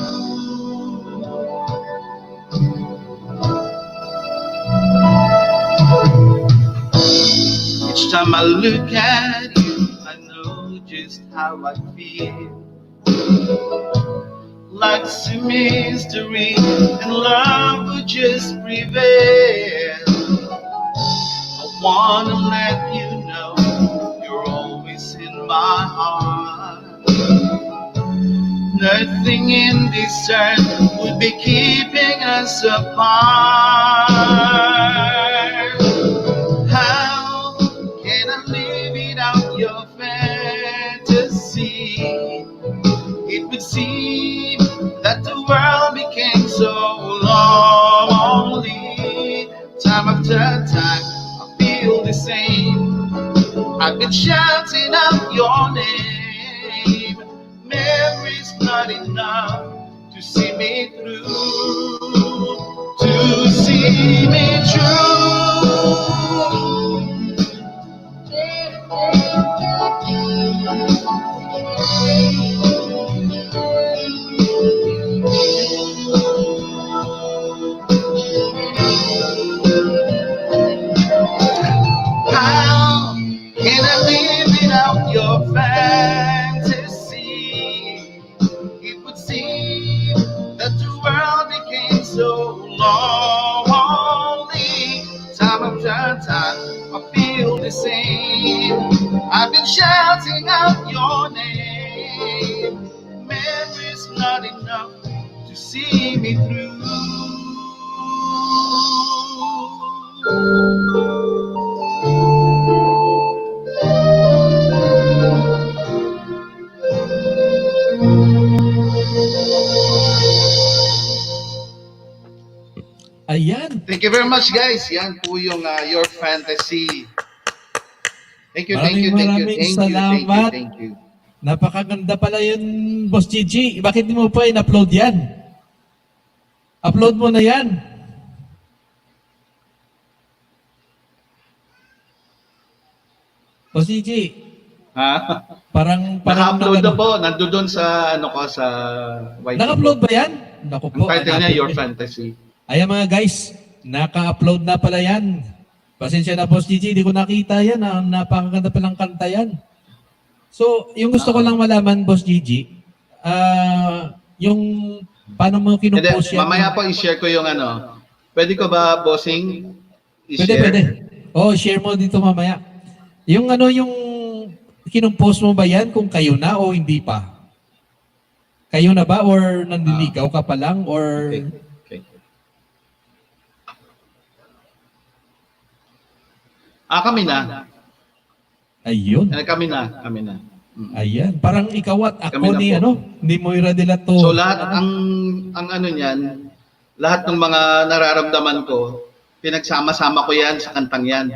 Each time I look at you, I know just how I feel. Life's a mystery, and love will just prevail. I wanna let you know you're always in my heart. Nothing in this earth would be keeping us apart. How can I live without your fantasy? It would seem that the world became so lonely. Time after time, I feel the same. I've been shouting out your name. Memory's not enough to see me through, to see me through. How can I live without your fantasy? It would seem that the world became so lonely. Time after time, I feel the same. I've been shouting out your name. Memory's not enough to see me through. Ayan. Thank you very much, guys. Yan po yung Your Fantasy. Thank you, thank you, thank you, Maraming thank you, thank you, salamat. thank you. Napakaganda pala yun, Boss Gigi. Bakit di mo pa in-upload yan? Upload mo na yan. Boss Gigi, Ha? parang Naka-upload na po. Nandoon sa ano ko sa YT. Naka-upload ba yan? Naku Ang po. title niya hanapin Your ko. Fantasy. Ayan mga guys, naka-upload na pala yan. Pasensya na Boss Gigi, di ko nakita yan. Napakaganda palang kanta yan. So, yung gusto ko lang malaman, Boss Gigi, yung paano mo Hindi, kinupost yan? mamaya po i-share ko yung ano. Pwede ko ba, bossing, Pwede, i-share? pwede. Oh, share mo dito mamaya. Yung ano, yung kinupost mo ba yan kung kayo na o hindi pa? Kayo na ba or nandiligaw ka pa lang or... Okay. Okay. Kami na. Ayun. Kami na. Kami na. Ayan. Parang ikaw at Kami ako na ni po. ano, ni Moira de la Torre. So lahat ang ano niyan, lahat ng mga nararamdaman ko, pinagsama-sama ko yan sa kantang yan.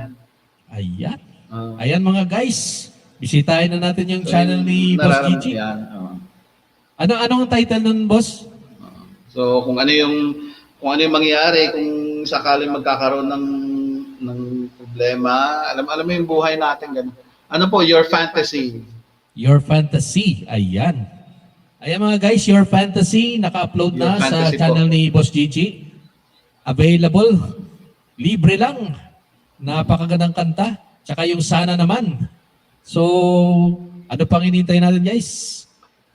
Ayan. Ah. Ayan mga guys. Bisitahin na natin yung channel ni Boss Nararam- Gigi. yan, Anong title nun, Boss? So kung ano yung mangyayari, kung sakaling magkakaroon ng problema, alam mo yung buhay natin ganun. Ano po, Your Fantasy. Your Fantasy. Ayan. Ayan mga guys, Your Fantasy. Naka-upload Your na sa Fantasy channel po. ni Boss Gigi. Available. Libre lang. Napakagandang kanta. Tsaka yung Sana naman. So, ano pang hinihintay natin guys?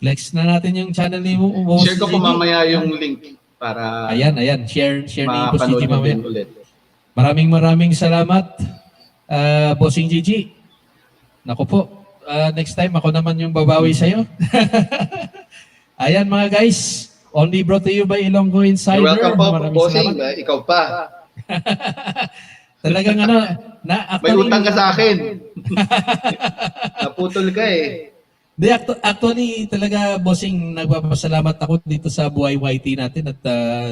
Flex na natin yung channel ni Boss Share ko po Gigi. mamaya yung link para Ayan. Share ni Boss mapanood Gigi nyo mamaya. din ulit. Maraming salamat, Bossing Gigi. Naku po, next time ako naman yung babawi sa'yo. Ayan mga guys, only brought to you by Ilonggo Insider. You're welcome po, Maraming bossing. salamat. Ikaw pa. Talagang ano, May utang ka sa akin. Naputol ka eh. Actually, talaga, bossing, nagpapasalamat ako dito sa Buhay YT natin at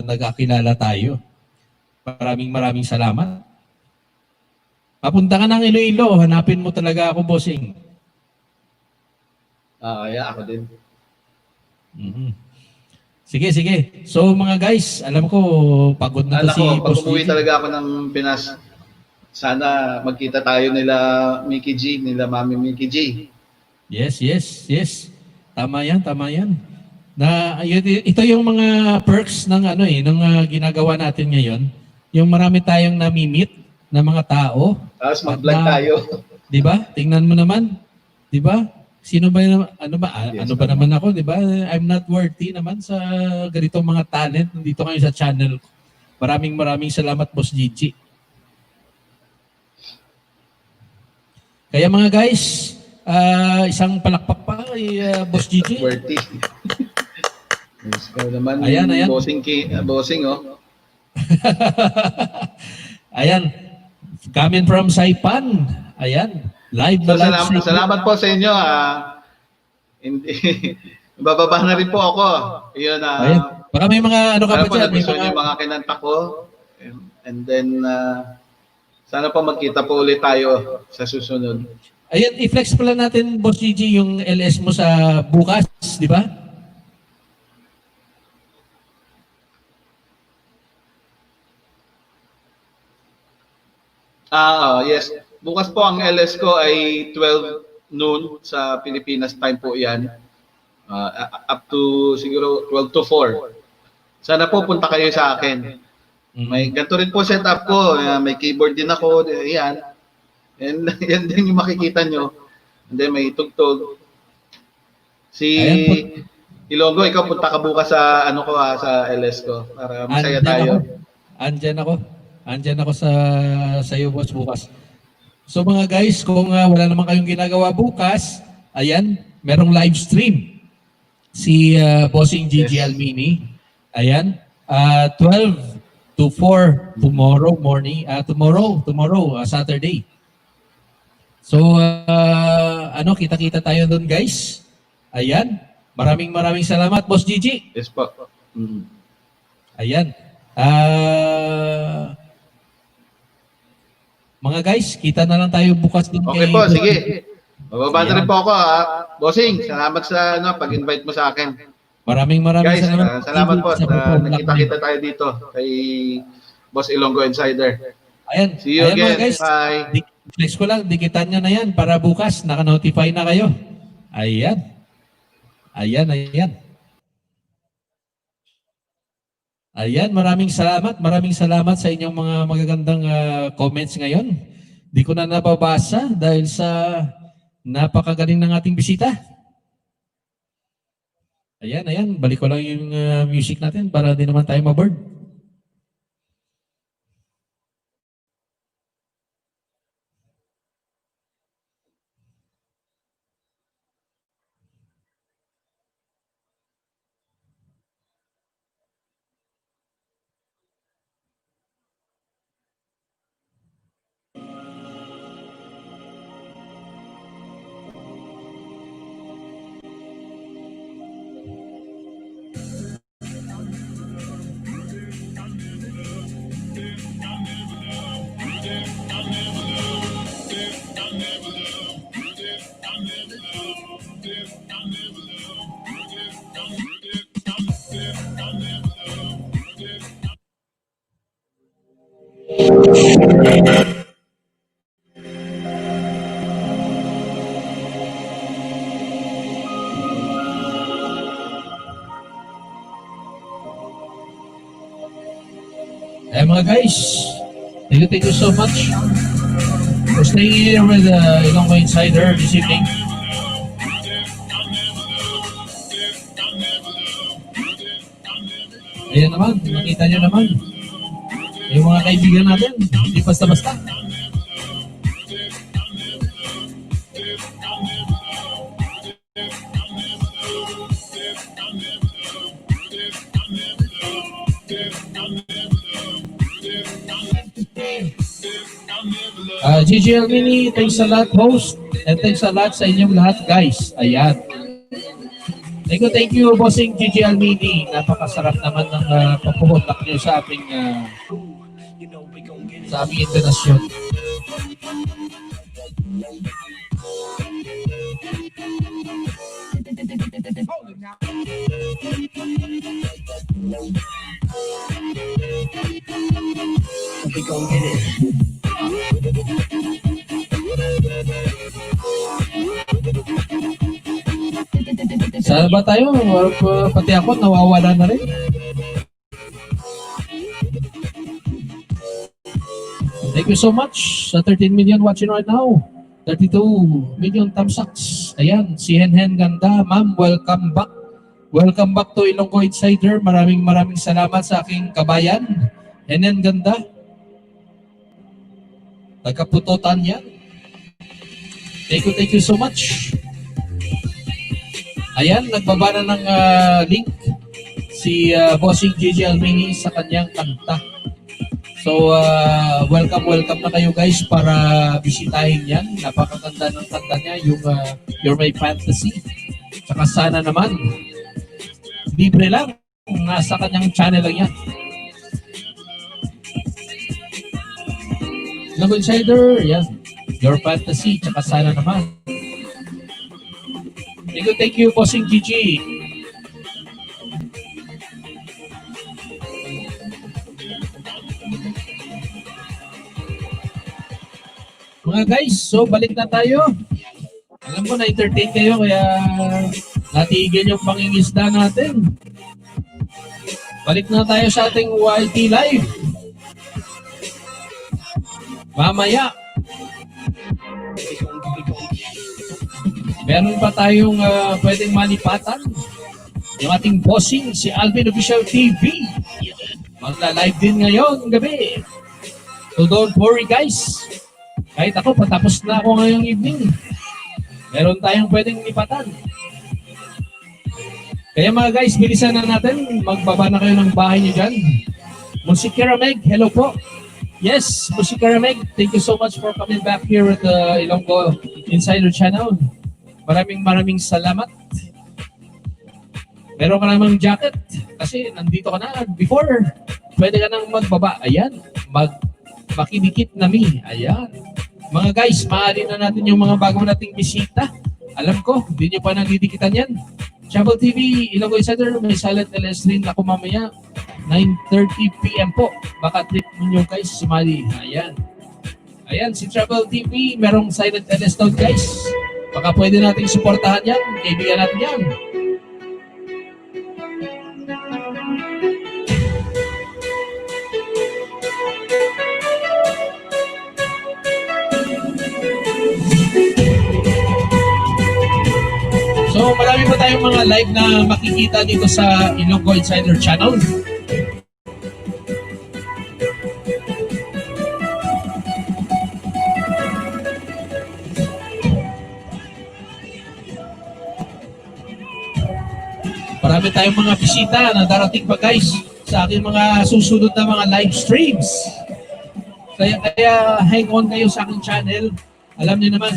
nagkakilala tayo. Maraming salamat. Papunta ka ng Iloilo, hanapin mo talaga ako, bossing. Yeah, ako din. Mhm. Sige. So mga guys, alam ko, pagod na to Alam si ko, pag Boss umuwi Gigi. talaga ako ng Pinas, sana magkita tayo nila Mickey G, nila Mami Mickey G. Yes. Tama yan. Ito yung mga perks ng ng ginagawa natin ngayon. Yung marami tayong nami-meet na mga tao. Tapos mag-vlog At tayo. 'Di ba? Tingnan mo naman. 'Di ba? Sino ba Yes, ano ba naman ako, 'di ba? I'm not worthy naman sa ganitong mga talent nandito kayo sa channel ko. Maraming salamat, Boss Gigi. Kaya mga guys, isang palakpak pa kay Boss Gigi. Worthy. Yes, naman, Ayan. bossing, oh. Ayan. Coming from Saipan. Ayan. Live So, na live. salamat po sa inyo. Hindi, bababa na rin po ako. Yun, Ayan. Baka may mga ano ka sana pa po dyan. May nagustuhan yung mga kinanta ko. And then, sana po magkita po ulit tayo sa susunod. Ayan, i-flex pala natin, Boss Gigi, yung LS mo sa bukas, di ba? Yes. Bukas po ang LS ko ay 12 noon sa Pilipinas time po yan. Up to siguro 12 to 4. Sana po punta kayo sa akin. May ganito rin po setup ko. May keyboard din ako. Yan. And yan din yung makikita nyo. And then may tugtog. Si Ilonggo, ikaw punta ka bukas sa sa LS ko para masaya tayo. Andyan ako sa iyo, boss, bukas. So mga guys, kung wala naman kayong ginagawa bukas, ayan, merong live stream si Bossing Gigi Almini. Ayan, 12 to 4 tomorrow morning, tomorrow Saturday. So kita-kita tayo doon, guys. Ayan, maraming salamat, Boss Gigi. Yes po. Ayan. Mga guys, kita na lang tayo bukas din. Okay po, sige. Bababa na rin po ako, Bossing, salamat sa pag-invite mo sa akin. Maraming Guys, salamat. salamat po na nakita-kita tayo dito kay Boss Ilonggo Insider. Ayan. See you again. Mga guys, Bye. flex ko lang, dikitan nyo na yan para bukas, naka-notify na kayo. Ayan. Ayan, maraming salamat sa inyong mga magagandang comments ngayon. Di ko na nababasa dahil sa napakagaling ng ating bisita. Ayan, balik ko lang yung music natin para di naman tayo maboard. Mga guys, thank you so much for staying here with Ilonggo Insider this evening. Ayan naman, nakita nyo naman yung mga kaibigan natin, hindi basta-basta. Gigi Almini, thanks a lot, host, and thanks a lot sa inyong lahat, guys. Ayan. Thank you, Bossing Gigi Almini. Napakasarap naman ng pagpupuntak niyo sa aming internasyon. We gon' get it. Saan ba tayo? Pati ako nawawala na rin. Thank you so much sa 13 million watching right now. 32 million thumbs-ups. Ayan, si Henhen Ganda. Ma'am, welcome back. Welcome back to Ilonggo Insider. Maraming salamat sa aking kabayan. Henhen Ganda. Nagkaputotan yan. Thank you so much. Ayan, nagbaba na ng link si Bossing Gigi Almini sa kanyang kanta. So, welcome na kayo guys para bisitahin yan. Napakaganda ng kanta niya, yung You're My Fantasy. Saka sana naman, libre lang, nasa kanyang channel lang yan. Ilonggo Insider, yan. Your Fantasy, saka sana naman. Thank you, Bossing Gigi. Mga guys, so balik na tayo. Alam ko na-entertain kayo kaya natigil yung pangingisda natin. Balik na tayo sa ating YT Live. Mamaya, meron pa tayong pwedeng malipatan. Yung ating bossing, si Alvin Official TV. Magla-live din ngayon gabi. So don't worry guys. Kahit ako, patapos na ako ngayong evening. Meron tayong pwedeng lipatan. Kaya mga guys, bilisan na natin. Magbaba na kayo ng bahay niyo dyan. Musikera Meg, hello po. Yes, Musikera Meg, thank you so much for coming back here at the Ilonggo Insider Channel. Maraming salamat. Meron ka namang jacket kasi nandito ka na before. Pwede ka nang magbaba. Ayan, makidikit na mi. Ayan. Mga guys, maaari na natin yung mga bago nating bisita. Alam ko, hindi nyo pa nadidikitan yan. Chabel TV, Ilonggo Insider, may silent LS rin ako mamaya. 9:30 PM po. Baka trip ninyo guys, sumali. Ayan. Ayan, si Chabel TV, merong silent LS down guys. Baka pwede natin suportahan yan. Kaibigan natin yan. So marami pa tayong mga live na makikita dito sa Ilonggo Insider Channel. Marami tayong mga bisita na darating pa guys sa aking mga susunod na mga live streams. Kaya hang on kayo sa aking channel. Alam niyo naman,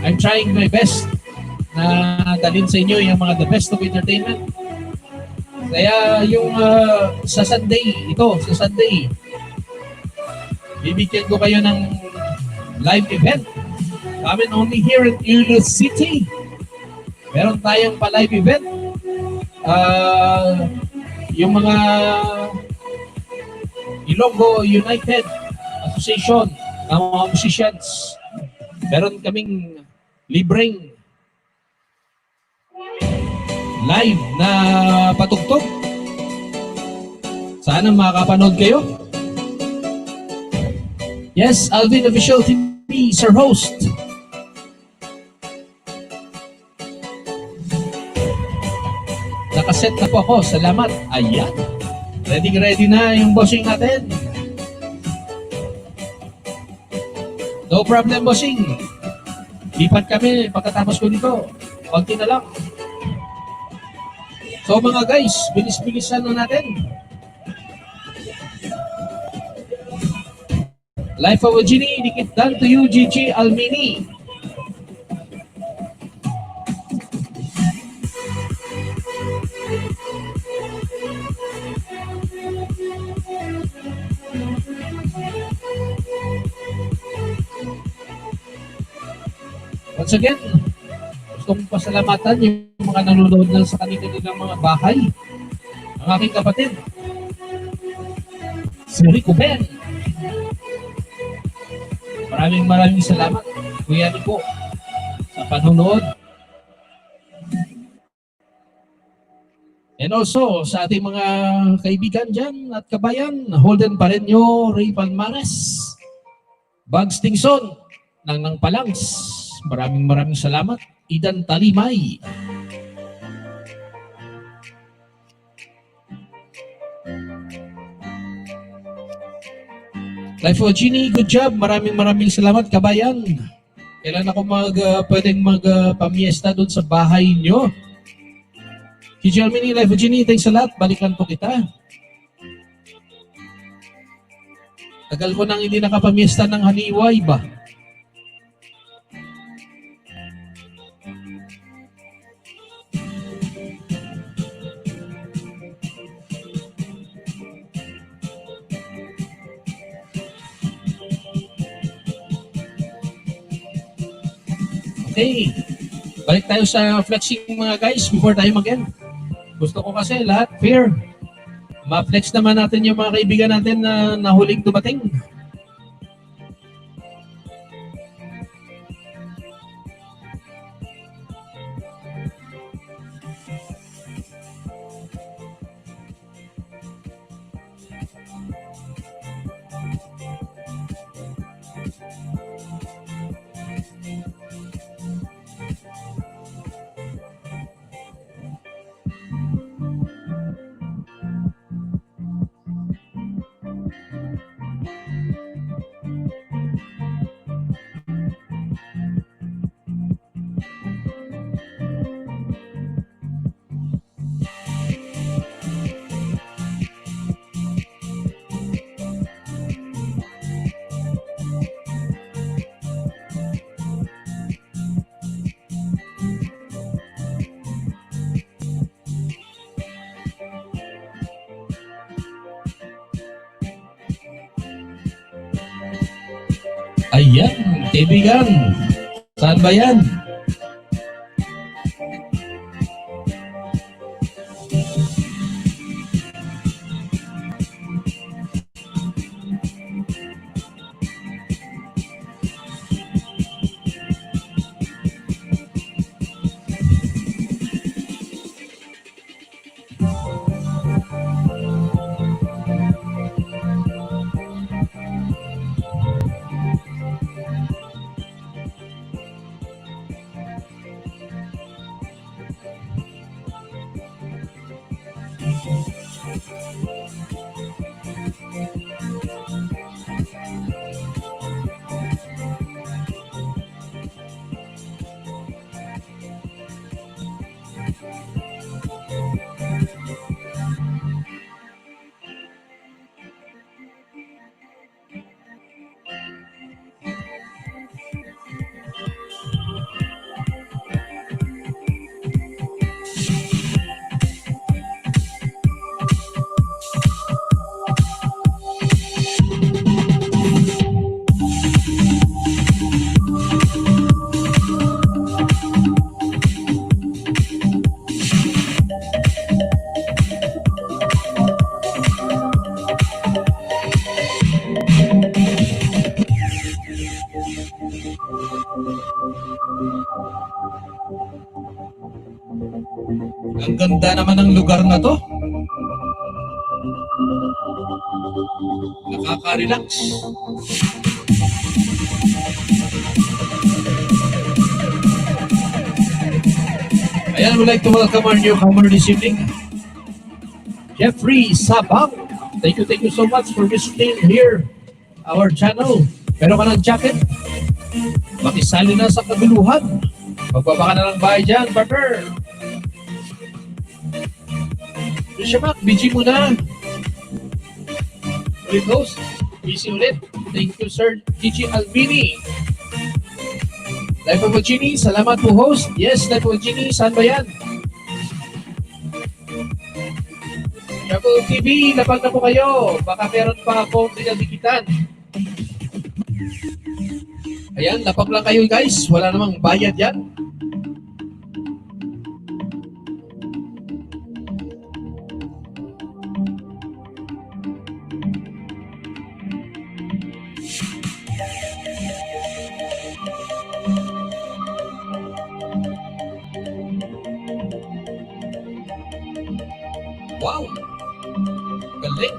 I'm trying my best na dalhin sa inyo yung mga the best of entertainment. Kaya yung sa Sunday, bibigyan ko kayo ng live event. Kami only here in Iloilo City. Meron tayong pa-live event. Yung mga Ilonggo United Association ng mga musicians. Meron kaming libreng live na patugtog. Sana makakapanood kayo. Yes, Alvin Official TV, Sir Host. Nakaset na po ako. Salamat. Ayan. Ready na yung bossing natin. No problem, bossing. Lipat kami pagkatapos ko dito. Konti na lang. So mga guys, bilis-bilisan na natin. Life of a Genie, dikit done to you, Gigi Almini. Once again, gusto kong pasalamatan yung mga nanonood lang sa kanilang mga bahay. Ang aking kapatid, si Rico Ben. Maraming salamat, Kuya Rico, sa panonood. And also, sa ating mga kaibigan dyan at kabayan, Holden Pareño, Ray Palmares, Bugs Tingson, Nang Palangs. Maraming salamat. Idan Talimay. Life of Genie, good job. Maraming salamat, kabayan. Kailan ako pwedeng pamiesta doon sa bahay nyo? Gigi Almini, Life of Genie, thanks a lot. Balikan po kita. Tagal ko nang hindi nakapamiesta ng haniway ba? Okay, balik tayo sa flexing mga guys before tayo mag-end. Gusto ko kasi lahat fair. Ma-flex naman natin yung mga kaibigan natin na nahuling dumating. Ayan, kaibigan. Saan ba yan? Ang ganda naman ng lugar na to. Nakaka-relax. Ayan, we'd like to welcome our newcomer this evening, Jeffrey Sabang. Thank you so much for visiting here, our channel. Meron ka ng jacket? Makisali na sa kaguluhan. Magbaba ka na ng bahay dyan, partner. Shamak, busy muna. Ulit host, busy ulit. Thank you, Sir Gigi Alvini. Life of Genie, salamat po host. Yes, Life of Genie, saan ba yan? Travel TV, lapag na po kayo. Baka meron pa akong pinadikitan. Ayan, lapag lang kayo guys. Wala namang bayad yan. Wow! Galing!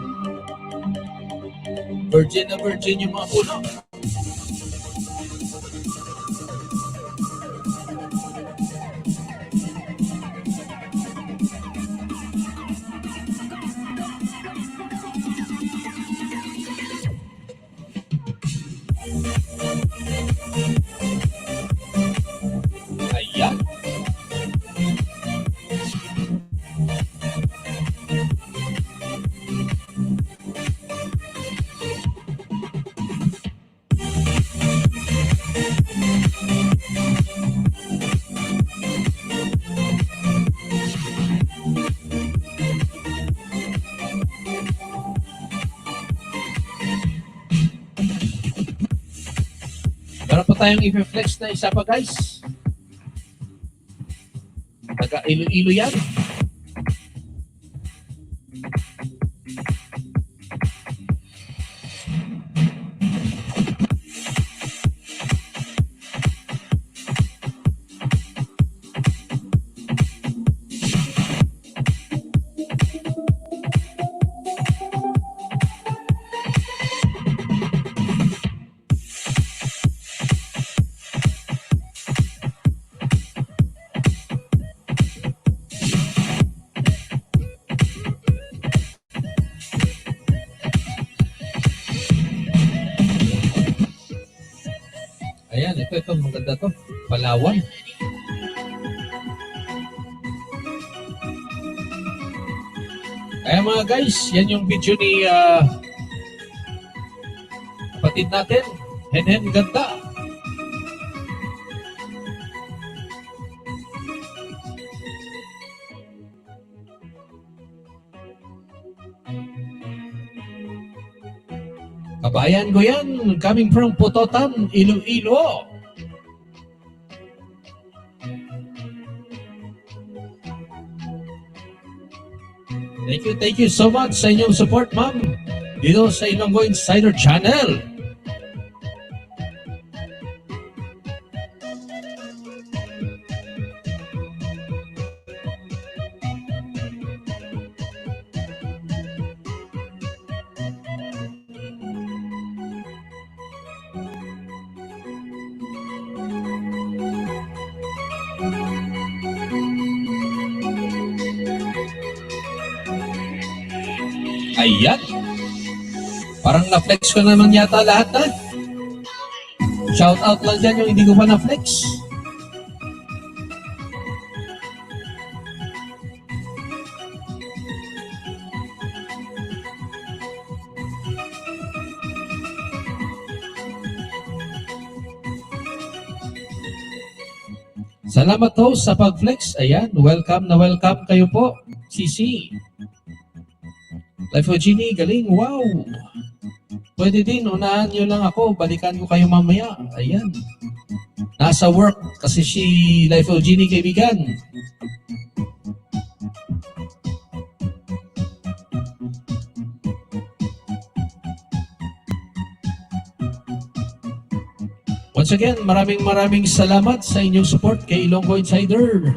Virgin na virgin yung mga puno. Ayan. Meron pa tayong i-flex na isa pa guys. Taga Iloilo yan. Ayan, ito, maganda to. Palawan. Kaya mga guys, yan yung video ni kapatid natin. Hen ganda. Kabayan ko yan, coming from Putotan, Iloilo. Thank you so much sa inyong support, ma'am. Dito sa Ilonggo Insider Channel. Ayan. Parang na-flex ko naman yata lahat na. Shout out lang dyan yung hindi ko pa na-flex. Salamat ho sa pag-flex. Ayan, welcome na welcome kayo po. CC. Life of Genie, galing. Wow! Pwede din, unahan nyo lang ako. Balikan ko kayo mamaya. Ayan. Nasa work kasi si Life of Genie, kaibigan. Once again, maraming salamat sa inyong support kay Ilonggo Insider.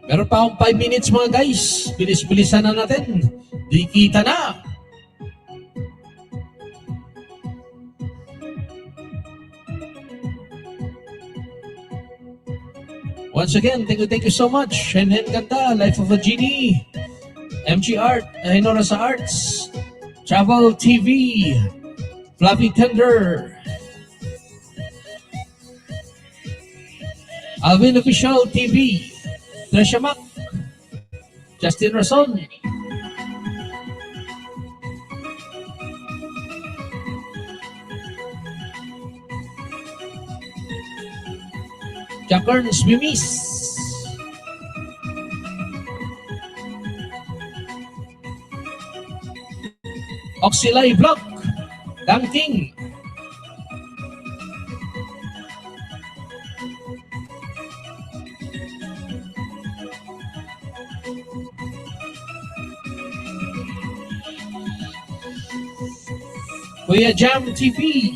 Meron pa akong 5 minutes mga guys. Bilis-bilisan na natin. Di kita na. Once again, thank you so much. Hen Ganda, Life of a Genie, MG Art, Hinora sa Arts, Travel TV, Fluffy Tender, Alvin Official TV, Tresha Mac, Justin Rason, Jack Ernst Mimis, Oxylai Vlog, Dang King, Kuya Jam TV,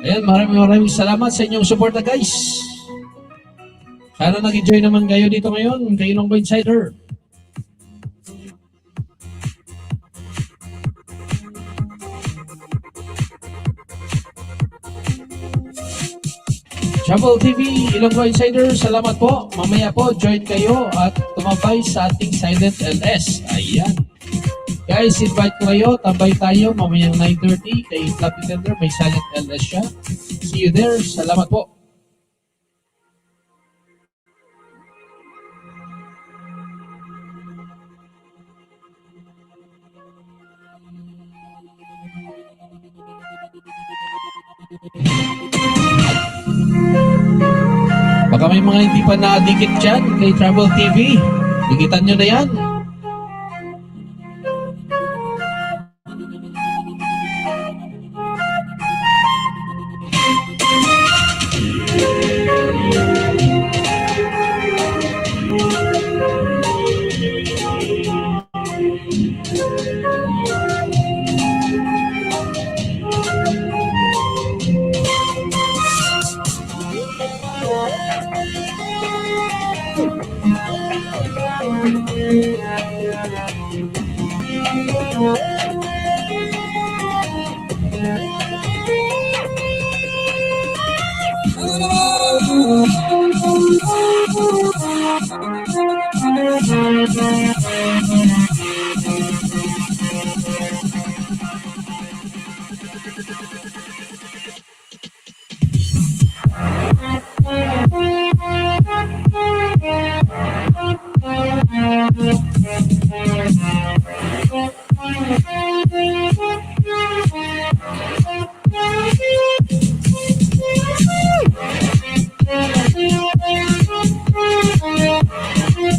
ayan, maraming salamat sa inyong suporta guys. Sana nag-enjoy naman kayo dito ngayon kay Ilonggo Insider. Travel TV, Ilonggo Insider, salamat po. Mamaya po, join kayo at tumabay sa ating Silent LS. Ayan. Guys, invite ko kayo, tambay tayo mamayang 9:30 kay Club Defender, may Silent LS siya. See you there. Salamat po. Baka may mga hindi pa nakadikit dyan kay Travel TV. Dikitan nyo na yan.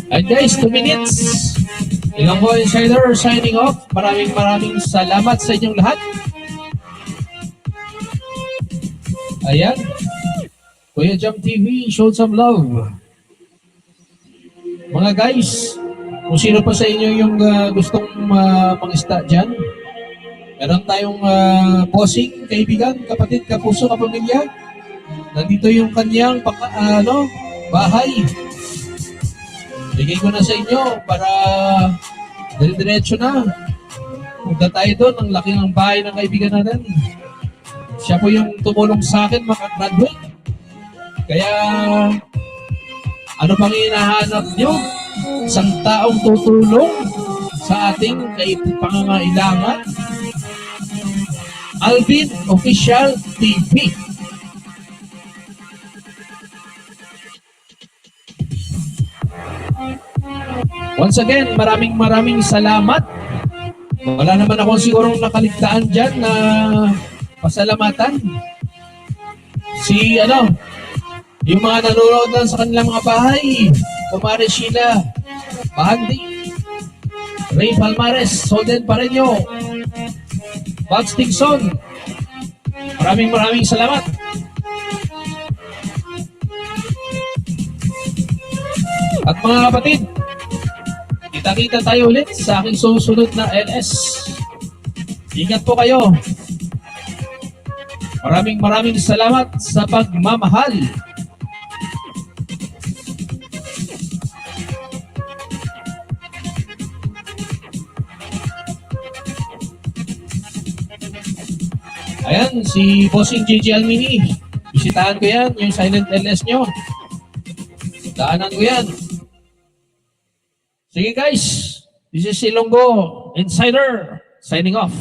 And guys, 2 minutes. Ilonggo Insider signing off. Maraming salamat sa inyong lahat. Ayan. Kuya Jam TV, show some love. Mga guys, kung sino pa sa inyo yung gustong mag-ista dyan, meron tayong bossing, kaibigan, kapatid, kapuso, kapamilya. Nandito yung kanyang bahay. Bigay ko na sa inyo para diretso na. Punta tayo doon, ang laki ng bahay ng kaibigan natin. Siya po yung tumulong sa akin makagraduate. Kaya, ano pang hinahanap nyo? Isang taong tutulong sa ating pangangailangan. Alvin Official TV. Once again, maraming salamat. Wala naman ako sigurong nakaligtaan dyan na pasalamatan. Yung mga nanonood lang sa kanilang mga bahay, Kumare Sheila, Bahandi, Ray Palmares, Solden Pareño, Bugs Tingson, maraming salamat. At mga kapatid, kita-kita tayo ulit sa aking susunod na LS. Ingat po kayo. Maraming salamat sa pagmamahal. Ayan, si Bossing JJ Almini. Bisitahan ko yan, yung Silent LS nyo. Daanan ko yan. Sige guys, this is Ilonggo Insider signing off.